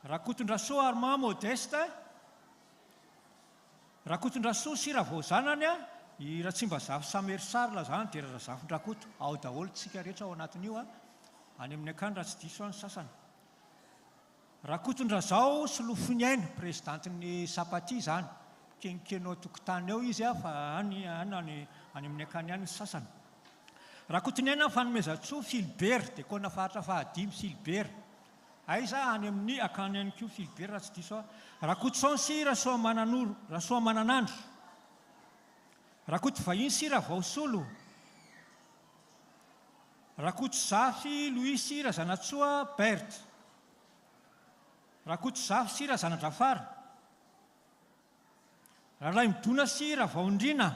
rakoto ndraso armand modeste rakoto ndraso sy raha vao zanany a I raha tsy mba zafy samerisarila zany dia raha zafin-drakoto ao daholo tsika rehetra ao anatin'io a any amin'ny akany raha tsy diso any sasany. Rakotondrazao Solofiny aina présidentin'ny Sapati zany, kenkenao tokotany eo izy a fa any amin'ny akany any sasany. Rakotony aina fanomezatsoa Filibert dia kona fahatra fahadimy Filibert. Aiza any amin'ny akany any koa Filibert raha tsy diso a. Rakoto Sansy Rasoa Mananoro, Rasoa Mananandro. Rakoto vahiny Sira Vaosolo. Rakoto Zafy Loisy Razanatsoa Berta. Rakoto Zafy sy Razanadrafara. Rahalay Midona sy Ravaondrina.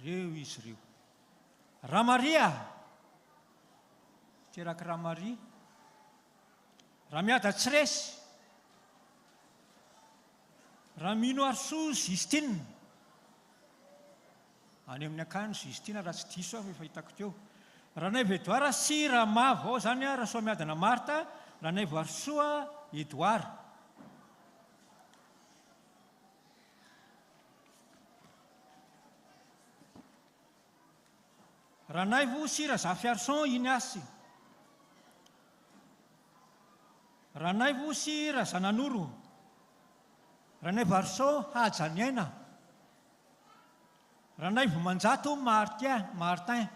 Reo izy reo. Ramaria. Teraka Ramaria. Ramiada Tsiresy. Ramino Arsoa Justine. Any amin'ny akany Justina raha tsy diso aho efa hitako teo. Ranay Edouard sy Ramavo ao zany a Rasoa Miadana Marta, Ranay Arsoa Edouard. Ranaivo sy Razafy Arson Inyasy. Ranaivo sy Razananoro. Ranaivo Arson Hajaniaina. Ranaivo Manjato Martin.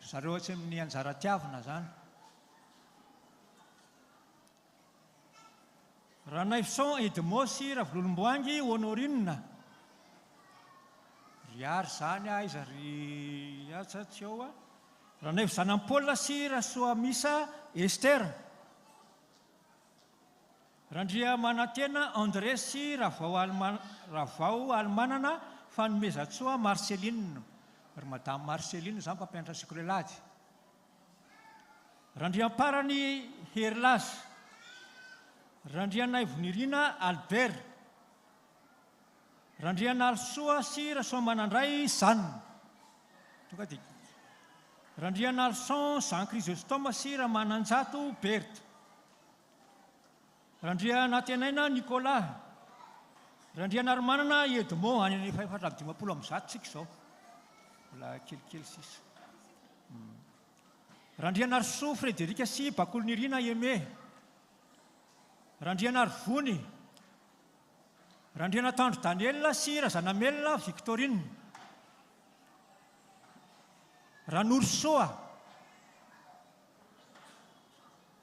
Zareo tsy amin'ny anjara-tiavina zany. Ranaivson Edmond sy Ravololomboangy Honorine. Riary zany a izy ry atsatsy eo a. Ranaivo Zanampaolina sy Rasoa Misa Ester. Randria Manantena André sy Ravao Almanana fanomezatsoa Marceline. Ry Madame Marceline zany mpampianatra Sikolelady. Randriamparany Herlas. Randrianaivo Nirina Albert. Randrianalsoa sy Rasoa Manandray Zanne. Tonga dia Randrianalson Jean Chrysostome sy Ramananjato Berta. Randrianatenaina Nicolas. Randrianarmanana Edmond any amin'ny 450 tsika izao. Mbola kelikely sisa. Randrianarsoa Frédéric sy Bakolonirina Aimé. Randrianarvony. Randrianatandro Daniel sy Razanamelina Victorine. Ranorsoa.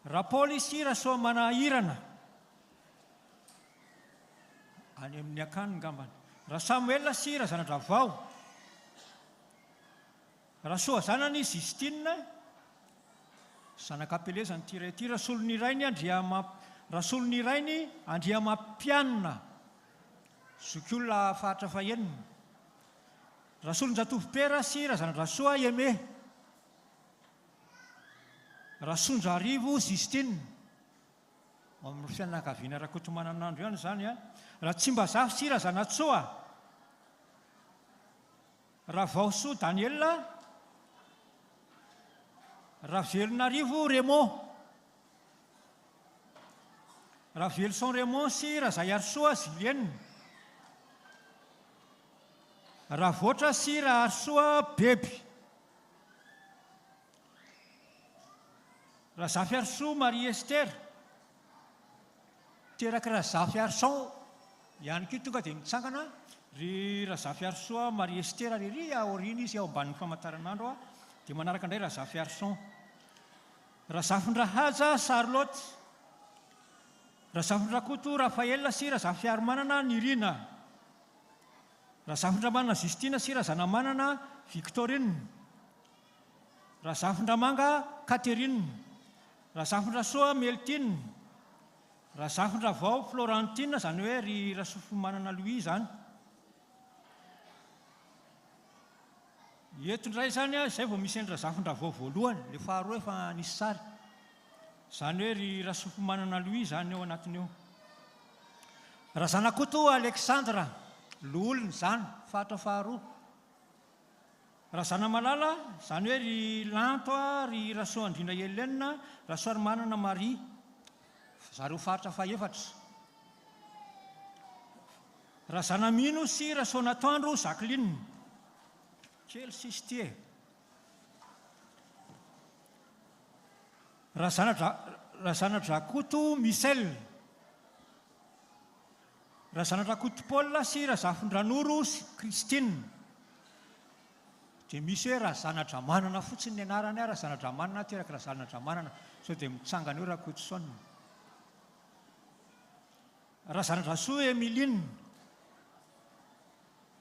Rapaoly sy Rasoa Manahirana. Any amin'ny akany ngambany. Rasamuel sy Razanadravao. Rasoa zanany Justine. Zanakapelezany ty Rasolon'Irainy Rasolon'Irainy Andriamampianina. Zokiolona fahatra fahenina. Rasolonjatovopera sy Razanadrasoa Aimé. Rasondrarivo Justine. Amin'ny fianakaviana Rakoto Mananandro ihany zany a. Ratsimbazafy sy Razanatsoa. Ravaosoa Daniel. Ravelonarivo Raymond. Ravelson Raymond sy Razay Arsoa Julienne. Ravoatra sy Arsoa Beby. Razafy Arsoa Marie Esther. Teraka Razafy Arson ihany koa tonga dia mitsangana ry Razafy Arsoa Marie Esther ry aoriana izy ao ambanin'ny famantaranandro a dia manaraka indray Razafy Arson. Razafin-drahaja Charlotte. Razafin-drakoto Raphaël sy Razafy Armanana Nirina. Razafin-dramanana Justine sy Razanamanana Victorine. Razafin-dramanga Catherine. Razafin-drasoa Meltine. Razafin-dravao Florentine zany hoe ry Rasofomanana Louis zany. Eto indray zany a izay vao misy ny Razafin-dravao voalohany, le faharoa efa nisy sary. Zany hoe ry Rasofomanana Louis zany eo anatiny eo. Razanakoto Alexandra, loolony zany, fahatra faharoa. Razana Malala, zany hoe ry Lanto ry Rasoa Andrina Helena, Rasoa Armanana Marie. Zareo fahatra fahefatra. raha zanamino sy raha sonatoandro Jacqueline kely sisy ty raha zanadrakoto Michel, raha zanadrakoto Paul sy raha zafindranoro Christine. Dia misy hoe raha zanadramanana fotsiny ny anarany raha zanadramanana teraka raha zanadramanana sao dia mitsangana eo raha Kotsoana. Raha zanadrasoa Emiline,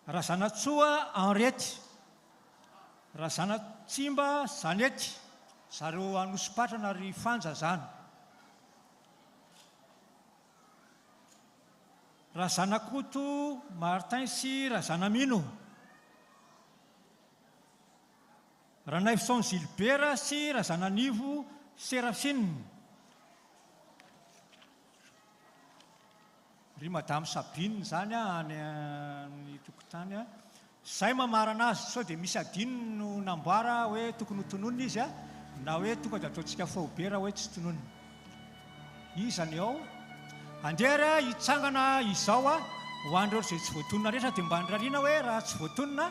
raha zanatsoa Henriette, raha zanatsimba Zanety, zareo Anosipatrana ry Fanja zany. Raha zanakoto Martin sy raha zanamino, raha Naifson Gilbert sy raha zananivo Sérafine, ry Madame Sabine zany any amin'ny tokotany zay mamarana azy sao dia misy adiny no namboara hoe tokony ho tononona izy na hoe tonga dia ataontsika fahobera hoe tsy tononona izany ao andehara hitsangana izao ho andreo izay tsy voatonona rehetra dia mba nirariana hoe raha tsy voatonona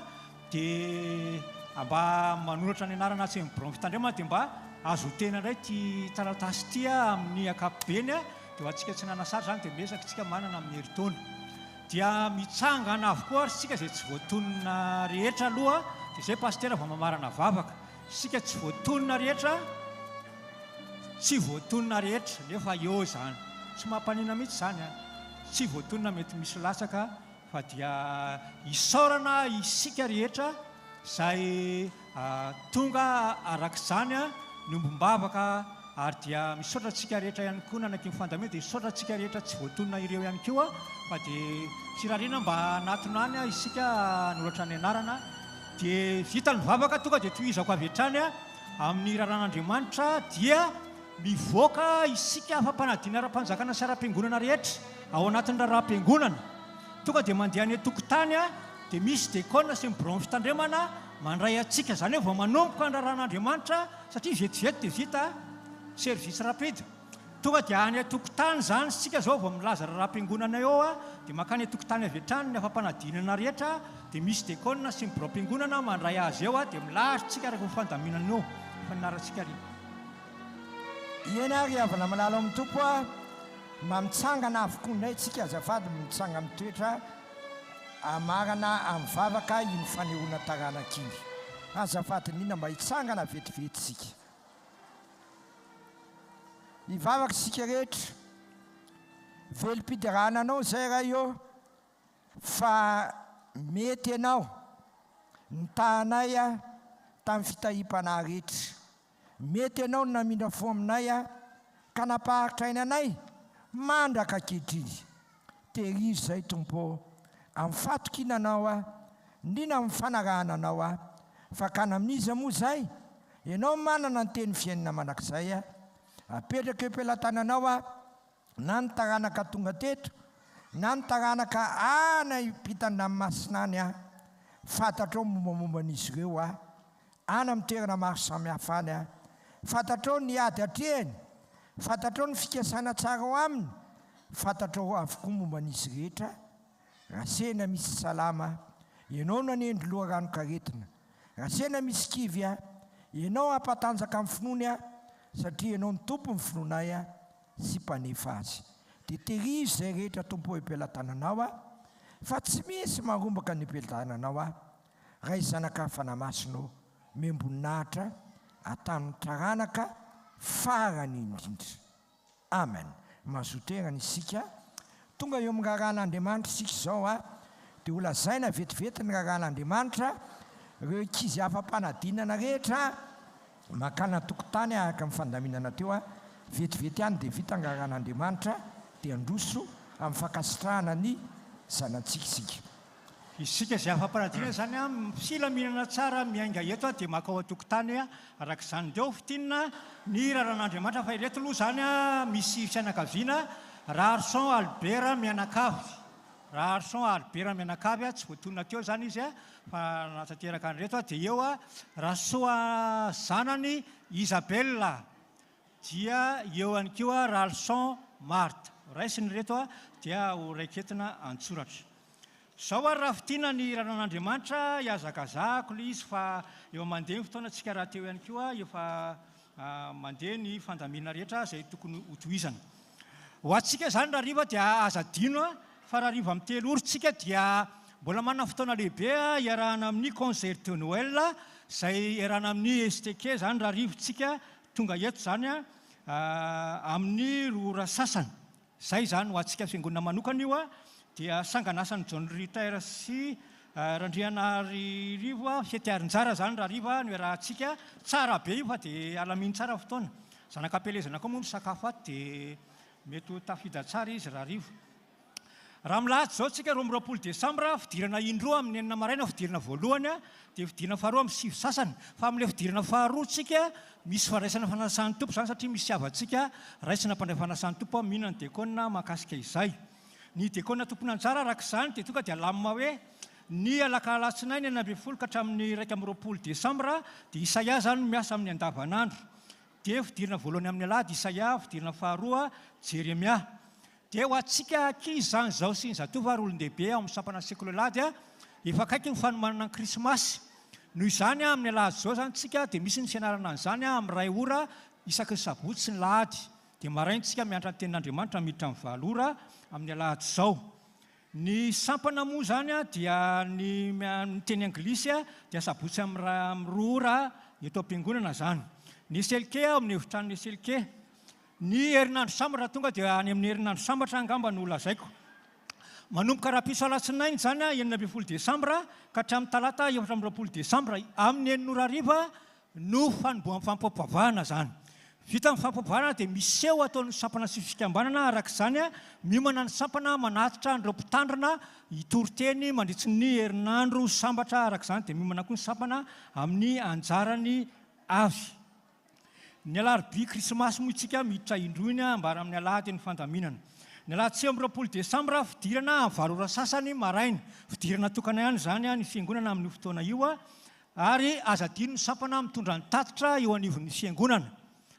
dia mba manoratra ny anarana tsy miboron fitandremana dia mba azo tena indray ty taratasy ty amin'ny ankapobeny dia ho antsika tsy nanasary zany dia mesaka tsika manana amin'ny heritaona dia mitsangana avokoa sika izay tsy voatonona rehetra aloha dia izay pastera vao mamarana vavaka sika tsy voatonona rehetra tsy voatonona rehetra nefa eo zany tsy mampanina mihitsy zany tsy voatonona mety misy latsaka fa dia isaorana isika rehetra izay tonga arak'izany ny ombombavaka ary dia misaotra antsika rehetra ihany koa nanaky ny fandamina dia misaotra antsika rehetra tsy voatonona ireo ihany koa fa dia tsy rarina mba anatonany isika noratra ny anarana dia vita ny vavaka tonga dia tohizako avy hatrany amin'ny raran'Andriamanitra dia mivoaka isika fampanadina ara-panjakana sy ara-piangonana rehetra ao anatin'ny raharaham-piangonana tonga dia mandeha ny tokotany dia misy dekona sy miboron fitandremana mandray atsika zany hoe vao manomboka ny raran'Andriamanitra satria vetivety dia vita service rapide tonga dia any tokotany zany sika zao vao milaza raharaham-piangonana eo dia makany tokotany avy hatrany ny afampanadinana rehetra dia misy dekona sy miborom-piangonana mandray azy eo dia milahatra tsika rehefa fandaminana eo faninarantsika ry iena ary avana malala amin'ny tompo mamitsangana avokoa indray tsika azafady mitsanga amin'ny toetra amarana amin'ny vavaka iny fanehoana taranakiry azafady nina mba hitsangana vetivety sika hivavaka sika rehetra velom-piderana anao zay raha io fa mety ianao nitahanay tamin'ny fitahim-panahy rehetra mety ianao namindra fo aminay ka napaharitra aina anay mandraka ankehitriny tehirizy zay tompo amin'ny fatokinanao indrina amin'ny fanarahana anao fa ka namin'iza moa zay ianao manana ny teny fiainana manak'izay apetraka eo am-pelantananao na ny taranaka tonga teto na ny taranaka ana ipitana amin'ny masinany fantatrao mombamomban'izy ireo any amin'ny toerana maro samihafa any fantatrao ny ady hatrehany fantatrao ny fikasana tsara ao aminy fantatrao avokoa momban'izy rehetra raha sena misy salama ianao nanendry loharano-karetina raha sena misy kivy ianao ampatanjaka amin'ny finoany satria ianao ny tompo ny finoanay sy mpanefa azy dia terizy zay rehetra tompo empelantananao fa tsy misy marombaka ny empelantananao raha izanaka fanamasinao memboninahitra atany taranaka farany indrindra amen mazoterana isika tonga eo amin'ny raharan'Andriamanitra isika izao dia holazaina vetivety ny raharan'Andriamanitra ireo ankizy afam-panadinana rehetra makana tokotany araka amin'ny fandaminana teo vetivety ihany dia vita ny raharan'Andriamanitra dia androso amin'ny fankasitrahana ny zanantsika isika isika izay afam-panadinana zany filaminana tsara miainga eto dia makao atokotany arak'izany deo fitinina ny raharan'Andriamanitra fa ireto aloha zany misy fianakaviana Raharson Albert mianakavy Raharson Albert mianakavy tsy voatonona teo zany izy fa natanteraka an'ireto dia eo rahasoa zanany Isabelle dia eo any koa Raharson Marthe raisiny reto dia ho raiketina antsoratra zao ary raha fitiana ny ranan'Andriamanitra hiazakazahako le izy fa eo mandeha ny fotoana antsika raha teo ihany koa efa mandeha ny fandamina rehetra izay tokony hotohizana. Ho antsika izany raha riva dia azadino fa raha riva amin'ny 3 oritsika dia mbola manana fotoana lehibe iarahana amin'ny concert de Noël izay iarahana amin'ny STK izany raha rivotsika tonga eto izany amin'ny 2 ora sasany. Izay izany ho antsika fiangonana manokana io dia sanganasan'ny John Ritter sy Randrianary Rivo fietiarin-jara izany raha riva no iarahantsika tsara be io fa dia alaminy tsara fotoana. Zanak'ampelezana koa moa misakafo ato dia mety ho tafida tsara izy raha rivo. Raha milahatra izao tsika 20 Desambra fidirana indroa amin'ny 9 maraina fidirana voalohany dia fidirana faharoa amin'ny 7 sasany. Fa amin'ilay fidirana faharoa tsika misy faraisana fanasan'ny tompo izany satria misy havatsika raisina mpandray fanasan'ny tompo mihinana dekona mahakasika izay. Ny dekona tompony anjara araka izany dia tonga dia lamina hoe ny alakalatsinainy 9 ka hatramin'ny 20 Desambra dia Isaia izany miasa amin'ny andavanandro. Dia fidirana voalohany amin'ny alahady Isaia, fidirana faharoa Jeremia. Dia ho antsika ankizy izany izao sy ny zatovo ary olon-dehibe ao amin'ny sampana sekololady efa akaiky ny fanomanana ny krismasy. Noho izany amin'ny alahady izao izany tsika dia misy ny fianarana an'izany amin'ny 2 ora isaky ny sabotsy sy ny lahady. Dia maraintsika mianatra ny tenin'Andriamanitra miditra amin'ny 7 ora amin'ny alahady izao. Ny sampana moa izany dia ny teny anglisy dia sabotsy amin'ny 2 ora eto am-piangonana izany. Ny SLK amin'ny efitrano SLK. Ny herinandro sambatra tonga dia any amin'ny herinandro sambatra angamba no lazaiko. Manomboka rahapiso alatsinainy izany 9 Desambra ka hatramin'ny talata 14 Desambra amin'ny 9 ora hariva no fanombohan'ny fampam-pavahana izany. Vita amin'ny fampam-pavahana dia miseho ataon'ny sampana sy fikambanana araka izany miomana ny sampana manatitra andro mpitandrina hitory-teny mandritsy ny herinandro sambatra araka izany dia miomana koa ny sampana amin'ny anjarany avy. Ny alarobia krismasy moa itsika miditra indroiny ambara amin'ny alahady ny fandaminana. Ny alahady 20 Desambra fidirana amin'ny 2 ora sasany maraina. Fidirana tokana ihany izany ny fiangonana amin'ny fotoana io ary azadino ny sampana mitondra ny tatitra eo anivon'ny fiangonana.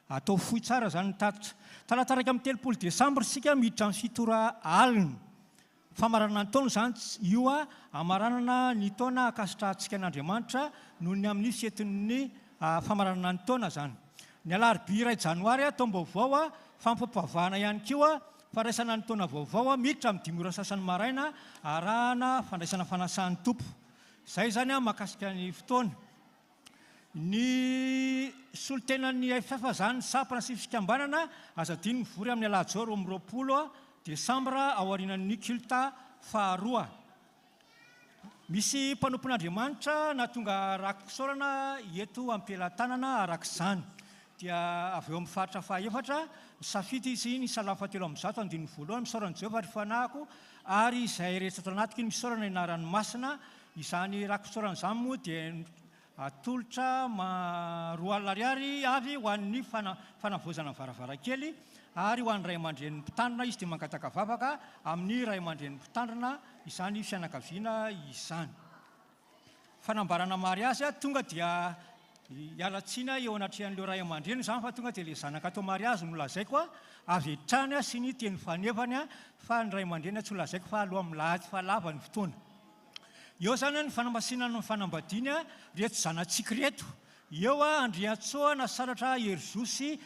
Atao fohy tsara izany ny tatitra. Talata 3 Desambra isika miditra amin'ny 7 ora alina. Famaranana ny taona izany io amaranana ny taona akasitrahantsika an'Andriamanitra noho ny amin'ny fietin'ny famaranana ny taona izany. Ny alarobia 2 Janoary taom-baovao fampam-pavahana ihany koa faraisana ny taona vaovao miditra amin'ny 5 ora sasany maraina arahana fandraisana fanasan'ny tompo. Izay izany mahakasika ny fotoana. Ny solotenan'ny FF izany sampana sy fikambanana azadino mivory amin'ny alahady izao 20 Desambra ao aorianan'ny culta faharoa. Misy mpanompon'Andriamanitra natonga rakosorana eto am-pelantanana araka izany. Dia avy eo amin'ny faritra faha-efatra safidy izy ny salamo 7:1 misaorana Jehovah ary fanahiko ary izay rehetra ato anatiko ny misaorana inaran'ny masina. Izany rakosorana izany moa dia atolotra 2 ariary avy ho an'ny fanavozana varavarankely ary ho an'ny ray aman-dren'ny mpitandrina izy dia mangataka vavaka amin'ny ray aman-dren'ny mpitandrina izany fianakaviana izany. Fanambarana mariazy tonga dia hialatsina eo anatrehan'ileo ray aman-dreny izany fa tonga dia ilay zanaka atao mariazy no lazaiko avy hatrany sy ny teny fanevany fa ny ray aman-dreny tsy ho lazaiko fa aloha amin'ny lahady fa lava ny fotoana. Eo zany ny fanamasinana ny fanambadiany reto zanatsika reto. Eo Andriantsoa Nasaratra Erzosy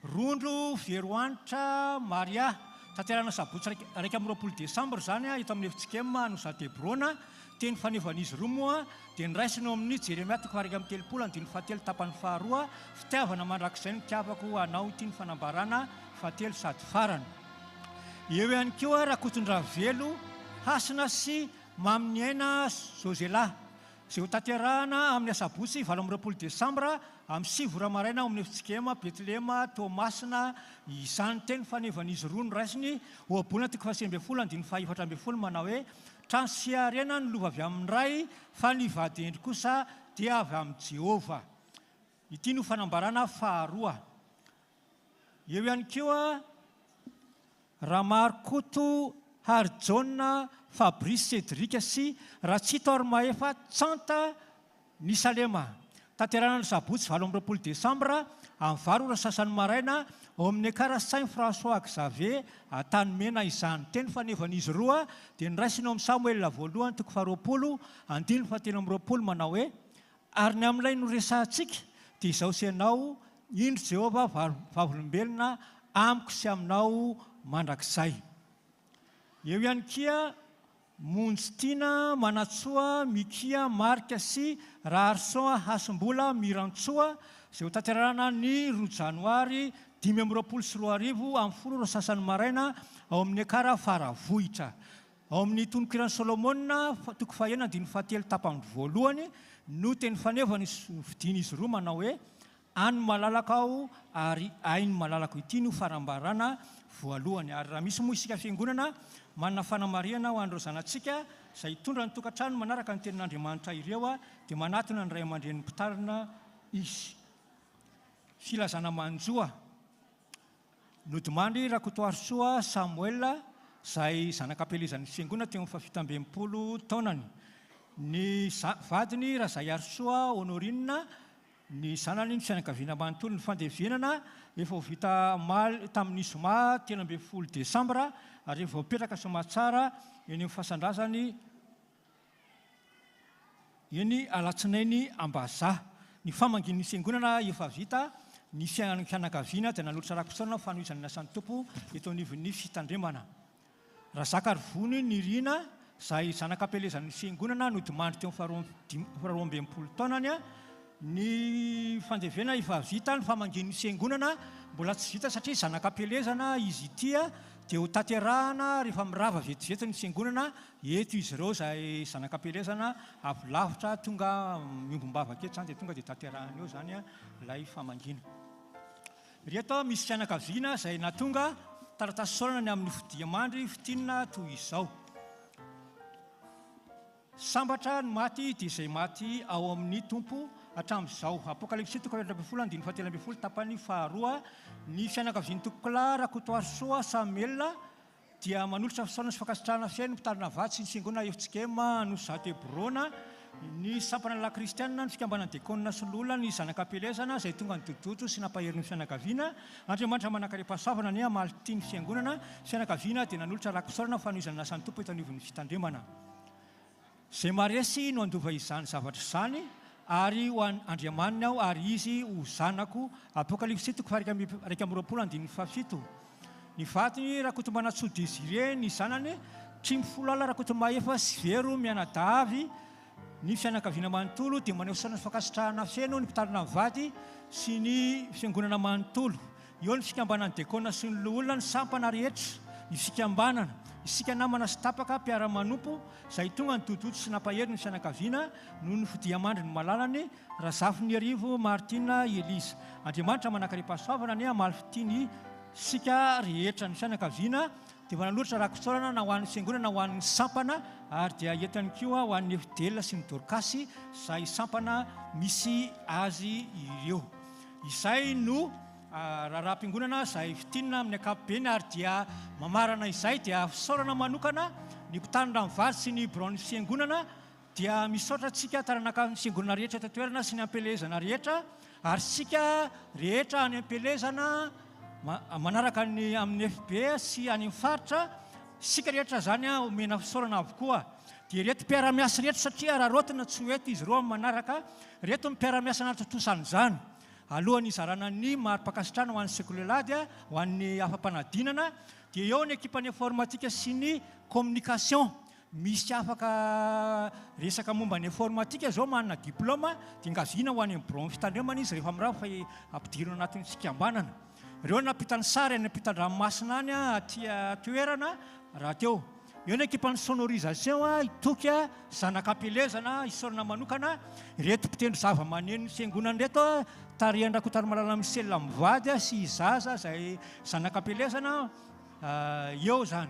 Rondro Veroanitra Maria tanterana sabotsy 20 Desambra izany eto amin'ny efitsikema no Zadebrona. Teny fanevan'izy roa moa dia niraisina amin'ny Jeremia 2:3 tapany faharoa fitiavana mandrakizay ny mitiavako anao ity ny fanambarana 7 sady farana. Eo ihany koa Rakotondravelo Hasina sy Maminy Aina Zozela izay ho tanterahana amin'ny asabotsy 20 Desambra amin'ny 7 ora maraina amin'ny efitsikema Betlema Tomasina. Izany teny fanevan'izy roa no raisiny ohabolana 7 manao hoe trano sy fiarena ny lova avy amin'ny ray fa ny vady endry kosa dia avy amin'ny Jehova. Ity no fanambarana faharoa. Eo ihany koa Ramarkoto Harjona Fabrice Cédric sy Ratsito Armaefa Tsanta ny Salema. tanterana ny sabotsy 20 desambra amin'ny varo sasany maraina ao amin'ny akara saint François Xavier Tanimena izany teny fa nevan'izy roa dia niraisina amin'ny Samuel voalohany 20 manao hoe ary ny amin'ilay no resahantsika dia izao sy ianao indro Jehova vavolombelona amiko sy aminao mandrakizay. Eo ihany kia Monjitiana Manatsoa Mikia Marika sy Raharson Hasimbola Mirantsoa izay ho tanterana ny 2 Janoary 2024 amin'ny folo sasany maraina ao amin'ny akara Faravohitra. Ao amin'ny tononkirany Solomona 1:7 tapany voalohany no teny faneva ny vidian'izy roa manao hoe any malalaka aho ary ainy malalaka ity no farambarana voalohany. Ary raha misy moa isika fiangonana manana fanamariana ho andreo zanantsika izay tondra ny tokantrano manaraka ny tenin'Andriamanitra ireo dia manatona ny ray aman-dren'ny mpitarina izy. Filazana manjoa Nodimandry Rakotoarisoa Samuel izay zanak'ampelezan'ny fiangonana teo amin'ny 70 taonany. Ny vadiny Razay Arisoa Honorine ny zanany ny fianakaviana manontolo ny fandevenana efa ho vita tamin'ny zoma 13 desambra ary efa mipetraka somatsara eny amin'ny fahasandrazany eny alatsinainy Ambazaha. Ny famangin'ny fiangonana efa vita ny fianakaviana dia nanolotra rakosorana fanohizan'ny asan'ny tompo eto anivon'ny fitandremana. Razaka Rivony ny Rina izay zanak'ampelezan'ny fiangonana Nodimandry teo amin'ny 12 taonany ny fandevena efa vita ny famangin'ny fiangonana mbola tsy vita satria zanak'ampelezana izy ity dia ho tanterahana rehefa mirava vetivety ny fiangonana eto izy ireo izay zanak'ampelezana avy lavitra tonga miombom-bavaka eto zany dia tonga dia tanterahana eo zany ilay famangina. Reto misy fianakaviana izay natonga taratasy saorana amin'ny fidiamandry fitinina toy izao. Sambatra ny maty dia izay maty ao amin'ny tompo hatramin'izao. Apokalipsy 2:17 tapany faharoa ny fianakavian'ny Tokola Rakotoarisoa Samuel dia manolotra fisaorana sy fankasitrahana fiaino mpitarina vatsy ny fiangonana Efitsikema no Zatebrona ny sampana la kristianina ny fikambanan'ny dekona sy lola ny zanak'ampelezana izay tonga ny dododo sy nampaherin'ny fianakaviana. Andriamanitra manakare-pahasoavana ny amalitiany fiangonana fianakaviana dia nanolotra rakosorana fanohizana asan'ny tompo eto anivon'ny fitandremana. Izay maresy no andova izany zavatra izany ary ho andriamanina aho ary izy ho zanako. Apokalipsy 2:17. Ny vadiny Rakotomanatsio Desire ny zanany Trimifolo Rakotomahefa sy Vero Mianadavy ny fianakaviana manontolo dia maneho fisaorana sy fankasitrahana fiaino ny mpitarina vady sy ny fiangonana manontolo. Eo ny fikambanan'ny dekona sy ny olona ny sampana rehetra ny fikambanana isika namana sy tapaka mpiara-manompo izay tonga ny dododo sy nampaheri ny fianakaviana noho ny fidiamandry ny malalany Razafy Arivo Martina Elisa. Andriamanitra manakare-pahasoavana ny amalifitiany sika rehetra ny fianakaviana dia manaloatra rakosorana na ho an'ny fiangonana na ho an'ny sampana ary dia entany koa ho an'ny Efidelina sy ny Dorkasy izay sampana misy azy ireo. Izay no raharam-piangonana izay fitinina amin'ny ankapobeny ary dia mamarana izay dia fisaorana manokana ny mpitanitra amin'ny vady sy ny braon'ny fiangonana dia misaotra tsika taranaka ny fiangonana rehetra tatoerana sy ny ampelezana rehetra ary sika rehetra any ampelezana manaraka ny amin'ny FB sy any amin'ny faritra sika rehetra zany omena fisaorana avokoa. Dia reto mpiara-miasa rehetra satria raha rotina tsy hoety izy roa manaraka reto mpiara-miasa natotosanyizany alohan'ny izarana ny mari-pakasitrana ho an'ny sekolelady ho an'ny afampanadinana dia eo ny ekipan'ny informatika sy ny communication misy afaka resaka momba ny informatika zao manana diplôma dia ngaviana ho any amin'ny braon fitandremana izy rehefa mirava fa ampidirina anatin'ny fikambanana. Ireo nampitany sary any ampitan-dranomasina any atia toerana raha teo. Eo ny ekipan'ny sonorisation itoky zanak'ampelezana isaorana manokana reto mpitendry zava-maneno fiangonana reto tarian-drakotary malala miselona mivady sy zaza izay zanak'ampelezana eo zany.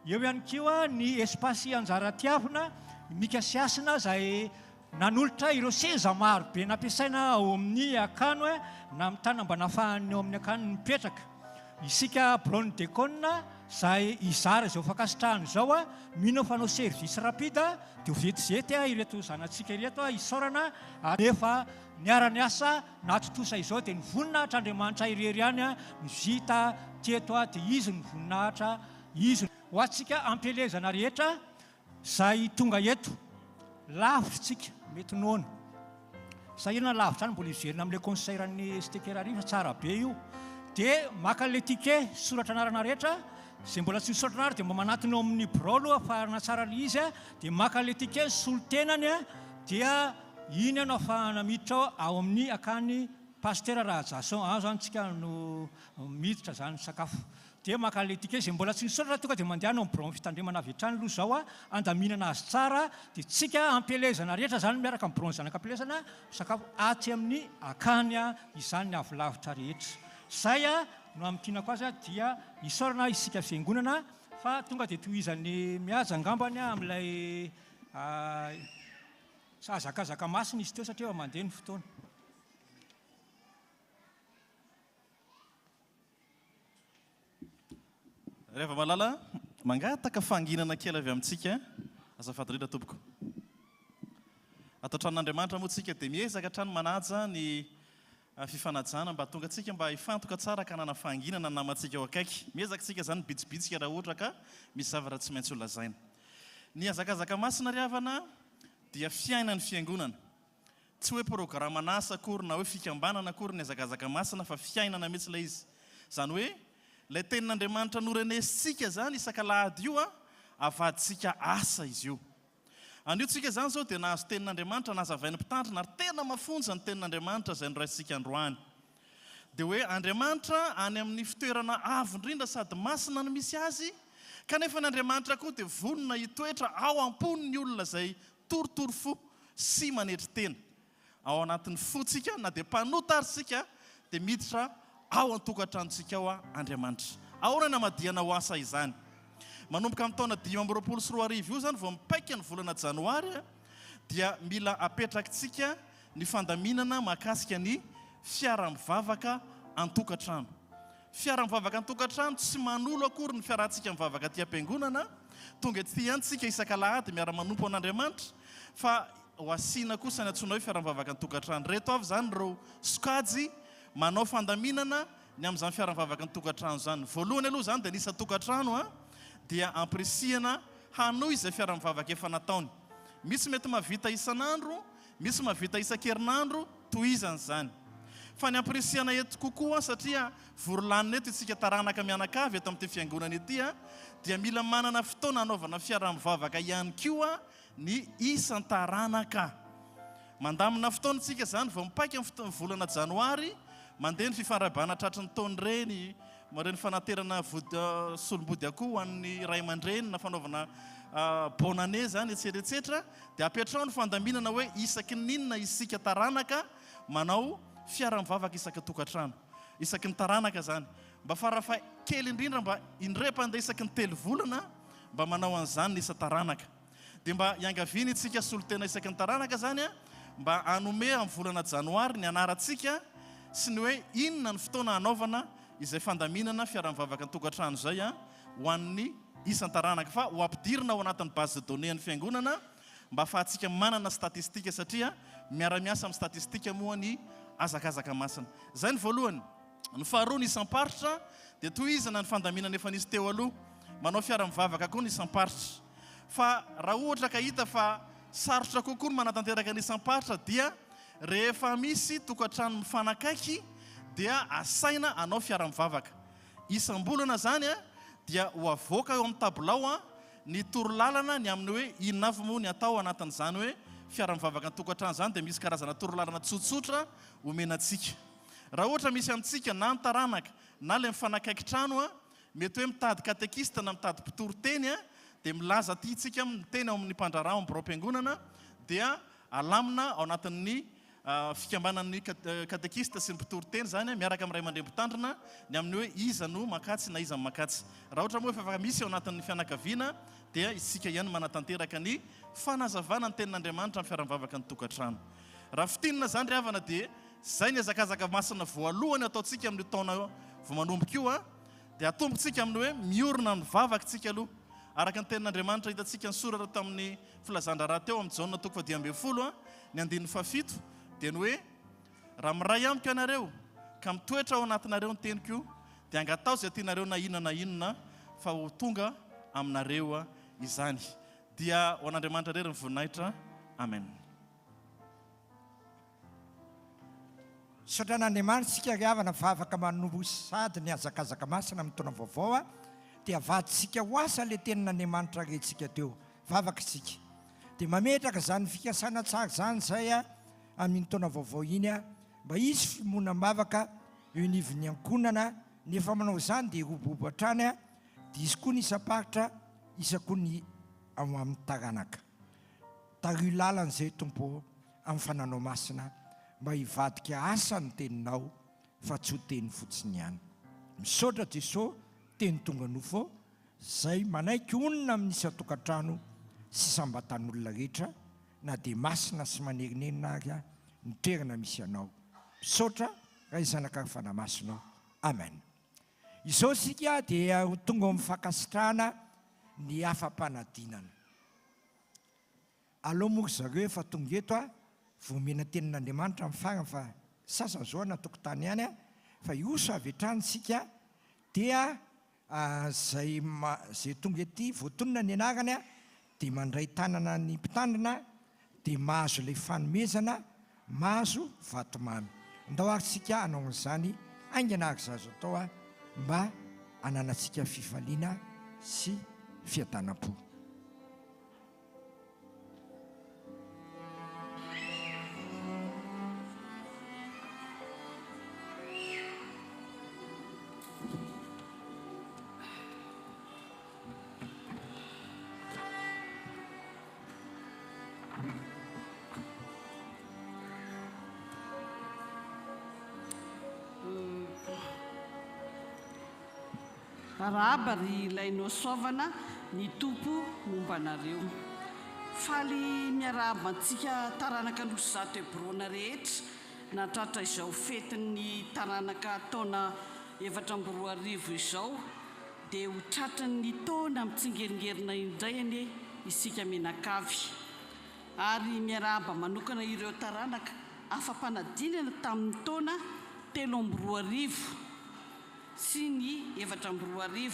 Eo ihany koa ny espasy anjara tiavina mikasiasina izay nanolotra ireo seza maro be nampiasaina ao amin'ny akano na amin'ny tany mba nafahan'ny ao amin'ny akano mipetraka. Isika braon dekona zay izara izao fakasitrahany zao a mino fanao service rapide dia ovetivety ireto zanatsika ireto isaorana nefa niara-ny asa natotosa izao dia nivoninahitra Andriamanitra irery ihany a mivita teto a dia izy ny voninahitra izy ho atsika ampelezana rehetra zay tonga eto lavitsika mety noana sahirana lavitra any mbola iverina amin'ilay conseilran'ny stekerarifa tsara be io dia maka le ticket soratra anarana rehetra zay mbola tsy misoratra anarana dia mba manatiny eo amin'ny brolo ahafahana tsara le izy a dia maka le ticket solotenany a dia iny ano ahafahana miditra ao amin'ny akany pasteur Rahajason azo antsika no miditra zany sakafo dia maka le ticket zay mbola tsy misoratra tonga dia mandeha no brolo fitandremana avy hatrany aloha zao a andaminana azy tsara dia tsika ampelezana rehetra zany miaraka amin'ny brolo zanak'ampelezana sakafo aty amin'ny akany a izany ny avolavitra rehetra zay a no amin'tinako azy a dia isaorana isika fiangonana fa tonga dia tohizany mihaja angambany amin'ilay zakazaka masina izy teo satria mandeha ny fotoana. Rehefa malala mangataka fanginana kely avy amintsika azafady indrindra tompoko atao tranon'Andriamanitra moa tsika dia miezaka hatrany manaja ny fifanajana mba tonga tsika mba hifantoka tsara ka nana fanginana namantsika eo akaiky miezaka tsika zany bitsibitsika raha ohatra ka misy zavatra tsy maintsy olazaina ny azakazaka masina riavana dia fiainany fiangonana tsy hoe programme anasa akory na hoe fikambanana akory ny azakazaka masina fa fiainana mihitsy ilay izy zany hoe ilay tenin'Andriamanitra norenesitsika zany isan-kalahady io a avaditsika asa izy io aniotsika zany zao dia nahazo tenin'Andriamanitra nazavain'ny mpitandrina ary tena mafonja ny tenin'Andriamanitra zay noraisitsika androany dia hoe Andriamanitra any amin'ny fitoerana avo indrindra sady masina no misy azy kanefa ny Andriamanitra koa dia vonona hitoetra ao am-pony ny olona zay torotoro fo sy manetry tena ao anatin'ny fotsika na dia mpanota arysika dia miditra ao an-tokantranontsika ao a Andriamanitra ahorana madiana ho asa izany manomboka amin'ny taona 2024 io zany vao mipaika ny volana janoary dia mila apetrakitsika ny fandaminana mahakasika ny fiara-mivavaka an-tokantrano fiara-mivavaka an-tokantrano tsy manolo akory ny fiarantsika mivavaka aty am-piangonana tonga ety antsika isan-kalahady miara-manompo an'Andriamanitra fa ho asiana kosa ny antsoina hoe fiara-mivavaka an-tokantrano reto avy zany reo sokajy manao fandaminana ny amin'izany fiara-mivavaka an-tokantrano zany voalohany aloha zany dia nisa tokantrano a dia ampirisihana hanoy izay fiara-mivavaka efa nataony misy mety mavita isan'andro misy mavita isan-kerinandro tohizany zany fa ny ampirisihana eto kokoa satria vorolanina eto itsika taranaka mianakavy eto amin'ity fiangonana ity a dia mila manana fotoana anaovana fiara-mivavaka ihany koa ny isan-taranaka mandamina fotoana tsika zany vao mipaika amin'ny volana janoary mandeha ny fifanarabana tratry ny taony reny mareny fanaterana solombody akoho an'ny ray aman-dreny na fanaovana bonane zany etsetraetsetra dia apetrao ny fandaminana hoe isaky ninona isika taranaka manao fiara-mivavaka isaky tokantrano isaky ny taranaka zany mba farafa kely indrindra mba indrepande isaky ny telo volana mba manao an'izany ny isa taranaka dia mba iangaviana itsika solotena isaky ny taranaka zany a mba anome amin'ny volana janoary ny anaratsika sy ny hoe inona ny fotoana anaovana izay fandaminana fiara-mivavaka an-tokantrano zay a ho an'ny isan-taranaka fa ho ampidirina ao anatin'ny base de données ny fiangonana mba afahantsika manana statistika satria miara-miasa amin'ny statistika moa ny azakazaka masina zay ny voalohany ny faharoa ny isam-paritra dia tohizana ny fandaminana efa nisy teo aloha manao fiara-mivavaka koa ny isam-paritra fa raha ohatra ka hita fa sarotra kokoa ny manatanteraka ny isam-paritra dia rehefa misy tokantrano mifanakaiky dia asaina anao fiara-mivavaka isam-bolana zany a dia ho avoaka eo amin'ny tabilao a ny torolalana ny amin'ny hoe inona avy moa ny atao anatin'izany hoe fiara-mivavaka ny tokantrano zany dia misy karazana torolalana tsotsotra omenantsika raha ohatra misy amintsika na ny taranaka na le mifanakaiky trano a mety hoe mitady katekista na mitady mpitory-teny a dia milaza ty tsika miteny ao amin'ny mpandrarao amin'ny biro-piangonana dia alamina ao anatin'ny fikambanan'ny katekista sy ny mpitory-teny zany miaraka amin'ny ray aman-dreny mpitandrina ny amin'ny hoe iza no makatsy na iza makatsy raha ohatra moa efa afaka misy ao anatin'ny fianakaviana dia isika ihany manatanteraka ny fanazavana ny tenin'Andriamanitra amin'ny fiara-mivavaka ny tokantrano raha fitinina zany ry havana dia zay ny azakazaka masina voalohany ataontsika amin'ny taona vao manomboka io a dia atombotsika amin'ny hoe miorona mivavakantsika aloha araka ny tenin'Andriamanitra hitantsika ny soratra tamin'ny filazan-draharaha teo amin'ny Jaona 10:10 ny 7 dia ny hoe raha miray amiko ianareo ka mitoetra ao anatinareo ny teniko dia angatao izay tianareo na inona fa ho tonga aminareo izany. Dia ho an'Andriamanitra rery ny voninahitra. Amen. Sotran'Andriamanitra sika riavana vavaka manombo sady ny azakazaka masina amin'ny taona vaovao dia avaditsika ho asa le tenin'Andriamanitra rentsika teo vavaka sika dia mametraka zany fikasana tsara zany zay amin'ny taona vaovao iny mba isy fimonam-bavaka eo anivon'ny ankonana nefa manao zany dia robobo hatrany dia izy koa ny isam-paritra isakoa ny ao amin'ny taranaka tario lalan'izay tompo amin'ny fananao masina mba hivadika asa ny teninao fa tsy ho teny fotsiny ihany. Misaotra Jesosy teny tonga nofo zay manaiky onona amin'ny isa-tokantrano sy sambatan'olona rehetra na dia masina sy manerinenina ary ny toerana misy anao. Misaotra raha izanaka fanamasinao. Amen. Izao sika dia tonga amin'ny fankasitrahana ny afa-panadinana. Aloha moa zareo efa tonga eto vomena tenin'Andriamanitra amin'ny farany fa sasany zao natokotany ihany fa ioso avy hatrany sika dia zay tonga ety voatonona ny anarany dia mandray tanana ny mpitandrina dia mahazo ilay fanomezana mahazo vatomamy. Andao ary sika hanao an'izany aingana ary zazo atao mba hananantsika fifaliana sy fiadanam-po. Araba ry ilainao saovana ny tompo momba anareo. Faly miarahaba antsika taranaka nosy zato hebrona rehetra natratra izao fetin'ny taranaka taona 2024 izao dia ho tratran'ny taona mitsingeringerinina indray ane isika menakavy. Ary miarahaba manokana ireo taranaka afa-panadinana tamin'ny taona 2023 sy ny 2024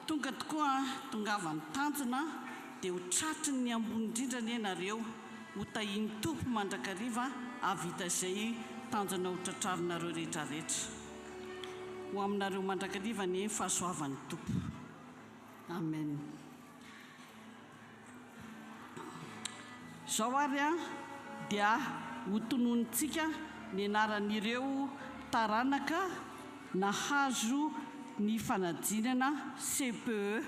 tonga tokoa tongavany tanjona dia ho tratriny ny ambony indrindra ny ianareo ho tahiny tompo mandrakariva avita izay tanjona ho tratrarinareo rehetrarehetra ho aminareo mandrakariva ny fahasoavan'ny tompo. Amen. Zao ary dia ho tononitsika ny anaran'ireo taranaka nahazo ny fanadinana CPE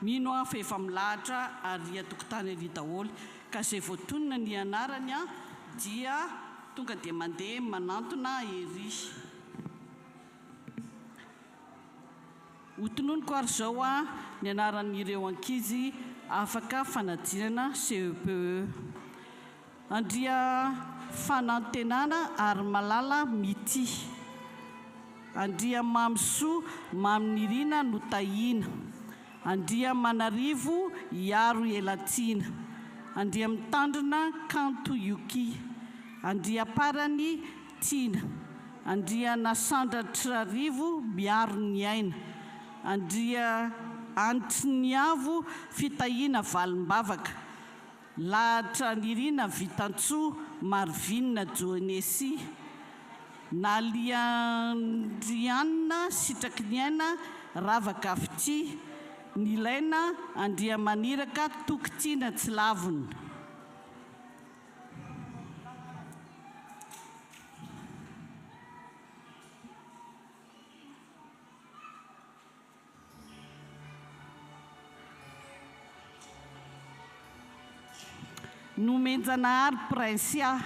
mino fa efa milahatra ary atokotany ary daholo ka izay voatonona ny anarany dia tonga dia mandeha manantona ery. Ho tononiko ary zao ny anaran'ireo ankizy afaka fanadinana CPE. Andria fanantenana ary malala mity. Andria mamsoa maminirina no tahina. Andria manarivo iaro elatina. Andria mitandrina kanto yuki. Andria parany tina. Andria nasandratrarivo miaro ny aina. Andria antiniavo fitahina valimbavaka. Lahatra nirina vitantsoa marvinina joanesi. Naliandrianina sitrakiniana ravaka avity nilaina andria maniraka tokitiana tsy lavina. Nomenjanahary Prinsia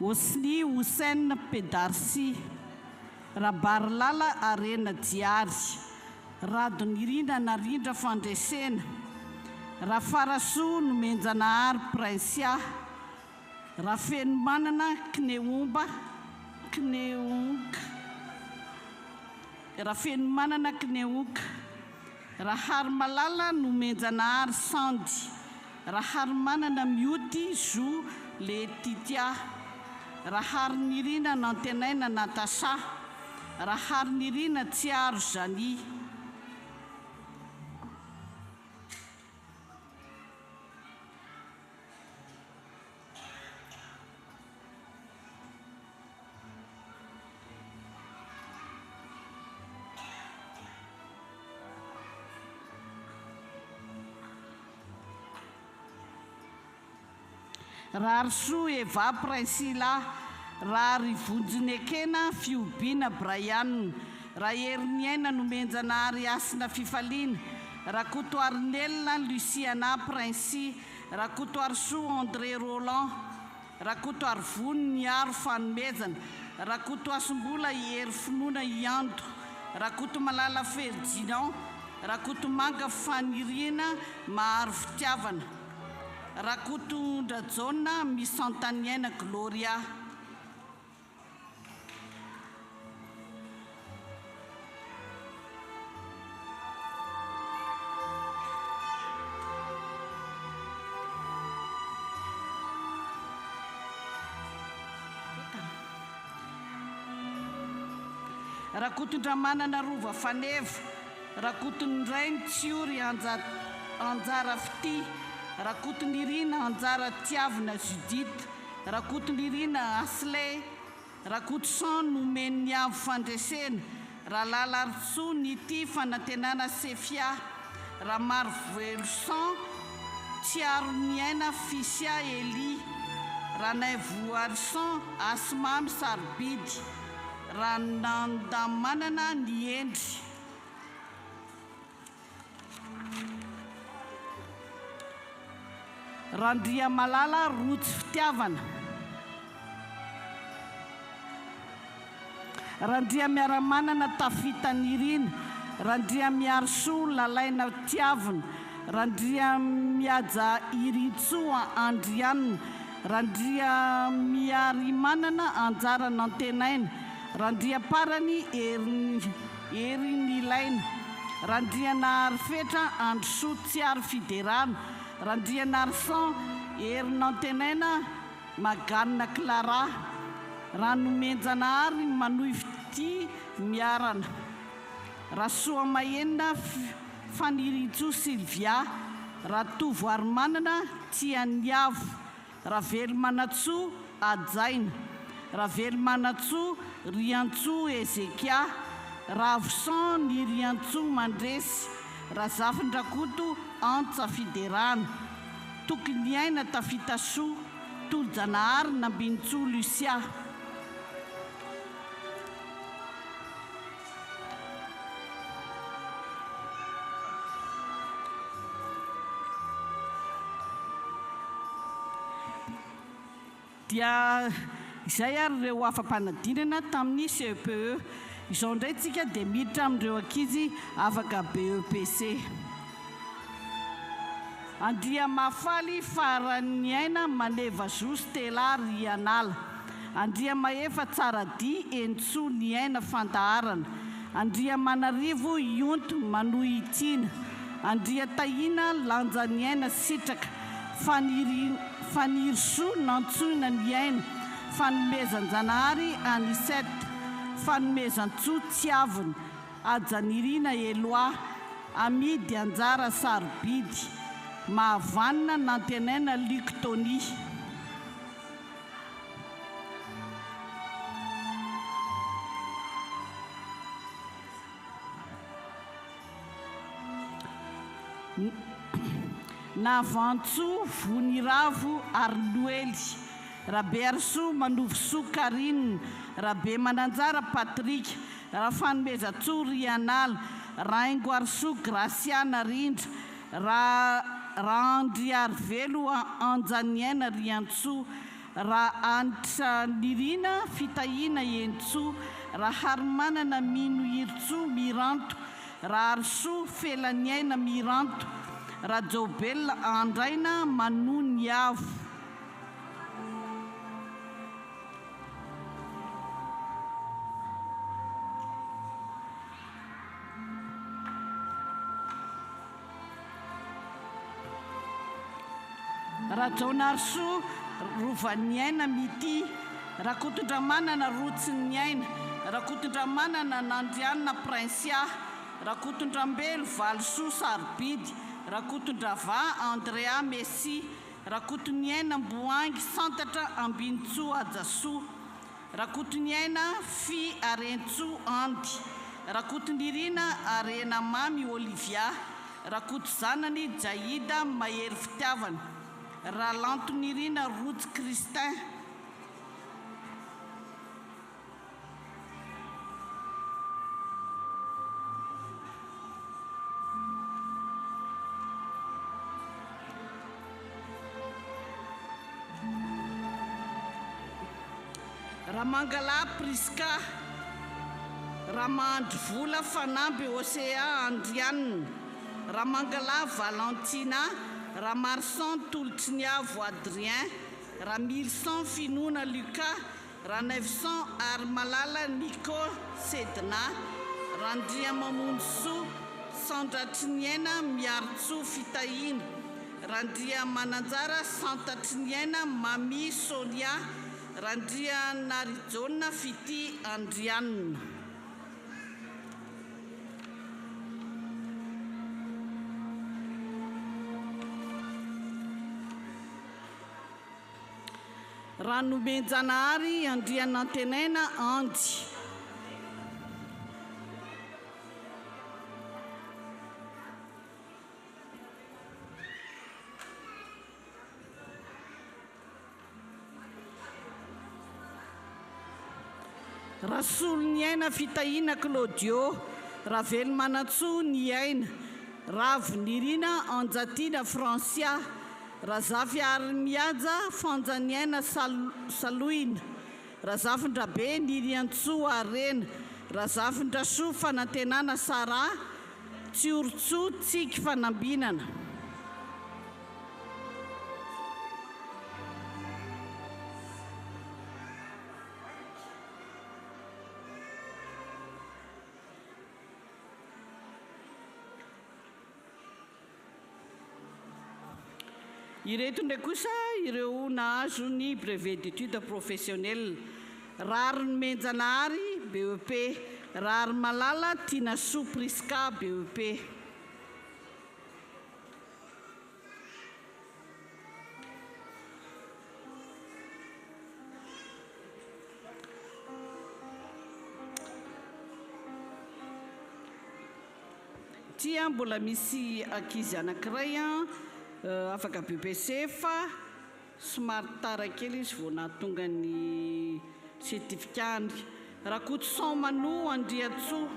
Osni Hussein Pedarsi Rabarlala Arena Diary Radonirina Narindra Fandresena Rafarasu Nomenjanahary Prinsia Rafenmanana Kneumba Kneunk raha feno manana kineoka raha hary malala no menjanahary sandy raha hary manana mioty zo le titia raha hary nirina nantenaina natasa raha hary nirina tsiaro zany raha rysoa eva prinsila raha ry vonjiny ekena fiobiana braian raha heriny aina no menjanahary asina fifaliana raha kotoarinelina luciana princy raha kotoary soa andré roland raha kotoary vony ny aro fanomezana raha koto asombola hery finoana iando raha koto malala ferdinand raha koto manga faniriana maharo fitiavana raha kotondra jauna misantaniaina gloria raha kotondra manana rova faneva raha kotondrainy tsiory anjara fity raha kotondirina anjara tiavina judite raha kotondirina asle raha kotosan nomeny avo fandresena raha lalaritsoa ny ty fanantenana sefia raha maro velosan tsiaro ny aina fisia eli raha naivoarisan asimamy sarobidy raha nandamanana ny endry randria malala rotsy fitiavana randria miaramanana tafitanirina randria miarosoa lalaina tiavina randria miaja iritsoa andrianina randria miarimanana anjara nantenaina randria parany heriny ilaina randria nahary fetra androsoa tsiary fiderana randria narsan herinantenaina maganina clara raha nomenjanahary manohy fity miarana raha soa mahenina faniritsoa sylvia raha tovoary manana tiany avo raha velo manatsoa ajaina raha velo manatsoa riantsoa ezekia raha vosan ny riantsoa mandresy raha zafindrakoto antsa fiderana tokony aina tafitasoa tolojanahary nambinitsoa lucia dia izay ary ireo afam-panadinana tamin'ny CEPE izao indray tsika dia miditra amin'ireo ankizy afaka BEPC andria mafaly farany aina maneva zo stela rianala andria maefa tsara di entsoa ny aina fandaharana andria manarivo ionto manohy itiana andria tahina lanja ny aina sitraka fanirisoa nantsoina ny aina fanomezan-janahary anisety fanomezan-tsoa tsiavina ajanirina eloa amidy anjara sarobidy mahavanina nantenaina liktonia navantsoa voniravo ary noely rahabe arysoa manovosoa karine rahabe mananjara patrika raha fanomezatsoa rianala rahaingo arysoa graciana rindra raha andry ary velo anjaniaina riantsoa raha anitra nirina fitahiana entsoa raha harymanana mino iritsoa miranto raha arysoa felany aina miranto raha jobelona andraina manohy ny avo rajaonarso rovany aina mity rakotondramanana rotsiny aina rakotondramanana nandrianina prinsia rakotondrambelo valosoa sarobidy rakotondrava andrea messi rakotony aina mboangy santatra ambinitsoa ajasoa rakotony aina fi arentsoa andy rakotony irina arena mamy olivia rakoto zanany jaida mahery fitiavana raha lantony irina rotsy kristin raha mangala priska raha mahandro vola fanamby osea andrianina raha mangala valentina raha marsan tolotriny avo adrien raha 1100 finoana lucas raha 900 ary malala nico sedna raha ndria mamonsoa sandratriny aina miaritsoa fitahina raha ndria mananjara santatriny aina mami sonia randria narijona fity andrianina ranomenjanahary andrianantenaina andy rasolo ny aina fitahina claudio raha velo manatsoa ny aina ravo nirina anjatiana francia raha zafy ary miaja fanjany aina saloina raha zafindrabe niriantsoa arena raha zafindrasoa fanantenana sara tsiorotsoa tsiky fanambinana ireto ndraiky kosa ireo nahazo ny brevet d'étude professionnelle rary menjanahary BEP rary malala tina sopriska BEP tia mbola misy ankizy anankiray afaka BBC fa somary tara kely izy vao nahatonga ny certificat rakoto son mano andriatsoa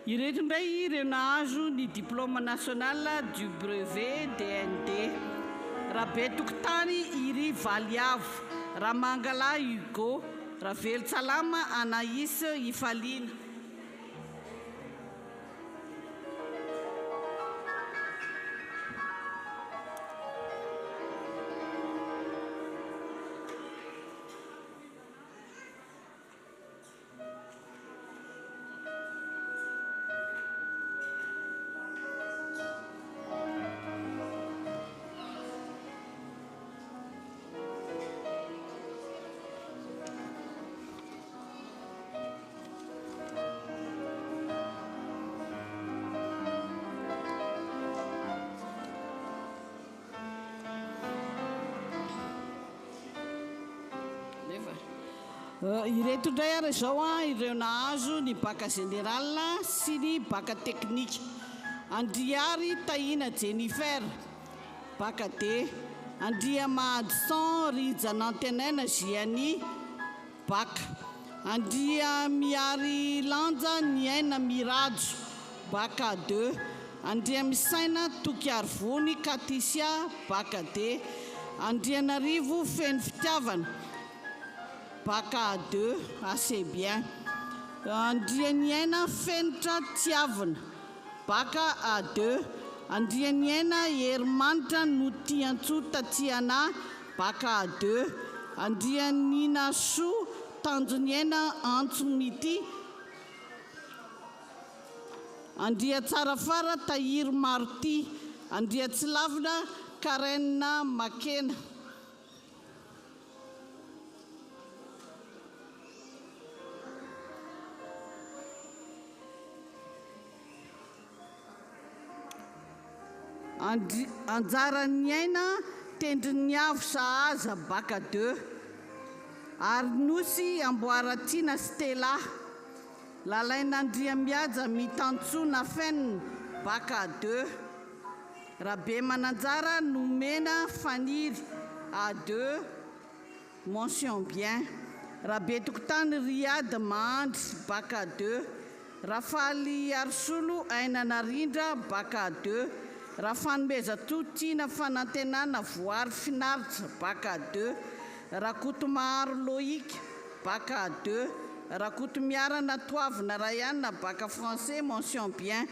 ireto ndray ireo nahazo ny diplôme national du brevet DND raha be tokotany iry valiavo raha mangala Hugo raha velo salama Anaïs Ifalina ireto ndray ary zao ireo nahazo ny baka général sy ny baka technique andriary tahina Jennifer baka D andria mahadson rijanantenaina ziany baka andria miary lanja ny aina mirajo baka 2 andria misaina toky arvony Katisia baka D andrianarivo feno fitiavana Bac 2 assez bien. Andriany aina fenitra tiavina Bac A2. Andriany aina herimanitra no tiantsoa tatsiana Bac A2. Andrianina soa tanjony aina antso mity. Andria tsara fara tahiry marty. Andria tsy lavina Karen Makena. Anjarany aina tendriny avo sahaza Bac 2. Arnosy amboaratina Stella. Lalain'Andria miaja mitantsona fenina Bac 2. Rabe mananjara nomena Faniry A2 mention bien. Rabe tokotany Riady Mahandry Bac 2. Rafaly Arsolo Ainanarindra Bac 2. Rafanomeza Totina fanantenana Voary Finaritra Bac 2. Rakoto Maharo Loïc Bac 2. Rakoto Miarana Toavina Rayana Bac français mention bien.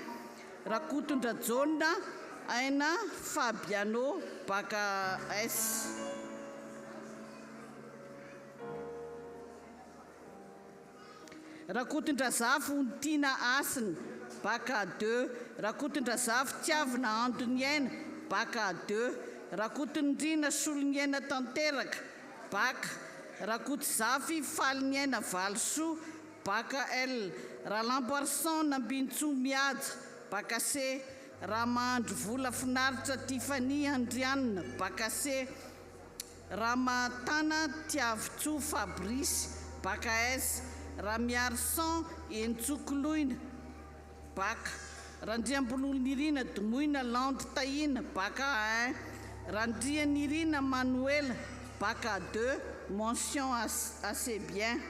Rakoto Ndrajona Aina Fabiano Bac S. Rakotondrazafo Tina Asina Bac 2. Rakotondrazafo Tiavina Antoniaina Bac 2. Rakotondrina Soloniaina Tanteraka Bac. Rakotozafy Faliniaina Valosoa Bac L. Rahalampo Arsan Nambintsoa Miaja Bac C. Ramandro Vola Finaritra Tiffany Andrianina Bac C. Ramatana Tiavitsoa Fabrice Bac S. Ramiarsan Entsokoloina Bac. Randriambololonirina Domoina Lande Tahina Bac 1. Randrianirina Manuela Bac 2 mention assez bien.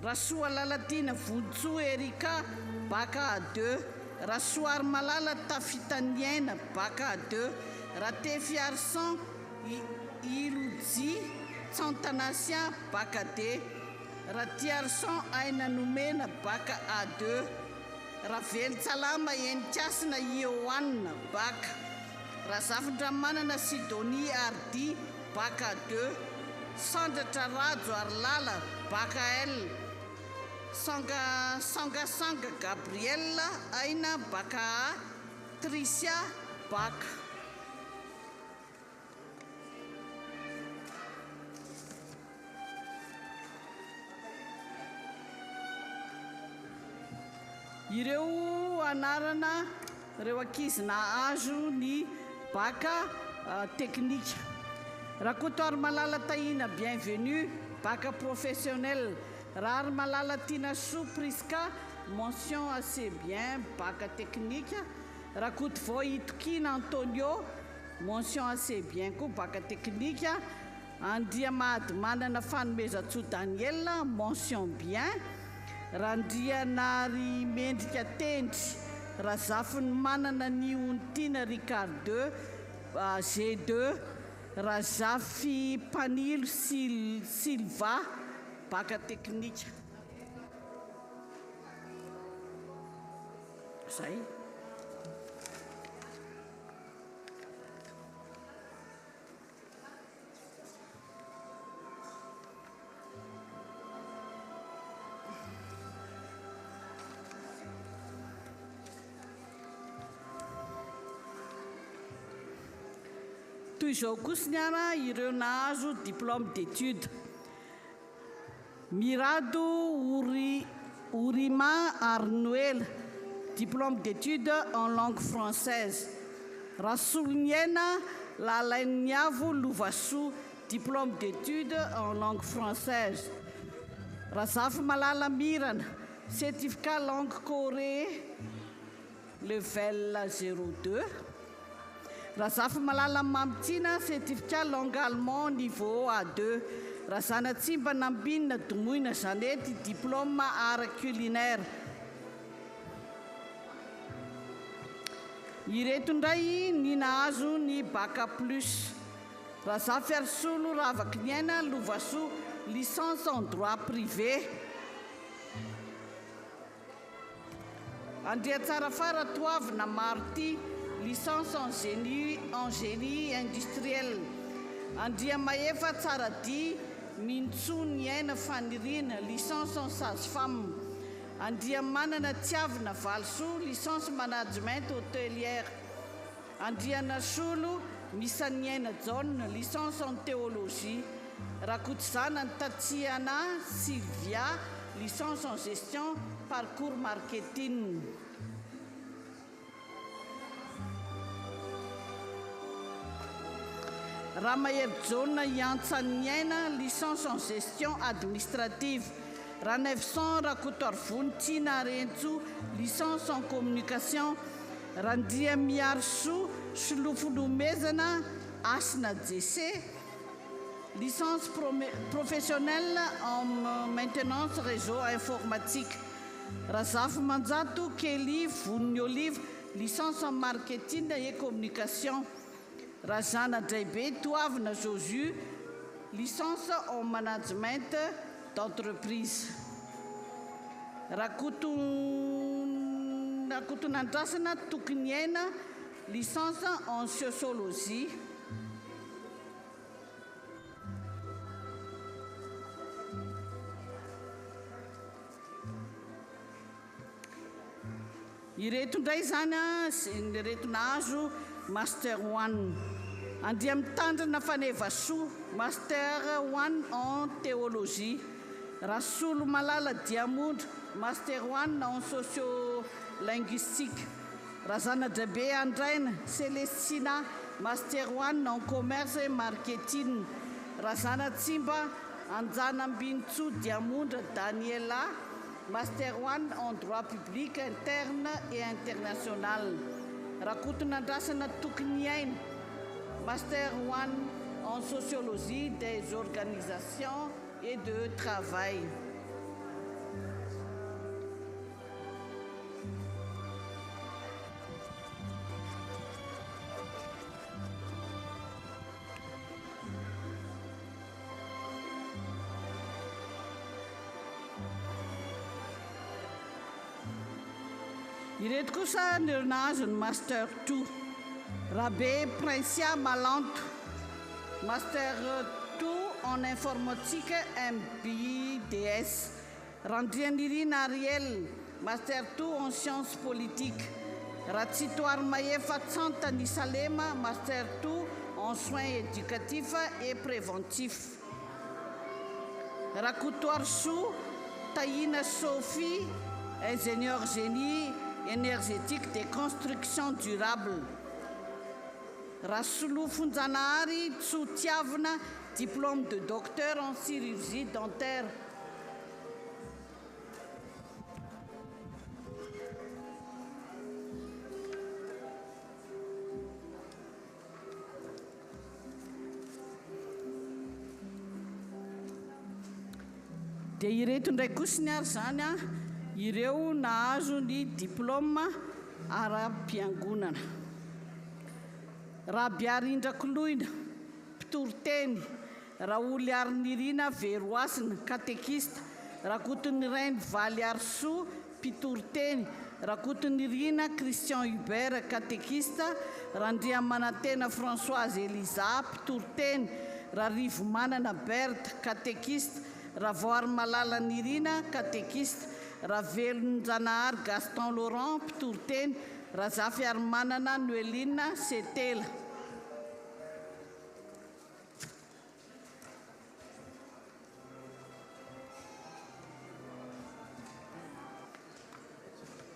Rasoa Lalatina Vontsoa Erika Bac 2. Rasoar Malala Tafitaniaina Bac 2. Ratefy Arsan Iloji Santanasia Bac D. Ratiarsan Aina Nomena Bac A2. Ravely Salama Entiasina Ioanna Bac. Razafindramanana Sidonie Ardi Bac 2. Sandratra Rajo Arlala Bac L. Sanga Gabriella Aina Bac A. Tricia Bac. Ireo anarana reo ankizy nahazo ny Bac technique. Rakoto Ary Malala Tahina bienvenue Bac professionnel. Raha Ary Malala Tina Soa Priska mention assez bien Bac technique. Rakoto Voy Itokina Antonio mention assez bien koa Bac technique. Andriamady Manana Fanomezatsoa Daniel mention bien. Randrianary Mendrika Tendry. Razafiny Manana ny Ontina Ricard G2. Razafy Panilo Silva Bac technique. Zay. Toy izao kosa ny ara ireo nahazo diplôme d'études. Mirado Ourima Arnoel diplôme d'études en langue française. Rasoloniaina Lalainiavo Lovasoa diplôme d'études en langue française. Razafy Malala Mirana certificat langue coréen level 02. Razafy Malala Mamitsina certificat langue allemand niveau A2. Razana Tsimba Nambinina Domoina Zanety diplôme art culinaire. Ireto ndray ny nahazo ny Bac plus. raha za fiarosolo raha avaky ny aina lovasoa licence en droit privé andria tsara fara toavina marty licence en génie industriel andria maefa tsara di mintso ny aina faniriana licence en sage-femme andria manana tiavina valosoa licence management hôtelière andriana solo misany aina jaune licence en théologie rakotsizana ny tatsiana Sylvia licence en gestion parcours marketing Ramahery jaune Yantsany aina licence en gestion administrative Ranefson Rakotorvony Tina Rentso licence en communication Randria Miarso Solofolomezana Asna Jesse licence professionnelle en maintenance réseau informatique Razafy Manjato Kelly Voniny Olive licence en marketing et communication Razana Draibe Toavina Josu licence en management d'entreprise Rakotonandrasana tokony aina licence en sociologie ireto ndray zany ireto nahazo master 1 andria mitandrana fanevasoa master 1 en théologie Rasolo Malala Diamondra master 1 en socio-linguistique Razana Drabe Andraina Célestina master 1 en commerce et marketing Razana Tsimba Anjana Mbintso Diamondra Daniela master 1 en droit public interne et international Rakotonandrasana tokony aina master 1 en sociologie des organisations et de travail ireto kosa ny nahazo ny master 2 Rabe Princia Malanto master 2 en informatique MBDS Randrianirina Ariel master 2 en sciences politiques Ratsitoary Maefa Tsantany Salema master 2 en soins éducatifs et préventifs Rakotoarso Taïna Sophie ingénieur génie énergétique des constructions durables Rasolo Funjanahary Tsotiavina diplôme de docteur en chirurgie dentaire dia ireto ndray kosiny ary zany a ireo nahazo ny diplôme ara-piangonana Rabiarindrakoloina mpitoroteny Raoly Arnirina Veroasina katekista Rakotony Reine Valy Arso mpitoroteny Rakotony Rina Christian Hubert katekista Randriamanantena Françoise Elisa mpitoroteny Rarivo Manana Berthe katekista Ravoary Malala Nirina katekista Ravelonjanahary Gaston Laurent mpitoroteny Razafy Armanana Noeline Setela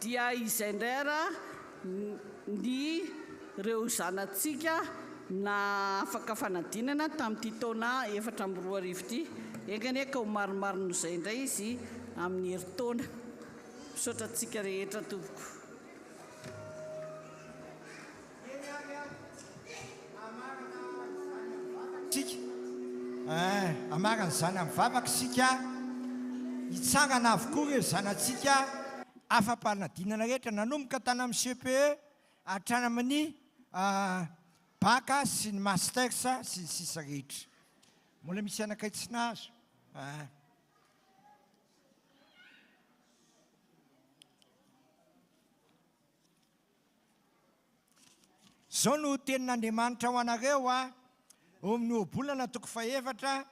dia izay ndrera ny reo zanatsika na afaka fanadinana tamin'ity taona 2024 ity engany ka ho maromaro nozay indray izy amin'ny heritaona misaotra antsika rehetra tompoko amarana zany amin'ny vavaka sika hitsangana avokoa ireo zanatsika afa-panadinana rehetra nanomboka tany amin'ny CPE hatrany amin'ny baka sy ny mastex sy ny sisa rehetra mola misy anakaitsina azo zao no tenin'Andriamanitra ho anareo eo amin'ny obolana toko faefatra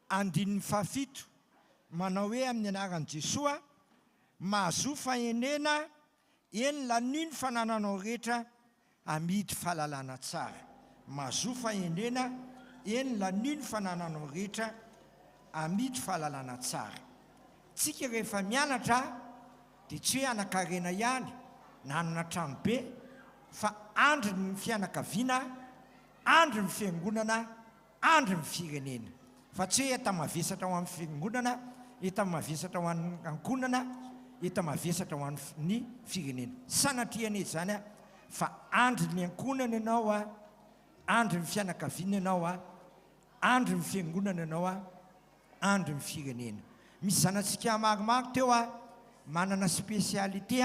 andininy fahafito manao hoe amin'ny anaran'i Jesoa mahazo fahenena eny laniny fanananao rehetra amidy fahalalana tsara mahazo fahenena eny laniny fanananao rehetra amidy fahalalana tsara tsika rehefa mianatra dia tsy hoe anakarena ihany na anana tranobe fa andry ny fianakaviana andry ny fiangonana andry ny firenena fa tsy hoe eta mavesatra ho amin'ny fiangonana eta mavesatra ho an'ny ankonana eta mavesatra ho an'ny firenena sanatriana izany fa andry ny ankonana ianao andry ny fianakaviana ianao andry ny fiangonana ianao andry ny firenena misy zanatsika maromaro teo manana spécialité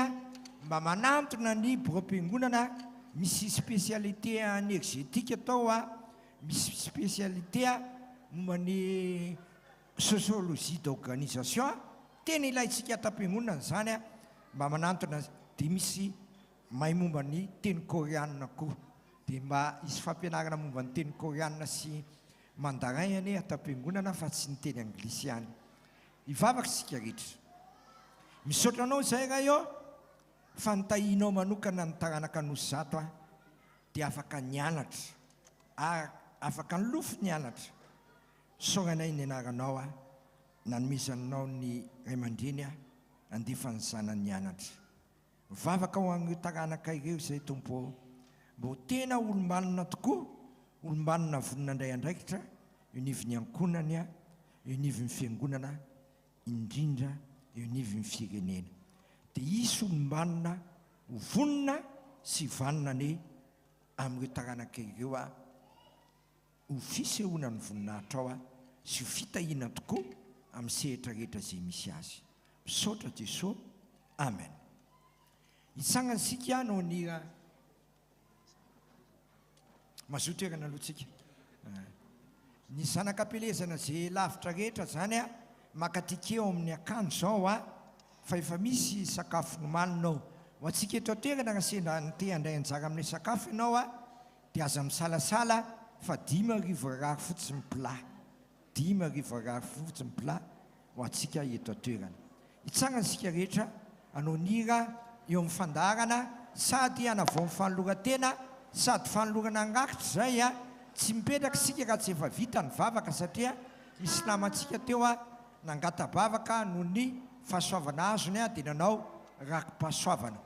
mba manantona ny borom-piangonana misy spécialité energetika atao misy spécialité momban'ny sociologie d'organisation tena ilayntsika atam-piangonana zany mba manantona dia misy mahay momba ny teny koreanina koa dia mba isy fampianarana momba ny teny koreanina sy mandarin any atam-piangonana fa tsy ny teny anglisy ihany hivavaka sika rehetra misaotra anao izay raha eo fa nitahinao manokana ny taranaka nosy zato dia afaka nianatra afaka ny lofo nianatra soranay ny anaranao nanomezanao ny ray aman-dreny andefa ny zanany nianatra mivavaka ho an'ireo taranaka ireo izay tompo mbo tena olombanona tokoa olombanona vonina indray andraikitra ionivy ny ankonany ionivy ny fiangonana indrindra ionivy ny firenena dia isy olombanona ho vonina sy vanina ny amin'ireo taranaka ireo ho fisehoana ny voninahitra ao sy ho fitahiana tokoa amin'ny sehatra rehetra izay misy azy misaotra Jesosy amen hitsangana sika no ny mazotoerana alohantsika ny zanakam-pelezana izay lavitra rehetra zany makatika eo amin'ny akanjo zao fa efa misy sakafo nomaninao ho antsika eto toerana rasena nyte andray anjara amin'ilay sakafo ianao dia aza misalasala fa 5,000 fotsiny plat 5,000 fotsiny plat ho antsika eto toerana hitsangana sika rehetra anao nira eo amin'ny fandarana sady anavao amin'ny fanoloran-tena sady fanolorana angakitra zay tsy mipetraka sika raha tsy efa vita ny vavaka satria misy namantsika teo nangata-bavaka noho ny fahasoavana azony dia nanao rakim-pahasoavana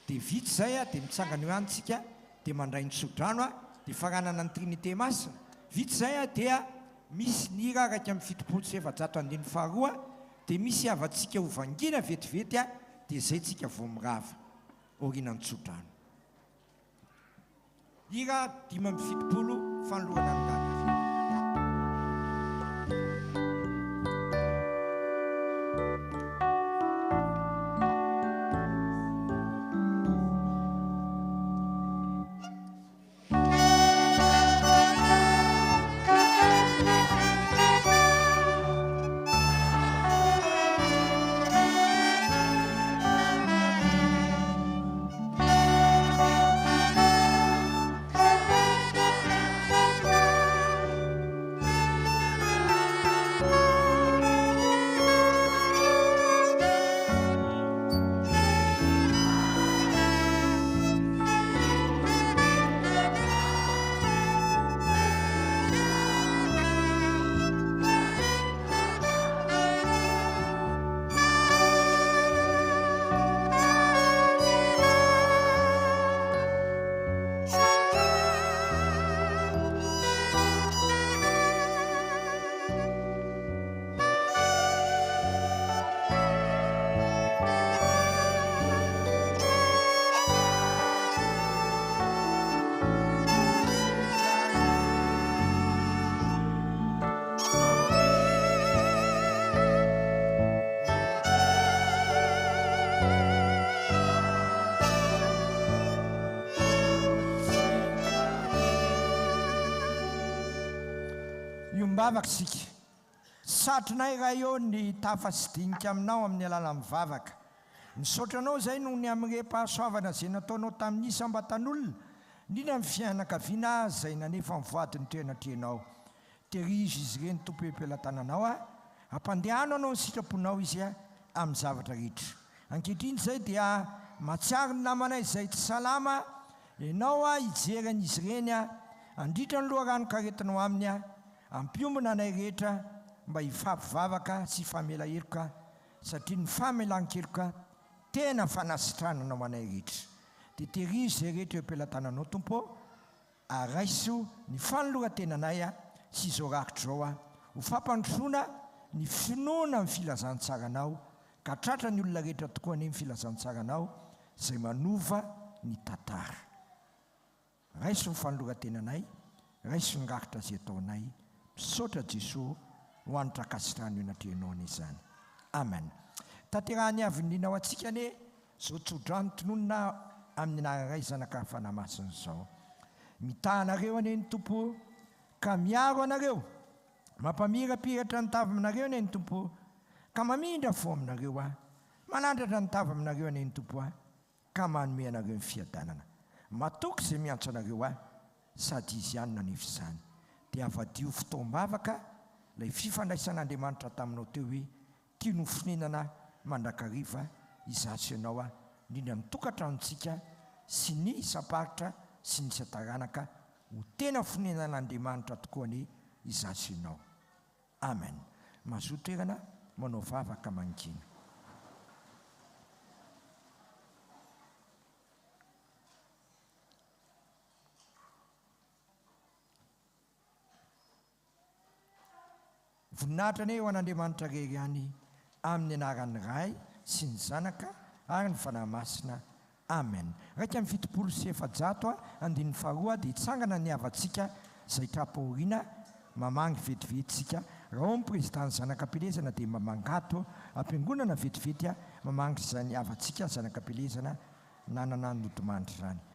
dia vita zay dia mitsangana eo anytsika dia mandray ny tsodrano dia faranana ny trinité masina vita zay dia misy nira raika amin'ny fitopolo sy efajato andiny faharoa dia misy avantsika hovangina vetivety dia zay tsika vao mirava orianany tsodrano ira 5,70 fanolorana angaka mivavaka sika satrinay raha eo ny tafa sy dinika aminao amin'ny alala mivavaka misaotranao zay noho ny amin'repahasoavana zay nataonao tamin'ny isambatan'olona indrindra amin'ny fianakaviana zay nanefa mivoadiny toenatrenao terizy izy ireny tompo empelantananao a ampandehano anao ny sitraponao izy a amin'ny zavatra rehetra ankehitriny zay dia matsiary ny namanay zay tsy salama ianao a ijery an'izy ireny a andritra ny loha rano karetinao aminy a ampiombona anay rehetra mba hifampivavaka sy famela heloka satria ny famelan-keloka tena fanasitrananao anay rehetra dia terizy zay rehetra eo ampelantananao tompo araiso ny fanolora-tenanay a sy izao rakitra zao a ho fampandrosoana ny finoana amin'ny filazantsaranao ka tratra ny olona rehetra tokoa ny filazantsaranao zay manova ny tantara raiso ny fanolora-tenanay raiso ny rakitra zay ataonay misaotra Jesosy ho anitra kasitrano enatrenao an'izany amen tanterahany avin'inao atsika ane zao tsodrano tononona amin'ny anaray zanaka fanamasina zao mitahanareo ane ny tompo ka miaro anareo mampamirapiratra ny tava aminareo ane ny tompo ka mamindra fo aminareo a manandratra ny tava aminareo ane ny tompo a ka manome anareo ny fiadanana matoky zay miantso anareo a sady izy ihany nanefy izany dia avadio fotoam-bavaka lay fifandraisan'Andriamanitra taminao teo hoe tia nofonenana mandrakariva izaso ianao a indrindra mitokantranontsika sy ny isaparitra sy ny isataranaka ho tena fonenan'Andriamanitra tokoa ny izaso ianao amen mazoa toerana manao vavaka mangina voninahitra ane ho an'Andriamanitra rery any amin'ny anaran'ny ray sy ny zanaka ary ny fanahy masina amen raika amin'ny fitopolo sy efajato a andin'ny faharoa dia hitsangana ny havantsika zay trapahoriana mamangy vetivety-tsika raha ao nyprezidanty zanakam-pilezana dia mamangato ampiangonana vetivety a mamangy zany havantsika zanakam-pilezana nanana ny lotomandry zany